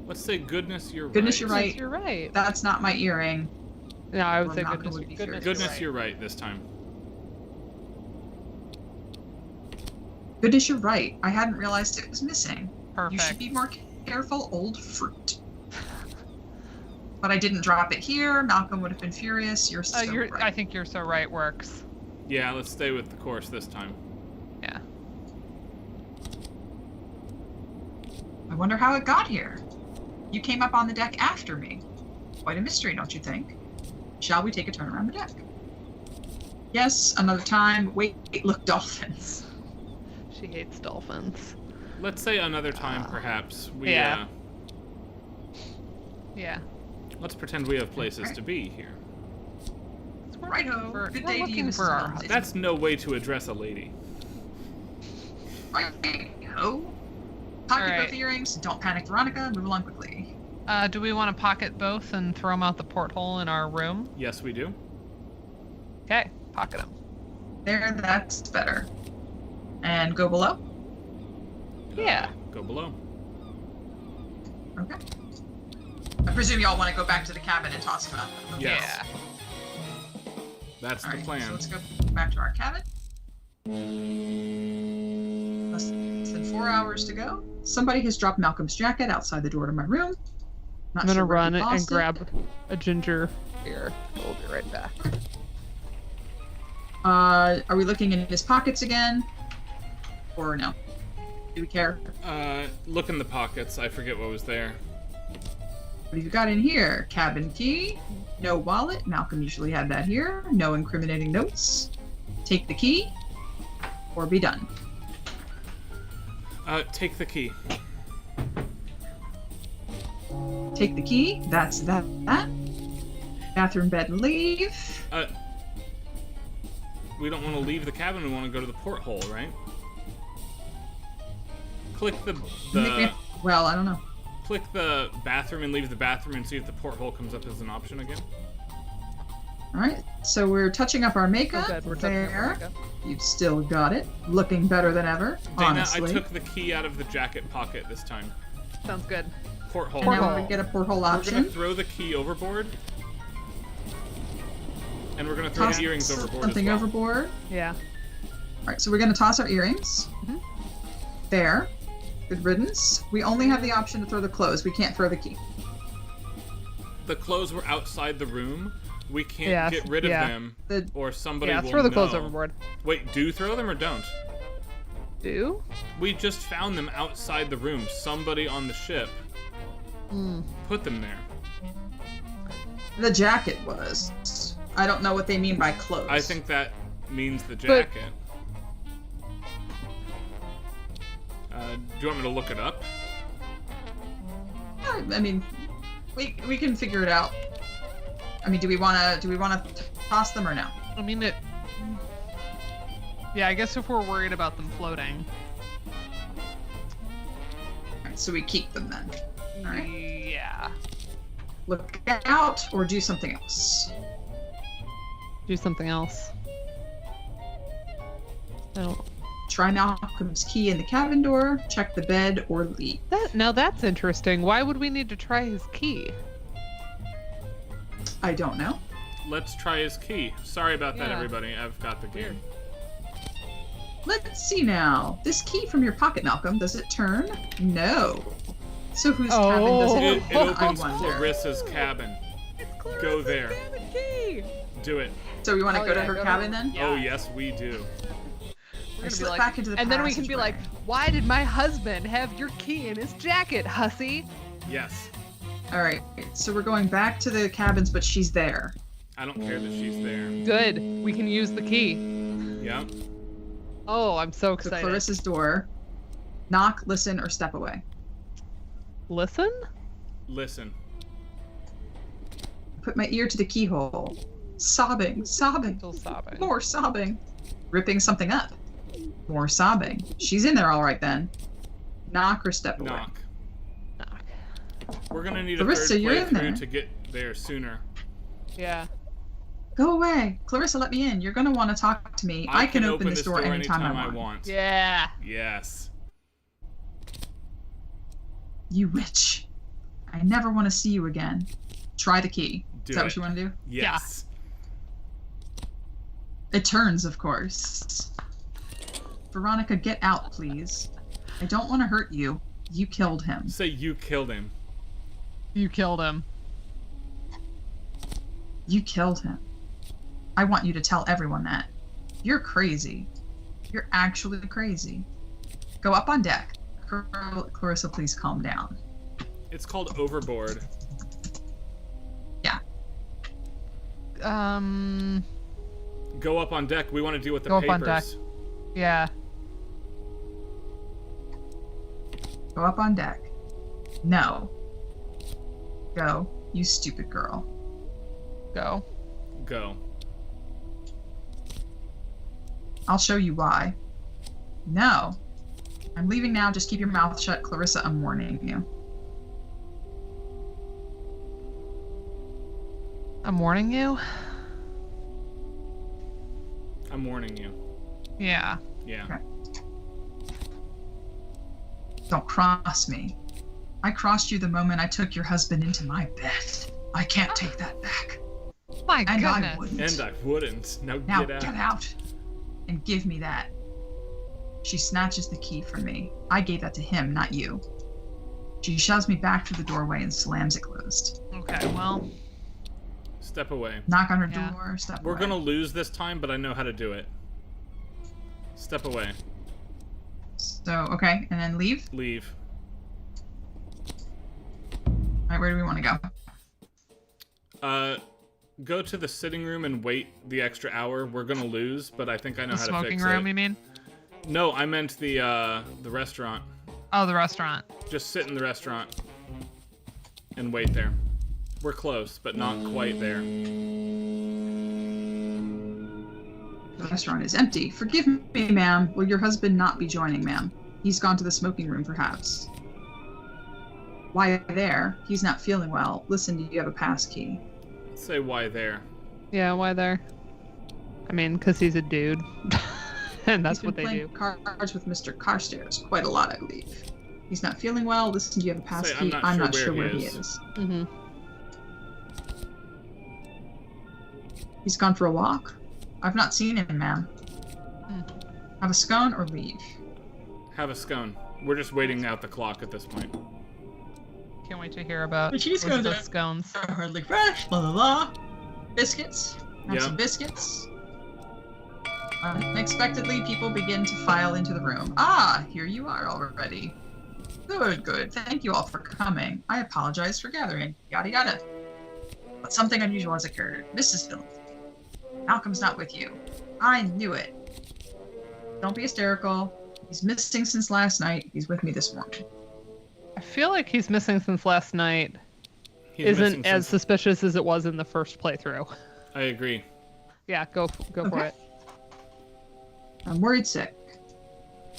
Let's say goodness, you're Goodness, right. you're right. Yes, you're right. That's not my earring. No, I would Or say Malcolm goodness, would be goodness, furious. Goodness, you're you're right this time. Goodness, you're right. I hadn't realized it was missing. right. You should Perfect. be more careful, old fruit. But I didn't drop it here. Malcolm would have been furious. You're so right. I think you're so right works. Yeah, let's stay with the course this time. Yeah. I wonder how it got here. You came up on the deck after me. Quite a mystery, don't you think? Shall we take a turn around the deck? Yes, another time. Wait, look, dolphins. She hates dolphins. Let's say another time, perhaps. We, Yeah. Yeah. Let's pretend we have places to be here. We're Righto. looking for, Good we're day to you, looking Mrs. for our Lindsay. husband. That's no way to address a lady. Righto. Pocket Alright. both earrings. Don't panic, Veronica. Move along quickly. Do we want to pocket both and throw them out the porthole in our room? Yes, we do. Okay, pocket them. There, that's better. And go below. Yeah. Go below. Okay. I presume y'all want to go back to the cabin and toss them up. Okay. Yes. That's All the right, plan. so let's go back to our cabin. Less than 4 hours to go. Somebody has dropped Malcolm's jacket outside the door to my room. Not I'm gonna sure where he run and lost it. grab a ginger beer. We'll be right back. Are we looking in his pockets again? Or no? Do we care? Look in the pockets. I forget what was there. What have you got in here? Cabin key. No wallet. Malcolm usually had that here. No incriminating notes. Take the key. Or be done. Take the key. Take the key. That's that. Bathroom, bed, leave. We don't want to leave the cabin. We want to go to the porthole, right? Click Well, I don't know. click the bathroom and leave the bathroom and see if the porthole comes up as an option again. All right, so we're touching up our makeup. Oh, good. We're touching up our there. makeup. You've still got it. Looking better than ever, Dana, honestly. I took the key out of the jacket pocket this time. Sounds good. Porthole. And now Porthole. we get a porthole We're gonna option. throw the key overboard. And we're gonna throw Toss the earrings overboard something as well. overboard. Yeah. All right, so we're going to toss our earrings. Mhm. There. Good riddance. We only have the option to throw the clothes. We can't throw the key. The clothes were outside the room. We can't Yeah, get rid of yeah. them, The- or somebody Yeah, will throw the clothes know. overboard. Wait, do throw them or don't? Do? We just found them outside the room. Somebody on the ship put them there. The jacket was. I don't know what they mean by clothes. I think that means the jacket. Do you want me to look it up? I mean, we can figure it out. I mean, do we want to toss them or no? I mean, it. Yeah, I guess if we're worried about them floating. All right, so we keep them then. All right. Yeah. Look out or do something else. Do something else. I don't. Try Malcolm's key in the cabin door. Check the bed or leave. Now that's interesting. Why would we need to try his key? I don't know. Let's try his key. Sorry about that, Yeah. everybody. I've got the game. Let's see now. This key from your pocket, Malcolm, does it turn? No. So whose cabin does it It open? I opens wonder. Clarissa's cabin. Go there. Key. Do it. So we want to Oh, go to yeah, her go to cabin her- then? Yeah. Oh, yes, we do. We're gonna be Slip like, back into the and then we can be like, passageway. why did my husband have your key in his jacket, hussy? Yes. All right. So we're going back to the cabins, but she's there. I don't care that she's there. Good. We can use the key. Yeah. Oh, I'm so So excited. Clarissa's door. Knock, listen, or step away. Listen? Listen. Put my ear to the keyhole. Sobbing, sobbing. Still sobbing. More sobbing. Ripping something up. More sobbing. She's in there all right then. Knock or step away. Knock. Knock. We're gonna need Clarissa, a you're in third there. playthrough to get there sooner. Yeah. Go away. Clarissa, let me in. You're going to want to talk to me. I can open this door anytime I want. Yeah. Yes. You witch. I never want to see you again. Try the key. Do Is that it. what you want to do? Yes. It turns, of course. Veronica, get out, please. I don't want to hurt you. You killed him. Say you killed him. You killed him. You killed him. I want you to tell everyone that. You're crazy. You're actually crazy. Go up on deck. Clarissa, please calm down. It's called Overboard. Yeah. Go up on deck. We want to deal with the Go up papers. on deck. Yeah. Go up on deck. No. Go, you stupid girl. Go. Go. I'll show you why. No. I'm leaving now. Just keep your mouth shut. Clarissa, I'm warning you. I'm warning you? I'm warning you. Yeah. Yeah. Okay. Don't cross me. I crossed you the moment I took your husband into my bed. I can't take that back. My And I goodness. wouldn't. And I wouldn't. Now, Now get out. get out and give me that. She snatches the key from me. I gave that to him, not you. She shoves me back through the doorway and slams it closed. Okay, well. Step away. Knock on her Yeah. door, step We're away. gonna lose this time, but I know how to do it. Step away. So, okay, and then leave. Leave. Alright, where do we want to go? Go to the sitting room and wait the extra hour. We're gonna lose, but I think I know The how to smoking fix room, it. you mean? No, I meant the restaurant. Oh, the restaurant. Just sit in the restaurant and wait there. We're close, but not quite there. The restaurant is empty. Forgive me, ma'am. Will your husband not be joining, ma'am? He's gone to the smoking room, perhaps. Why there? He's not feeling well. Listen, do you have a pass key? Say why there. Yeah, why there? I mean, because he's a dude. And that's what they do. He's been playing cards with Mr. Carstairs quite a lot, I believe. He's not feeling well. Listen, do you have a pass key? I'm not sure where he is. Mm-hmm. He's gone for a walk? I've not seen him, ma'am. Have a scone or leave? Have a scone. We're just waiting out the clock at this point. Can't wait to hear about She's going Elizabeth to scones. hardly fresh, blah blah blah. Biscuits. Have Yeah. some biscuits. Unexpectedly, people begin to file into the room. Ah, here you are already. Good, good. Thank you all for coming. I apologize for gathering. Yada yada. But something unusual has occurred. Mrs. Phillips. Malcolm's not with you. I knew it. Don't be hysterical. He's missing since last night. He's with me this morning. I feel like he's missing since last night. He's Isn't missing as since- suspicious as it was in the first playthrough. I agree. Yeah, go for Okay. it. I'm worried sick.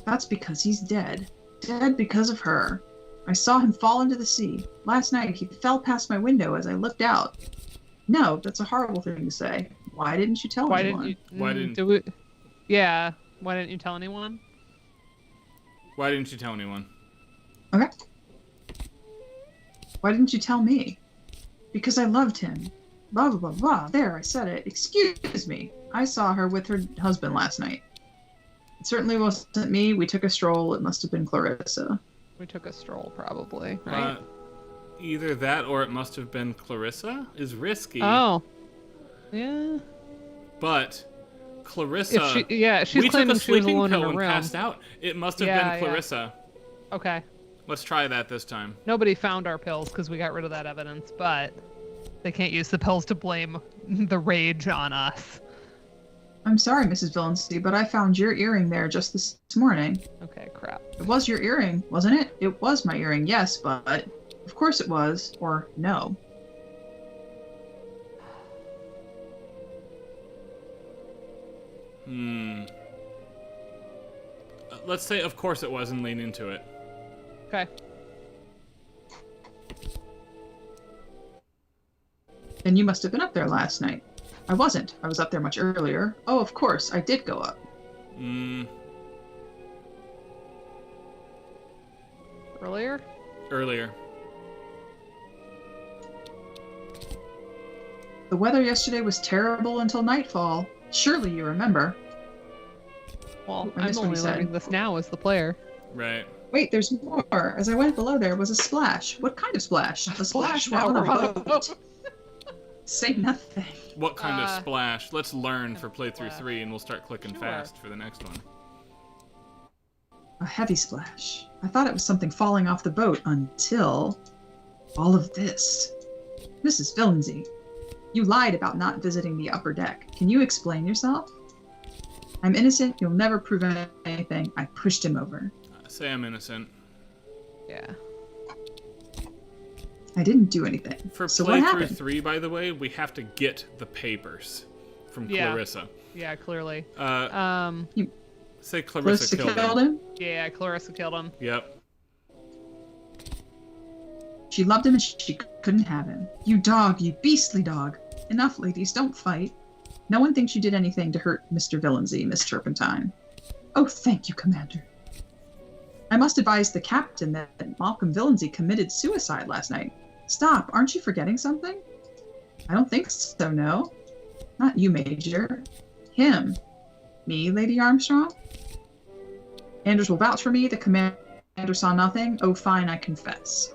That's because he's dead. Dead because of her. I saw him fall into the sea. Last night, he fell past my window as I looked out. No, that's a horrible thing to say. Why didn't you tell Why anyone? didn't you? Why didn't- Do we, yeah. Why didn't you tell anyone? Why didn't you tell anyone? Okay. Why didn't you tell me? Because I loved him. Blah, blah, blah, blah. There, I said it. Excuse me. I saw her with her husband last night. It certainly wasn't me. We took a stroll. It must have been Clarissa. We took a stroll, probably, right? Either that or it must have been Clarissa is risky. Oh. Yeah. But Clarissa. She's we claiming took a she was sleeping alone in pill her and room. passed out. It must have Yeah, been yeah. Clarissa. Okay. Let's try that this time. Nobody found our pills because we got rid of that evidence, but they can't use the pills to blame the rage on us. I'm sorry, Mrs. Villancy, but I found your earring there just this morning. Okay, crap. It was your earring, wasn't it? It was my earring, yes, but of course it was, or no. Let's say, of course it was, and lean into it. Okay. Then you must have been up there last night. I wasn't. I was up there much earlier. Oh, of course, I did go up. Earlier? Earlier. The weather yesterday was terrible until nightfall. Surely you remember. Well, I I'm missed what only he said. learning this now as the player. Right. Wait, there's more. As I went below there was a splash. What kind of splash? A splash while on a boat. Say nothing. What kind of splash? Let's learn for playthrough splash. 3, and we'll start clicking Sure. fast for the next one. A heavy splash. I thought it was something falling off the boat until all of this. Mrs. Villancy, you lied about not visiting the upper deck. Can you explain yourself? I'm innocent. You'll never prove anything. I pushed him over. Say I'm innocent. Yeah. I didn't do anything. For So what playthrough happened? 3, by the way, we have to get the papers from Yeah. Clarissa. Yeah, clearly. Say Clarissa killed him. Yeah, Clarissa killed him. Yep. She loved him and she couldn't have him. You dog, you beastly dog. Enough, ladies, don't fight. No one thinks you did anything to hurt Mr. Villancy, Miss Turpentine. Oh, thank you, Commander. I must advise the captain that Malcolm Villancy committed suicide last night. Stop, aren't you forgetting something? I don't think so, no. Not you, Major. Him. Me, Lady Armstrong? Anders will vouch for me. The commander saw nothing. Oh, fine, I confess.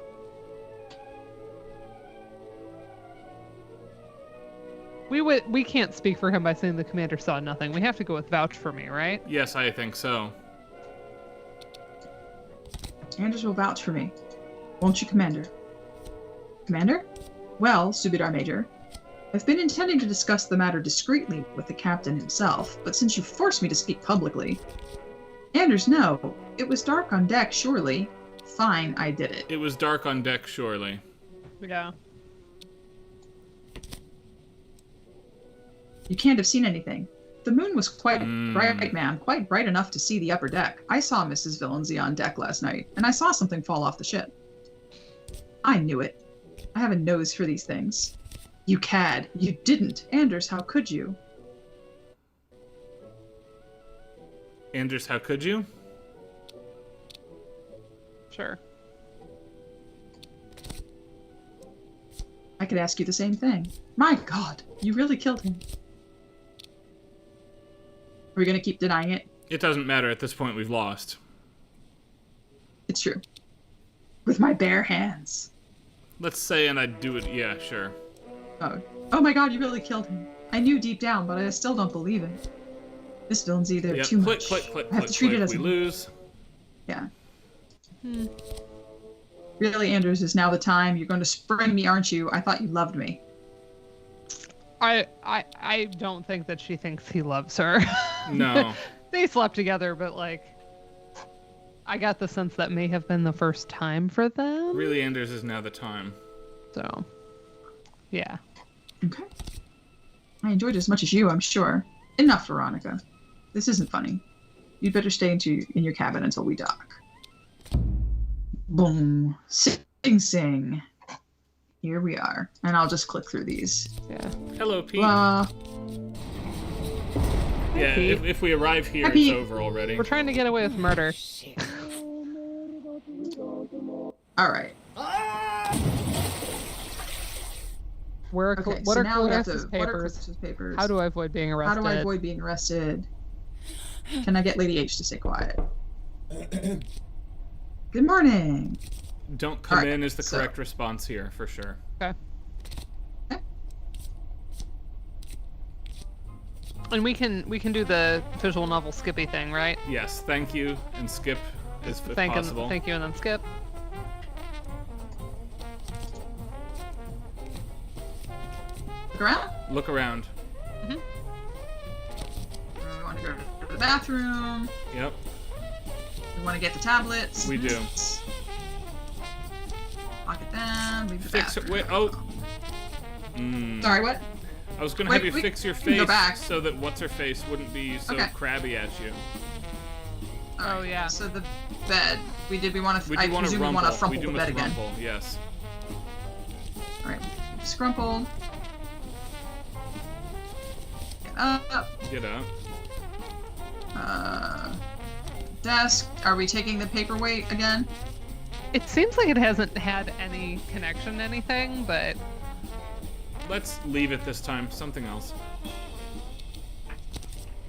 We can't speak for him by saying the commander saw nothing. We have to go with vouch for me, right? Yes, I think so. Anders will vouch for me. Won't you, Commander? Commander? Well, Subedar Major, I've been intending to discuss the matter discreetly with the captain himself, but since you forced me to speak publicly... Anders, no. It was dark on deck, surely. Fine, I did it. It was dark on deck, surely. Yeah. You can't have seen anything. The moon was quite bright, ma'am. Quite bright enough to see the upper deck. I saw Mrs. Villensey on deck last night, and I saw something fall off the ship. I knew it. I have a nose for these things. You cad. You didn't. Anders, how could you? Anders, how could you? Sure. I could ask you the same thing. My God, you really killed him. Are we going to keep denying it? It doesn't matter. At this point, we've lost. It's true. With my bare hands. Let's say, and I'd do it. Yeah, sure. Oh my God, you really killed him. I knew deep down, but I still don't believe it. Miss Villensey, they're too much. Click, I have to treat it as we lose. Yeah. Really, Anders, is now the time. You're going to spring me, aren't you? I thought you loved me. I don't think that she thinks he loves her. No. They slept together, but like, I got the sense that may have been the first time for them. Really, Anders, is now the time. So, yeah. Okay. I enjoyed it as much as you, I'm sure. Enough, Veronica. This isn't funny. You'd better stay in your cabin until we dock. Boom. Sing, sing. Here we are. And I'll just click through these. Yeah. Hello, Pete. Blah. Yeah, Pete. if we arrive here, Hi, Pete. it's over already. We're trying to get away with murder. All right. What Okay, are so now we have Clarissa's to. papers? What are Clarissa's papers? How do I avoid being arrested? How do I avoid being arrested? Can I get Lady H to stay quiet? Good morning. Don't come All right, in is the so- correct response here, for sure. Okay. And we can do the visual novel Skippy thing, right? Yes, thank you, and skip if possible. Thank you, and then skip. Look around. Look around. We want to go to the bathroom. Yep. We want to get the tablets. We do. Pocket them. Leave the Fix it. bathroom. Wait. Oh. Sorry, what? I was gonna Wait, have you we fix your can go face back. so that what's her face wouldn't be so Okay. crabby at you. All right, Oh, yeah. So the bed. We want to. We I do want to presume we rumble. want to We frumple do the bed must again. rumble. Yes. All right. Scrumpled. Get up. Get up. Desk. Are we taking the paperweight again? It seems like it hasn't had any connection to anything, but Let's leave it this time. Something else.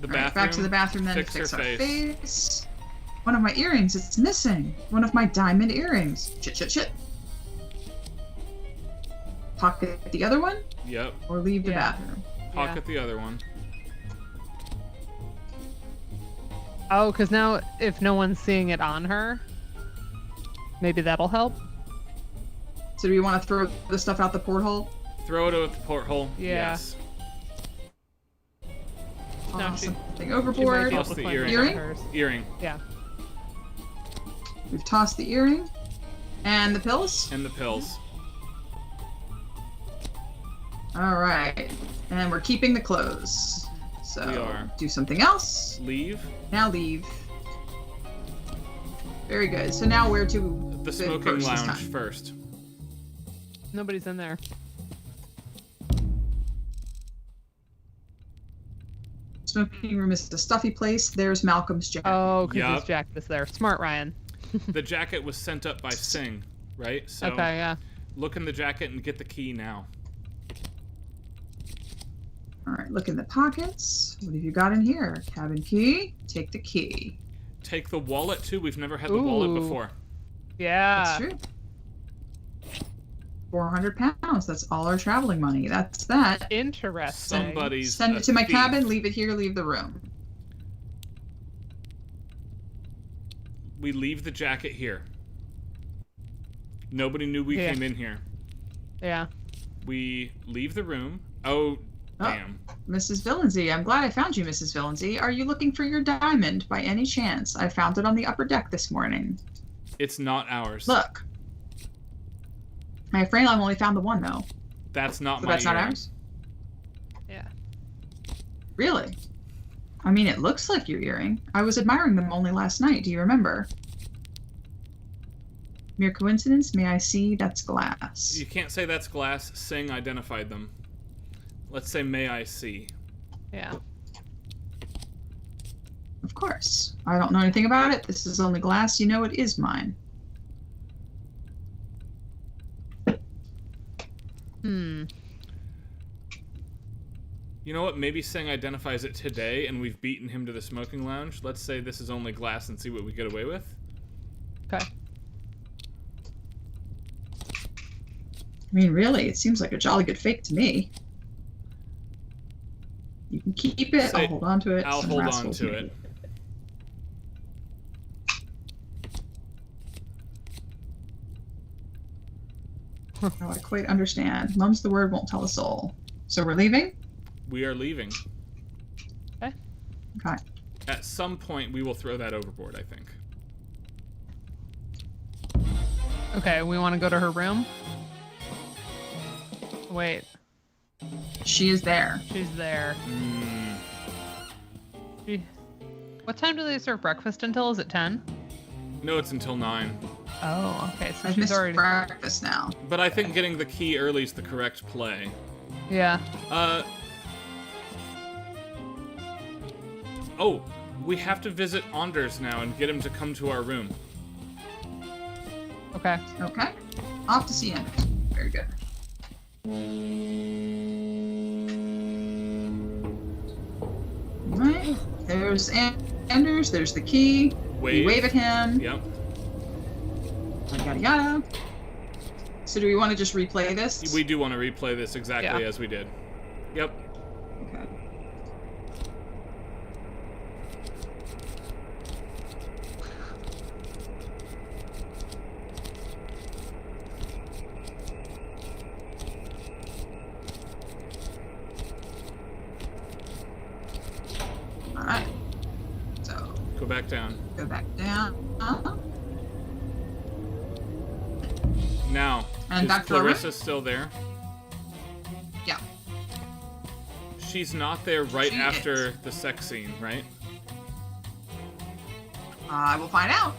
The All right, bathroom. back to the bathroom then. Fix her our face. face. One of my earrings. It's missing. One of my diamond earrings. Shit. Pocket the other one, Yep. or leave the Yeah. bathroom. Pocket the other one. oh, because now if no one's seeing it on her, maybe that'll help. So do we want to throw the stuff out the porthole? Throw it out the porthole. Yeah. Yes. No, Toss she- something She might overboard. be able Toss to the find earring. it on Earring? hers. Earring Yeah. We've tossed the earring. And the pills? and the pills. Alright. And we're keeping the clothes. So We are. do something else. Leave. Now leave. Very good. So now we're to The smoking approach this lounge time. first. Nobody's in there. Smoking room is a stuffy place. There's Malcolm's jacket. Oh, because Yup. his jacket is there. Smart, Ryan. The jacket was sent up by Singh, right? So Okay, yeah. look in the jacket and get the key now. Alright, look in the pockets. What have you got in here? Cabin key. Take the key. Take the wallet too. We've never had the wallet Ooh. before. Yeah. That's true. 400 pounds. That's all our traveling money. That's that. Interesting. Somebody's Send a it to my thief. cabin. Leave it here. Leave the room. We leave the jacket here. Nobody knew we Yeah. came in here. Yeah. We leave the room. Oh, damn. Mrs. Villensey, I'm glad I found you, Mrs. Villensey. Are you looking for your diamond by any chance? I found it on the upper deck this morning. It's not ours. Look. I'm afraid I've only found the one, though. That's not So my that's not earring. ours? Yeah. Really? I mean, it looks like your earring. I was admiring them only last night. Do you remember? Mere coincidence? May I see? That's glass. You can't say that's glass. Sing identified them. Let's say, may I see. Yeah. Of course. I don't know anything about it. This is only glass. You know it is mine. Hmm. You know what? Maybe Sing identifies it today, and we've beaten him to the smoking lounge. Let's say this is only glass and see what we get away with. Okay. I mean, really, it seems like a jolly good fake to me. You can keep it. I'll hold on to it. I'll Some hold on rascals to maybe. it. Oh, I quite understand. Mum's the word, won't tell a soul. So we're leaving? We are leaving. Okay. Okay. At some point, we will throw that overboard, I think. Okay, we want to go to her room? Wait, She is there. she's there. What time do they serve breakfast until? Is it 10? No, it's until 9. Oh, okay, so I've she's missed already... breakfast now. But I think getting the key early is the correct play. Yeah. Oh, we have to visit Anders now and get him to come to our room. Okay. Okay. Off to see him. Very good. Alright. There's Anders. There's the key. We wave at him. Yep. Yada yada. So do we want to just replay this? We do want to replay this exactly Yeah. as we did. Yep. Okay. Alright. So, Go back down. go back down. Now, And is back to our room? Clarissa still there? Yeah. She's not there right She after is. the sex scene, right? I will find out.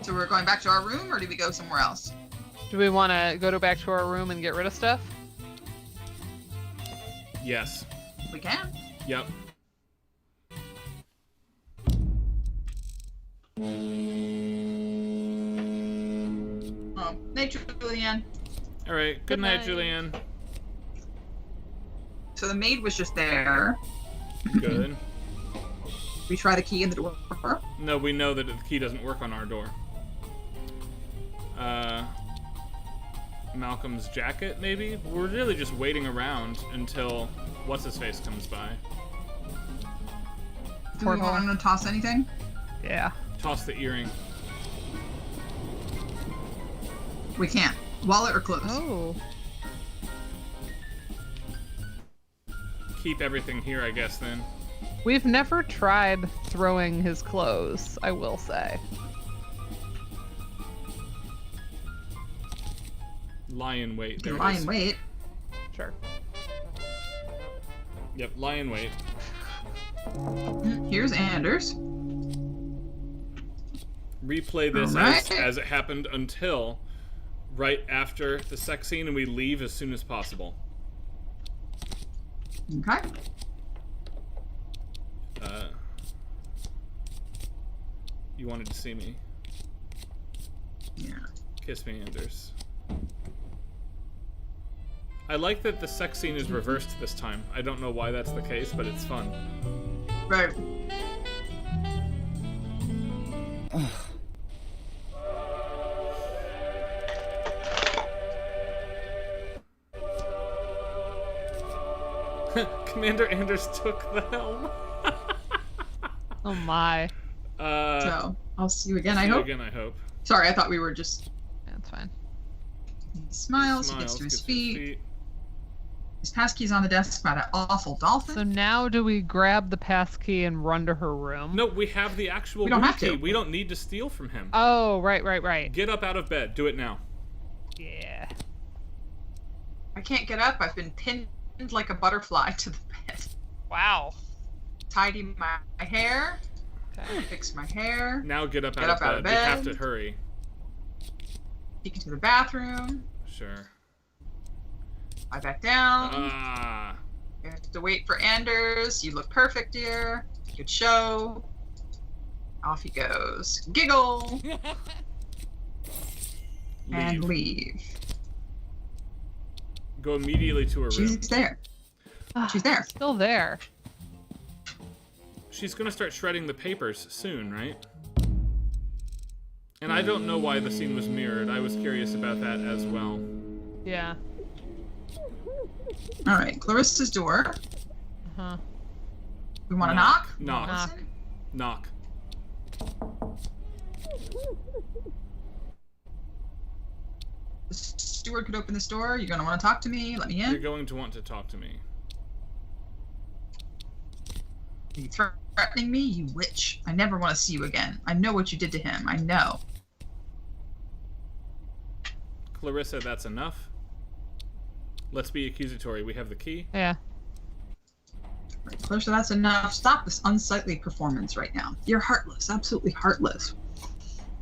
So we're going back to our room, or do we go somewhere else? Do we want to go back to our room and get rid of stuff? Yes. We can. Yep. Oh, night, Julianne. All right. Good Good night, night. Julianne. So the maid was just there. Good. We try the key in the door. No, we know that the key doesn't work on our door. Malcolm's jacket, maybe? We're really just waiting around until what's-his-face comes by. Do we want to toss anything? Yeah. Toss the earring. We can't. Wallet or clothes? Oh. Keep everything here, I guess, then. We've never tried throwing his clothes, I will say. Lie in wait. You There can it lie is. and wait. Sure. Yep, lie in wait. Here's Anders. Replay this Alright. as it happened until right after the sex scene, and we leave as soon as possible. Okay. You wanted to see me. Yeah. Kiss me, Anders. I like that the sex scene is reversed this time. I don't know why that's the case, but it's fun. Right. Commander Anders took the helm. Oh my. So I'll see you again. I see you hope. again, I hope. Sorry, I thought we were just. Yeah, that's fine. He smiles. He gets to his gets feet. His passkey's on the desk by that awful dolphin. So now do we grab the passkey and run to her room? No, we have the actual We don't room have to. key. We don't need to steal from him. Oh, right. Get up out of bed. Do it now. Yeah. I can't get up. I've been pinned like a butterfly to the bed. Wow. tidy my hair. Okay. Fix my hair. Now get up out of bed. We have to hurry. Peek into the bathroom. Sure. Lie back down. Ah. You have to wait for Anders. You look perfect, dear. Good show. Off he goes. Giggle. And leave. Go immediately to her room. She's there. She's there. Still there. She's gonna start shredding the papers soon, right? And I don't know why the scene was mirrored. I was curious about that as well. Yeah. All right, Clarissa's door. Uh-huh. We want to knock? Knock. Knock. The steward could open this door. You're going to want to talk to me? Let me in? You're going to want to talk to me. Are you threatening me, you witch? I never want to see you again. I know what you did to him. I know. Clarissa, that's enough. Let's be accusatory. We have the key. Yeah. Right, Clarissa, that's enough. Stop this unsightly performance right now. You're heartless. Absolutely heartless.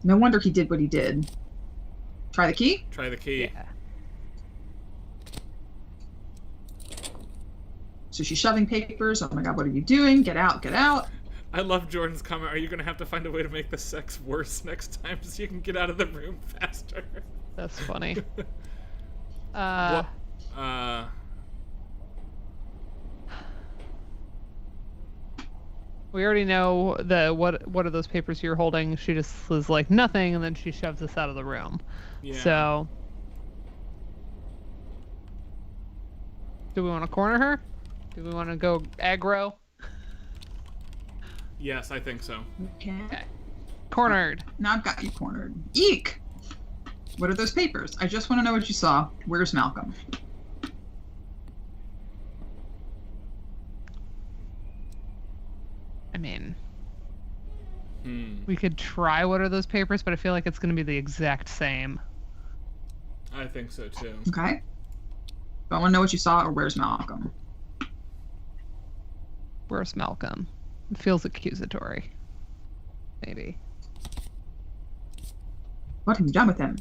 No wonder he did what he did. Try the key? Try the key. Yeah. So she's shoving papers. Oh my god, what are you doing? Get out, get out. I love Jordan's comment. Are you going to have to find a way to make the sex worse next time so you can get out of the room faster? That's funny. What? We already know what are those papers you're holding. She just is like nothing, and then she shoves us out of the room. Yeah. So, do we want to corner her? Do we want to go aggro? Yes, I think so. Okay. Cornered. Now I've got you cornered. Eek! What are those papers? I just want to know what you saw. Where's Malcolm? I mean, we could try what are those papers, but I feel like it's going to be the exact same. I think so too. Okay. So I want to know what you saw or where's Malcolm? Where's Malcolm? It feels accusatory. Maybe. What have you done with him?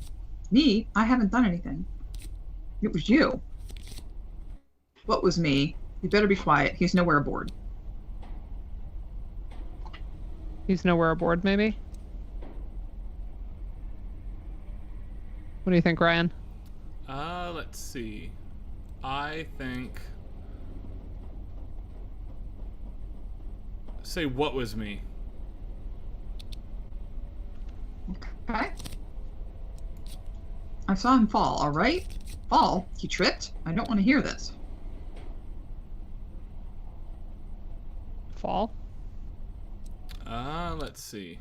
Me? I haven't done anything. It was you. What was me? You better be quiet. He's nowhere aboard. He's nowhere aboard, maybe? What do you think, Ryan? Let's see. I think... Say what was me? Okay. I saw him fall, alright? Fall? He tripped? I don't want to hear this. Fall? Let's see.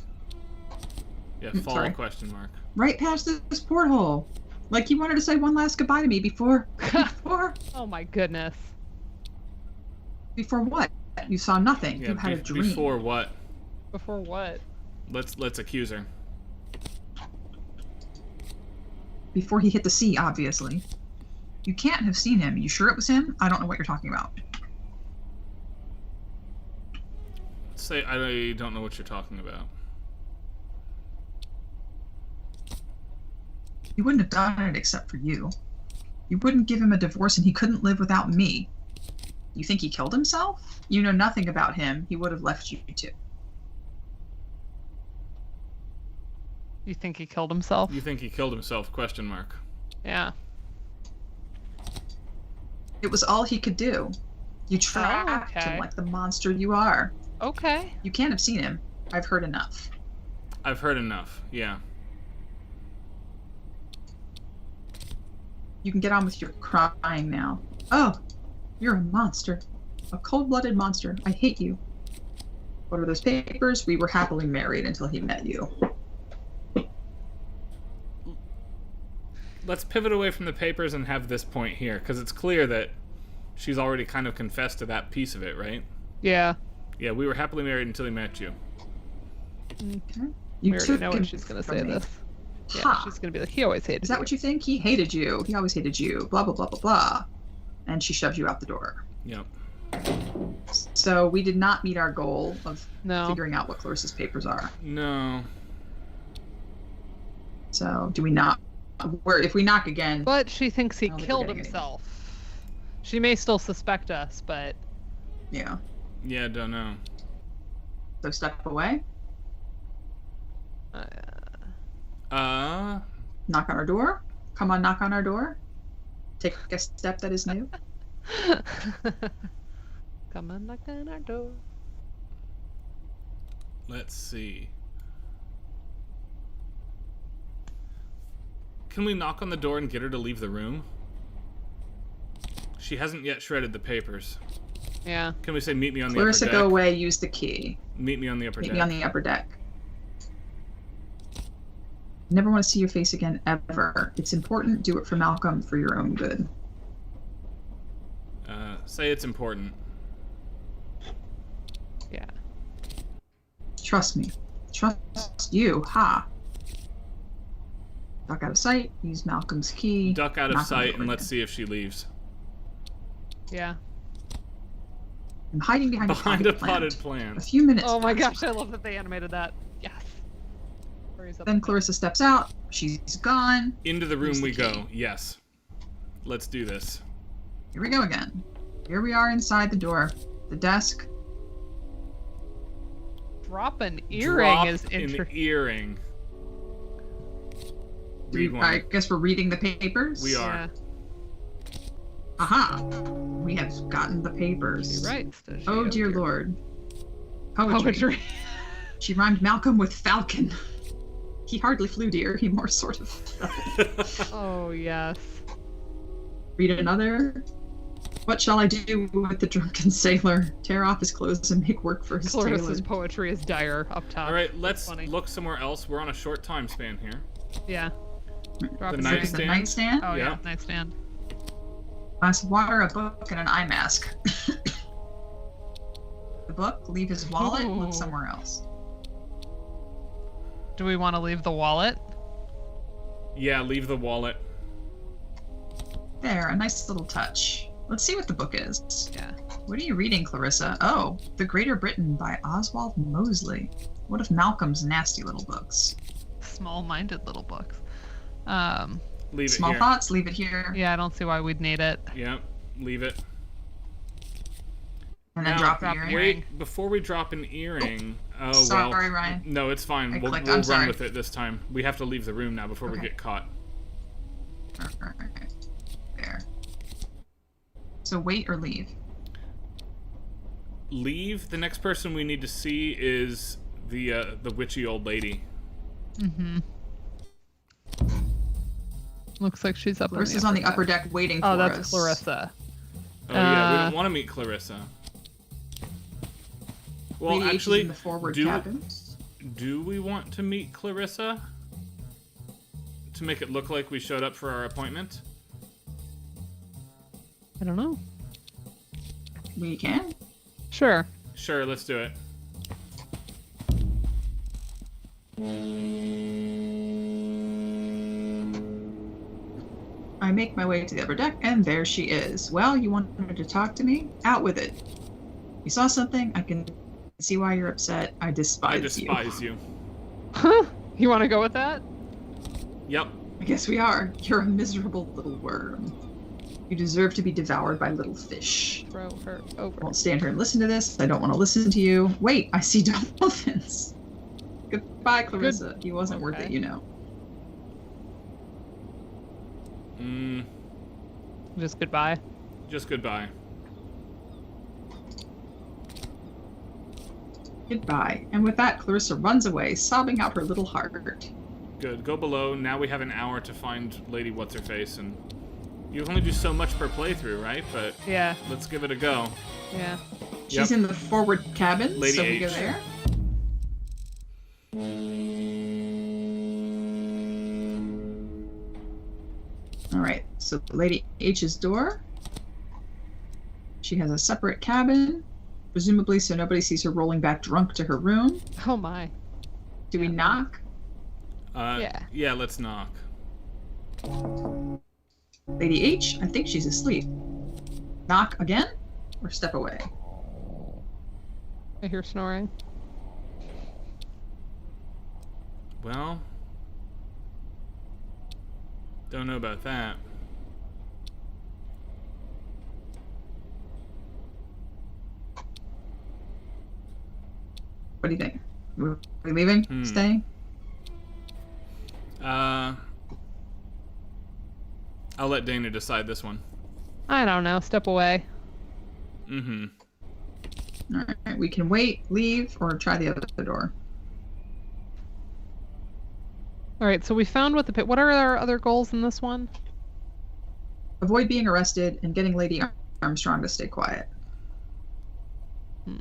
Yeah, fall sorry. question mark. Right past this porthole. Like you wanted to say one last goodbye to me before... Oh my goodness. Before what? You saw nothing. Yeah, you had a dream. Before what? Before what? Let's accuse her. Before he hit the sea, obviously. You can't have seen him. You sure it was him? I don't know what you're talking about. Say I don't know what you're talking about. He wouldn't have done it except for you. You wouldn't give him a divorce and he couldn't live without me. You think he killed himself? You know nothing about him. He would have left you too. You think he killed himself? You think he killed himself? Question mark. Yeah. It was all he could do. You trapped him like the monster you are. Okay. You can't have seen him. I've heard enough. I've heard enough, yeah. You can get on with your crying now. Oh, you're a monster. A cold-blooded monster. I hate you. What are those papers? We were happily married until he met you. Let's pivot away from the papers and have this point here, because it's clear that she's already kind of confessed to that piece of it, right? Yeah. Yeah, we were happily married until he met you. Okay. You We already know what she's going to say this. Yeah, Ha. she's going to be like, he always hated Is that you. what you think? He hated you. He always hated you. Blah, blah, blah, blah, blah. And she shoves you out the door. Yep. So we did not meet our goal of No. figuring out what Clarissa's papers are. No. So do we not? If we knock again, But she thinks he I don't think we're killed getting himself. She may still suspect us, but yeah. Yeah, don't know. So step away. Knock on our door. Come on, knock on our door. Take a step that is new. come on, knock on our door. Let's see. Can we knock on the door and get her to leave the room? She hasn't yet shredded the papers. Yeah. Can we say, meet me on the Clarissa, upper deck? go away. Use the key. Meet me on the upper Meet deck. me on the upper deck. Never want to see your face again, ever. It's important. Do it for Malcolm, for your own good. Say it's important. Yeah. Trust me. Trust you. Ha. Duck out of sight. Use Malcolm's key. Duck out of knock on the sight door and let's again. see if she leaves. Yeah. I'm hiding behind, Behind a a potted potted plant. plant. A few minutes. Oh my pass. gosh, I love that they animated that. Yes. Hurries up Then and Clarissa steps out. She's gone. Into the room Use the we key. go. Yes. Let's do this. Here we go again. Here we are inside the door. The desk. drop an earring Drop is an interesting. earring. Read one. I guess we're reading the papers. We are. Yeah. Aha! We have gotten the papers. She writes, does she? Oh dear lord. Poetry. Poetry. She rhymed Malcolm with falcon. He hardly flew, dear. He more sort of fell. Oh yes. Read another. What shall I do with the drunken sailor? Tear off his clothes and make work for his Clarissa's tailor. poetry is dire up top. All right, let's Funny. look somewhere else. We're on a short time span here. Yeah. Drop The an nightstand? earring. The nightstand. Oh yeah, Yeah. nightstand. Glass of water, a book, and an eye mask. The book, leave his wallet, Ooh. look somewhere else. Do we want to leave the wallet? Yeah, leave the wallet. There, a nice little touch. Let's see what the book is. Yeah. What are you reading, Clarissa? Oh, The Greater Britain by Oswald Mosley. What of Malcolm's nasty little books? Small-minded little books. Leave it Small here. thoughts, leave it here. Yeah, I don't see why we'd need it. Yep, leave it. And then Now, drop the drop earring. the Wait, before we drop an earring. Oh, Sorry, well. Ryan. No, it's fine. I We'll clicked. run I'm sorry. with it this time. We have to leave the room now before we Okay. get caught. Alright. There. So wait or leave? Leave. The next person we need to see is the witchy old lady. Mm-hmm. Looks like she's up Clarissa's on the upper deck waiting for Oh, us. that's Clarissa. Oh yeah, we Uh, don't want to meet Clarissa. Well, Lady H is actually, in the forward do cabin. do we want to meet Clarissa? To make it look like we showed up for our appointment? I don't know. We can. Sure. Sure, let's do it. I make my way to the upper deck, and there she is. Well, you wanted to talk to me? Out with it. You saw something? I can see why you're upset. I I despise you. despise you. Huh? You want to go with that? Yep. I guess we are. You're a miserable little worm. You deserve to be devoured by little fish. Throw her I over. won't stand here and listen to this. I don't want to listen to you. Wait, I see dolphins. Goodbye, Clarissa. He wasn't worth it, Okay. you know. Just goodbye. Just goodbye. Goodbye. And with that, Clarissa runs away, sobbing out her little heart. Good. Go below. Now we have an hour to find Lady What's-Her-Face, and you only do so much per playthrough, right? But Yeah. let's give it a go. Yeah. She's Yep. in the forward cabin, Lady so we go H. there. Alright, so Lady H's door. She has a separate cabin, presumably so nobody sees her rolling back drunk to her room. Oh my. Do we knock? Yeah. Yeah, let's knock. Lady H, I think she's asleep. Knock again? or step away? I hear snoring. Well, don't know about that. What do you think? Are we leaving? Staying? I'll let Dana decide this one. I don't know. Step away. Mm-hmm. All right, we can wait, leave, or try the other door. All right, so we found what what are our other goals in this one? Avoid being arrested and getting Lady Armstrong to stay quiet. I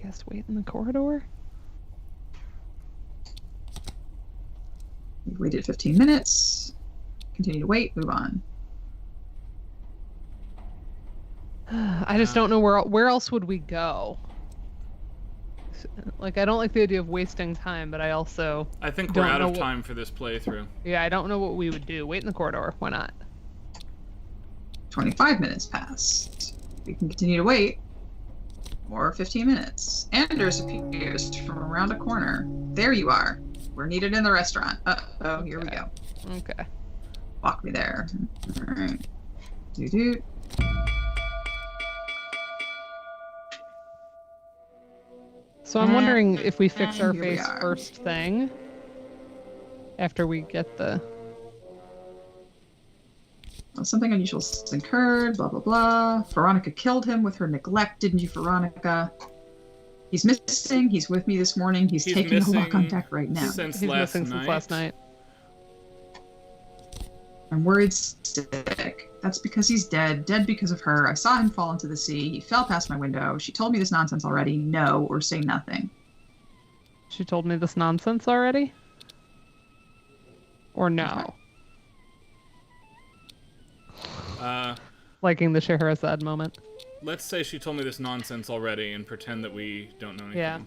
guess wait in the corridor. We've waited 15 minutes. Continue to wait, move on. I just don't know where else would we go. Like, I don't like the idea of wasting time, but I think we're out of time for this playthrough. Yeah, I don't know what we would do. Wait in the corridor. Why not? 25 minutes passed. We can continue to wait. More 15 minutes. Anders appears from around a corner. There you are. We're needed in the restaurant. Uh-oh, here we go. Okay. Walk me there. All right. Doo-doo. So I'm wondering if we fix our here we face are. first thing after we get the... Well, something unusual has occurred, blah, blah, blah. Veronica killed him with her neglect, didn't you, Veronica? He's missing. He's with me this morning. He's taking a walk on deck right now. Since He's last missing night. since last night. I'm worried sick. That's because he's dead. Dead because of her. I saw him fall into the sea. He fell past my window. She told me this nonsense already. No, or say nothing. She told me this nonsense already? Or no? Liking the Scheherazade moment. Let's say she told me this nonsense already and pretend that we don't know anything. Yeah.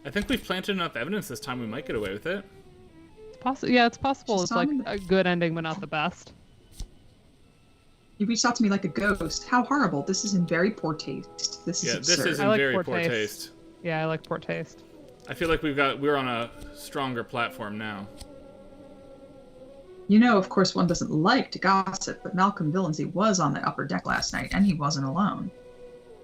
I think we've planted enough evidence this time we might get away with it. Yeah, it's possible. She's It's like telling me a good ending, but not the best. You reached out to me like a ghost. How horrible. This is in very poor taste. This is absurd. This is in I like very poor poor taste. taste. Yeah, I like poor taste. I feel like we're on a stronger platform now. You know, of course, one doesn't like to gossip, but Malcolm Villancy was on the upper deck last night, and he wasn't alone.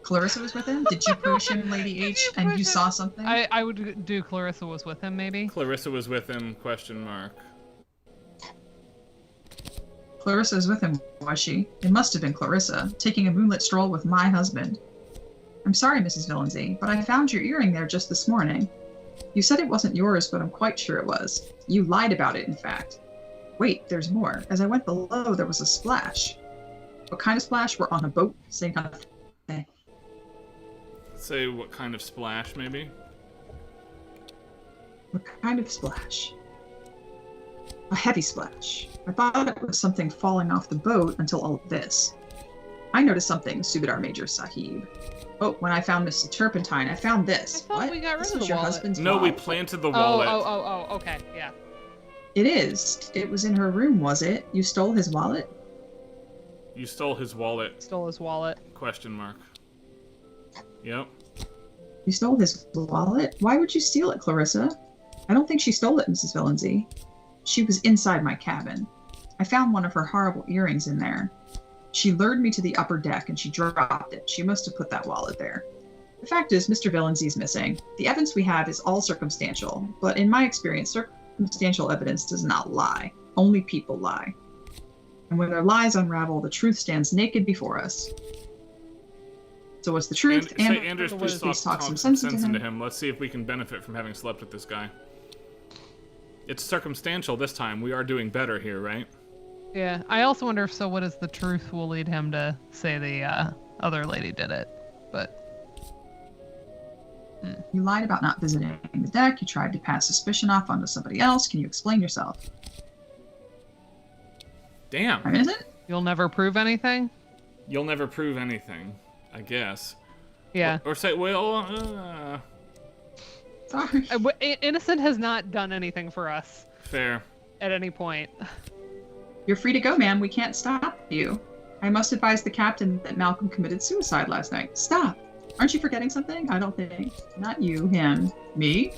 Clarissa was with him? Did you push him, Lady H, and you saw something? I would do Clarissa was with him, maybe? Clarissa was with him, question mark. Clarissa was with him, was she? It must have been Clarissa, taking a moonlit stroll with my husband. I'm sorry, Mrs. Villancy, but I found your earring there just this morning. You said it wasn't yours, but I'm quite sure it was. You lied about it, in fact. Wait, there's more. As I went below, there was a splash. What kind of splash? We're on a boat, same kind of thing. Say what kind of splash, maybe? What kind of splash? A heavy splash. I thought it was something falling off the boat until all of this. I noticed something, Subedar Major Sahib. Oh, when I found Mrs. Turpentine, I found this. I thought What? we got rid This of was the your wallet. husband's No, we wallet? planted the wallet. Okay, yeah. It is. It was in her room, was it? You stole his wallet? You stole his wallet, Stole his wallet. question mark. Yep. You stole his wallet? Why would you steal it, Clarissa? I don't think she stole it, Mrs. Villancy. She was inside my cabin. I found one of her horrible earrings in there. She lured me to the upper deck and she dropped it. She must have put that wallet there. The fact is, Mr. Villancy's missing. The evidence we have is all circumstantial, but in my experience, circumstantial evidence does not lie. Only people lie. And when their lies unravel, the truth stands naked before us. So what's the truth? And say Anders, please please talk some sense into him. Let's see if we can benefit from having slept with this guy. It's circumstantial this time. We are doing better here, right? Yeah, I also wonder if what is the truth will lead him to say the other lady did it. But You lied about not visiting the deck. You tried to pass suspicion off onto somebody else. Can you explain yourself? Damn. I'm innocent? you'll never prove anything? You'll never prove anything, I guess. Yeah. Or say, well, Sorry. Innocent has not done anything for us fair. at any point. You're free to go, ma'am. We can't stop you. I must advise the captain that Malcolm committed suicide last night. Stop. Aren't you forgetting something? I don't think. Not you, him. Me?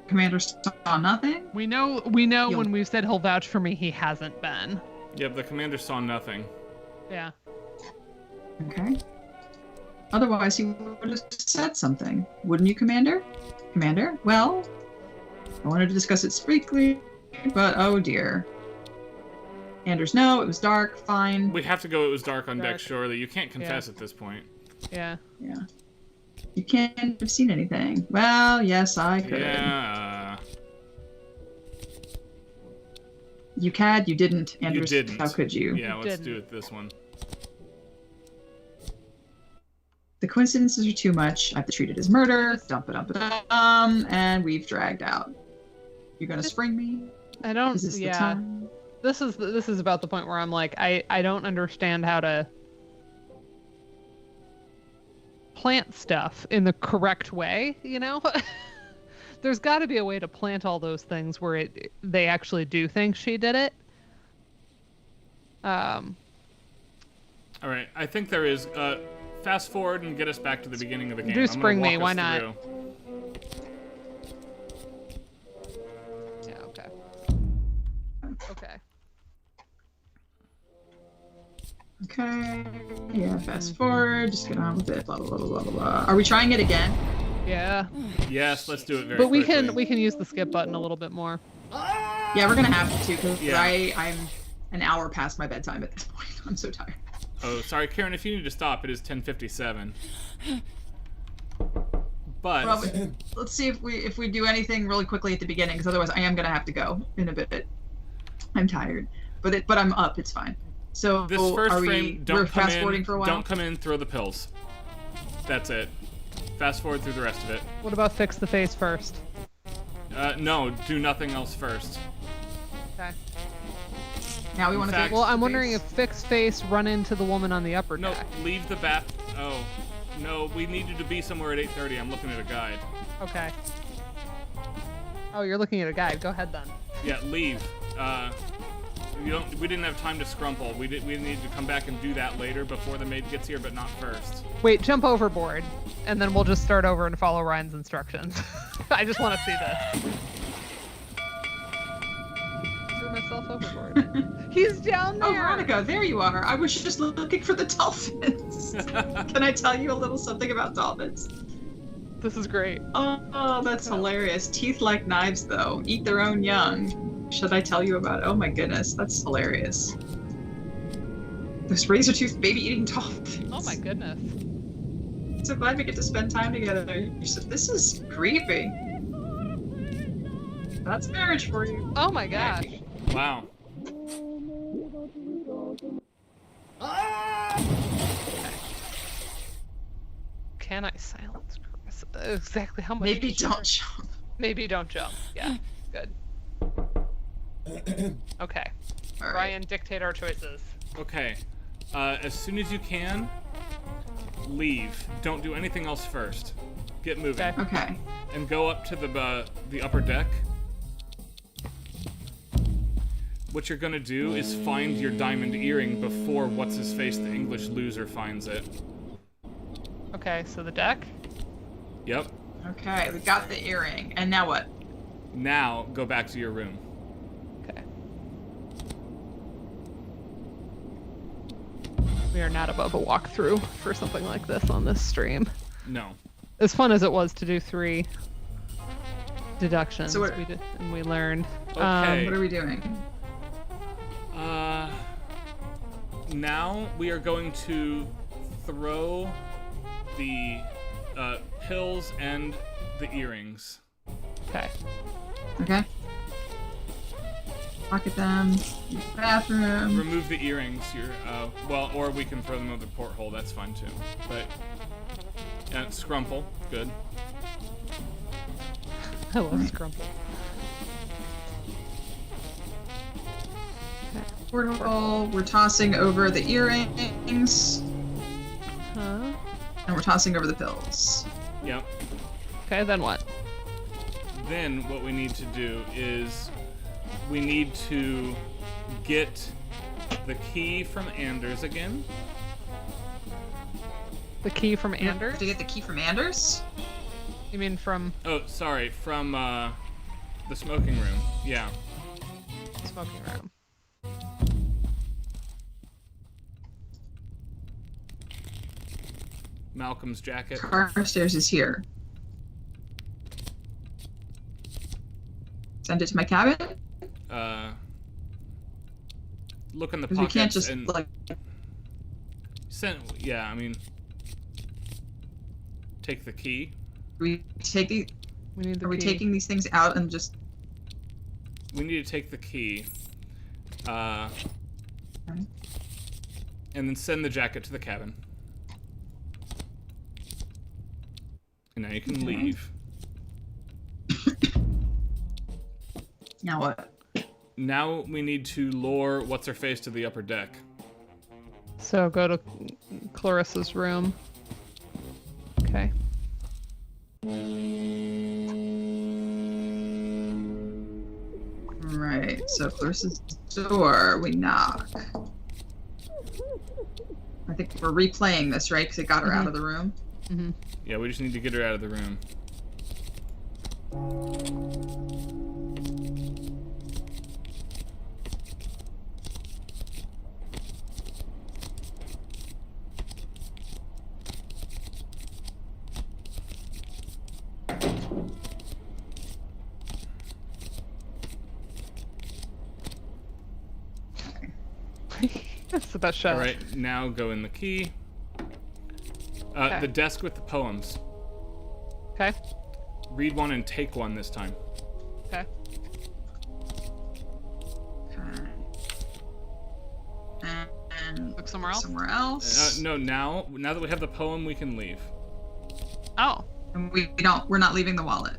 Commander saw nothing? We know when we've said he'll vouch for me, he hasn't been. Yep, the commander saw nothing. Yeah. Okay. Otherwise, he would have said something. Wouldn't you, Commander? Commander? Well, I wanted to discuss it briefly, but oh dear. Anders, no, it was dark, fine. We have to go, it was dark on deck, surely. You can't confess at this point. Yeah. Yeah. You can't have seen anything. Well, yes, I could. Yeah. You cad, you didn't. Anders, You didn't. how could you? Yeah, let's do it this one. The coincidences are too much. I have to treat it as murder. And we've dragged out. You're gonna spring me? I don't. Is this the time? This is about the point where I'm like, I don't understand how to plant stuff in the correct way, you know? There's got to be a way to plant all those things where they actually do think she did it. All right, I think there is. Fast forward and get us back to the beginning of the game. Do spring me, why not? Yeah, okay. Okay. Okay. Yeah, fast forward. Just get on with it. Blah, blah, blah, blah, blah, blah. Are we trying it again? Yeah. Yes, let's do it very But we quickly. we can use the skip button a little bit more. Yeah, we're gonna have to, because Yeah. I'm an hour past my bedtime at this point. I'm so tired. Oh, sorry, Karen, if you need to stop, it is 10:57. But Well, let's see if we do anything really quickly at the beginning, because otherwise I am gonna have to go in a bit. I'm tired, but I'm up. It's fine. So this first frame, we're don't come fast forwarding in. for a while. Don't come in. Throw the pills. That's it. Fast forward through the rest of it. What about fix the face first? No, do nothing else first. Okay. Now we want to. fact- Well, I'm wondering if fix face run into the woman on the upper No, deck. leave the bath. Oh, no, we needed to be somewhere at 8:30. I'm looking at a guide. Okay. Oh, you're looking at a guide. Go ahead then. Yeah, leave. We didn't have time to scrumple. We need to come back and do that later before the maid gets here, but not first. Wait, jump overboard, and then we'll just start over and follow Ryan's instructions. I just want to see this. Threw myself overboard. He's down there. Oh, Veronica, there you are. I was just looking for the dolphins. Can I tell you a little something about dolphins? This is great. Oh, that's hilarious. Teeth like knives, though. Eat their own young. Should I tell you about it? Oh my goodness, that's hilarious. Those razor-toothed baby-eating dolphins. Oh my goodness. So glad we get to spend time together. This is creepy. That's marriage for you. Oh my gosh. Wow. Can I silence Chris? Exactly how much? Maybe don't jump. Maybe don't jump. Yeah. Good. Okay. All right. Ryan, dictate our choices. Okay. As soon as you can, leave. Don't do anything else first. Get moving. Okay. Okay. And go up to the upper deck. What you're gonna do is find your diamond earring before what's-his-face, the English loser, finds it. Okay, so the deck. Yep. Okay, we got the earring. And now what? Now, go back to your room. Okay. We are not above a walkthrough for something like this on this stream. No. As fun as it was to do 3 deductions, So what- we did, and we learned. Okay. What are we doing? Now we are going to throw the pills and the earrings. Okay. Okay. Pocket them. Bathroom. Remove the earrings. Well, or we can throw them over the porthole. That's fine too. But scrumple, good. I love Scrumple. Porthole. We're tossing over the earrings. Huh? And we're tossing over the pills. Yep. Okay, then what? Then what we need to do is we need to get the key from Anders again. The key from You have Anders? to get the key from Anders? You mean from Oh, sorry, from the smoking room. Yeah. the smoking room? Malcolm's jacket. Carstairs is here. Send it to my cabin? Look in the Because pockets we can't just, and like... yeah, I mean, take the key. We take the... We need the Are we key. taking these things out and just... We need to take the key. Okay. And then send the jacket to the cabin. And now you can leave. Now what? Now we need to lure What's-Her-Face to the upper deck. So go to Clarissa's room. Okay. Right, so Clarissa's door, we knock. I think we're replaying this, right? Because it got her out of the room. Mm-hmm. Yeah, we just need to get her out of the room. That's the best shot. All right, now go in the key. Okay. The desk with the poems. Okay. Read one and take one this time. Okay. Okay. And Look somewhere else. somewhere else. No, now that we have the poem, we can leave. Oh. And we're not leaving the wallet.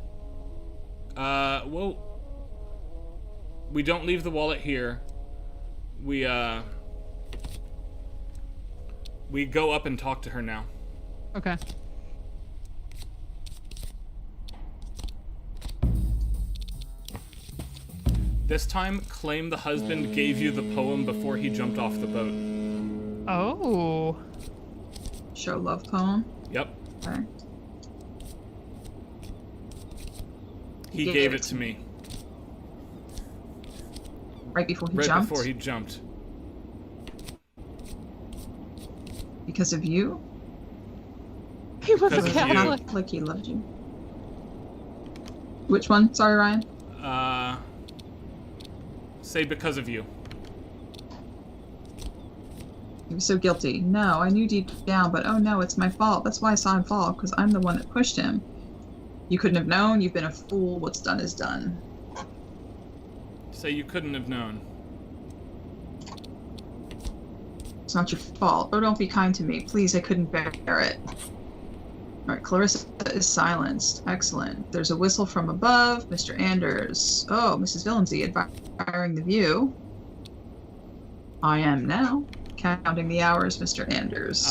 Well, we don't leave the wallet here. We go up and talk to her now. Okay. This time, claim the husband gave you the poem before he jumped off the boat. Oh. Show love poem. Yep. Okay. He gave it to me. Right before he Right jumped? before he jumped. Because of you? He was Because a of you. Catholic. Not like he loved you. Which one? Sorry, Ryan. Say because of you. He was so guilty. No, I knew deep down, but oh no, it's my fault. That's why I saw him fall, because I'm the one that pushed him. You couldn't have known. You've been a fool. What's done is done. Say you couldn't have known. It's not your fault. Oh, don't be kind to me. Please, I couldn't bear it. Alright, Clarissa is silenced. Excellent. There's a whistle from above. Mr. Anders. Oh, Mrs. Villemsey admiring the view. I am now. Counting the hours, Mr. Anders.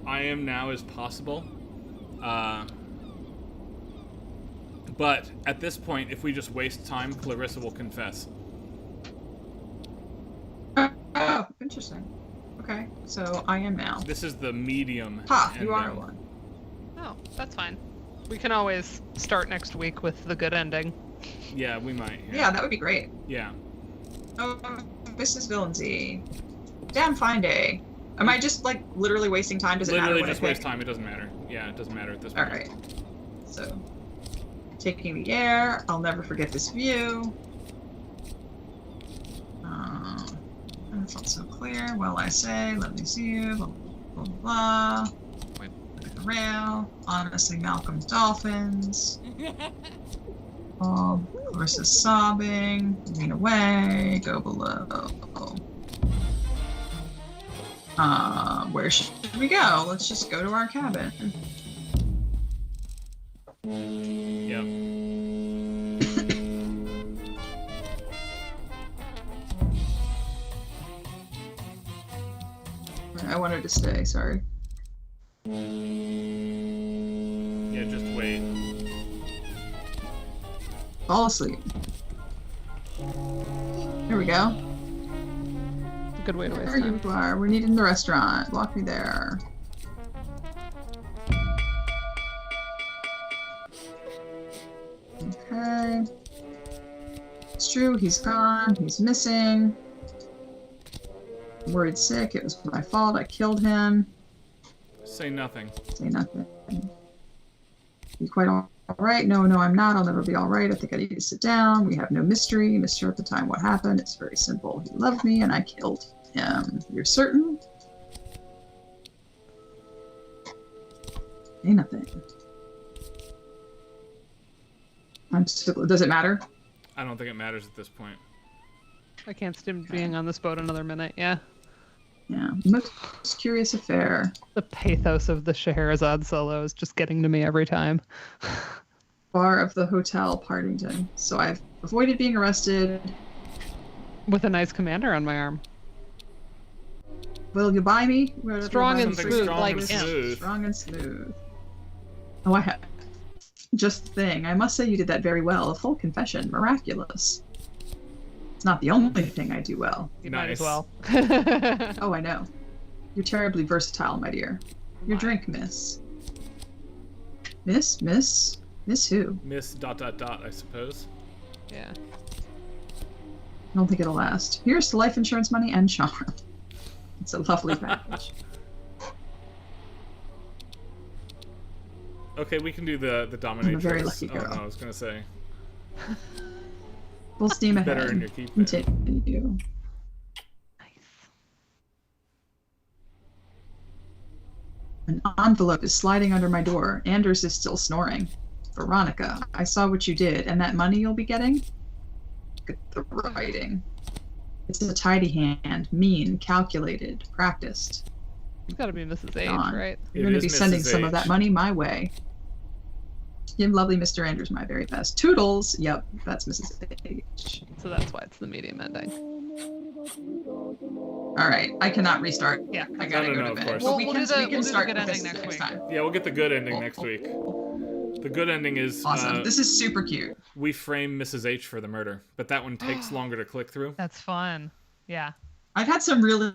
I am now as possible. But at this point, if we just waste time, Clarissa will confess. Oh, interesting. Okay, so I am now. This is the medium. Ha, you are ending. one. Oh, that's fine. We can always start next week with the good ending. Yeah, we might. Yeah, that would be great. Yeah. Oh, Mrs. Villemsey. Damn fine day. Am I just, like, literally wasting time? Does it Literally matter what just I waste pick? time. It doesn't matter. Yeah, it doesn't matter at this point. Alright. So, taking the air. I'll never forget this view. That's not so clear. Well, I say, let me see you. Blah, blah, blah. Wait. Look at the rail. Honestly, Malcolm's dolphins. Oh, Clarissa's sobbing. Lean away. Go below. Where should we go? Let's just go to our cabin. Yep. I wanted to stay, sorry. Yeah, just wait. Fall asleep. There we go. It's a good way to waste There time. you are. We're needing the restaurant. Walk me there. Okay. It's true, he's gone. He's missing. I'm worried sick. It was my fault. I killed him. Say nothing. Say nothing. You quite all right? No, I'm not. I'll never be all right. I think I need to sit down. We have no mystery. Mr. At the time, what happened? It's very simple. He loved me and I killed him. You're certain? Say nothing. Does it matter? I don't think it matters at this point. I can't stand being on this boat another minute. Yeah. Yeah. Most curious affair. The pathos of the Scheherazade solo is just getting to me every time. Bar of the Hotel Partington. So I've avoided being arrested. With a nice commander on my arm. Will you buy me? Strong and Something smooth, strong like and him. smooth. Strong and smooth. Oh, I have. Just the thing. I must say you did that very well. A full confession. Miraculous. It's not the only thing I do well. You might as Nice. well. Oh, I know. You're terribly versatile, my dear. Your My. drink, miss. Miss? Miss who? Miss ... I suppose. Yeah. I don't think it'll last. Here's the life insurance money and charm. It's a lovely package. Okay, we can do the dominatrix. very lucky girl. Oh, no, I was gonna say. Full steam ahead. Better in your keep then. Continue. Nice. An envelope is sliding under my door. Anders is still snoring. Veronica, I saw what you did, and that money you'll be getting? Look at the writing. It's a tidy hand, mean, calculated, practiced. It's got to be Mrs. H, Gone. right? It You're going to is be sending Mrs. some of H. that money my way. Give lovely Mr. Anders my very best. Toodles! Yep, that's Mrs. H. So that's why it's the medium ending. Alright, I cannot restart. Yeah. I gotta No, go of to bed. course. But We'll we do can, the- we we'll can do the start good with this ending next week. time. Yeah, we'll get the good ending Cool, next cool, week. cool. The good ending is Awesome. This is super cute. we frame Mrs. H for the murder, but that one takes longer to click through. That's fun. Yeah. I've had some really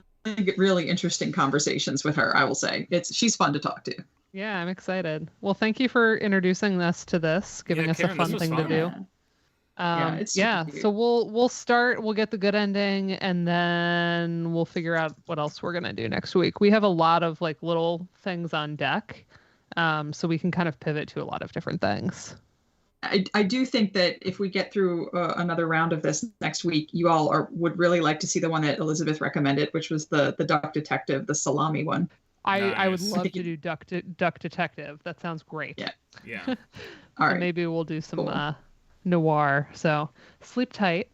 interesting conversations with her, I will say. She's fun to talk to. Yeah, I'm excited. Well, thank you for introducing us to this, giving Yeah, us Karen, a fun this was thing to fun. do. it's super Yeah, cute. so we'll get the good ending, and then we'll figure out what else we're gonna do next week. We have a lot of like little things on deck, so we can kind of pivot to a lot of different things. I do think that if we get through another round of this next week, you all would really like to see the one that Elizabeth recommended, which was the Duck Detective, the salami one. I would Nice. love to do Duck Detective. That sounds great. Yeah. Yeah. All So right. maybe we'll do some Cool. noir. So sleep tight.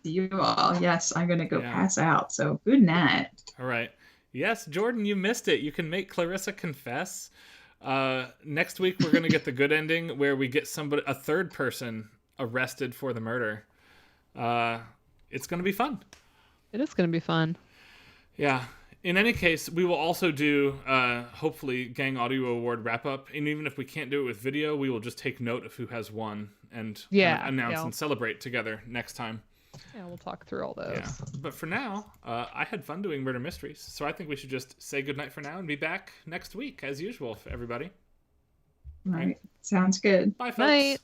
See you all. Yes, I'm going to go Yeah. pass out. So good night. All right. Yes, Jordan, you missed it. You can make Clarissa confess. Next week we're gonna get the good ending where we get a third person arrested for the murder. It's gonna be fun. It is going to be fun. Yeah. In any case, we will also do hopefully Gang Audio Award wrap up, and even if we can't do it with video, we will just take note of who has won and kind of Yeah, announce yeah. and celebrate together next time. Yeah, we'll talk through all those. Yeah. But for now, I had fun doing Murder Mysteries, so I think we should just say goodnight for now and be back next week as usual for everybody. All right. Sounds good. Bye, folks. Night.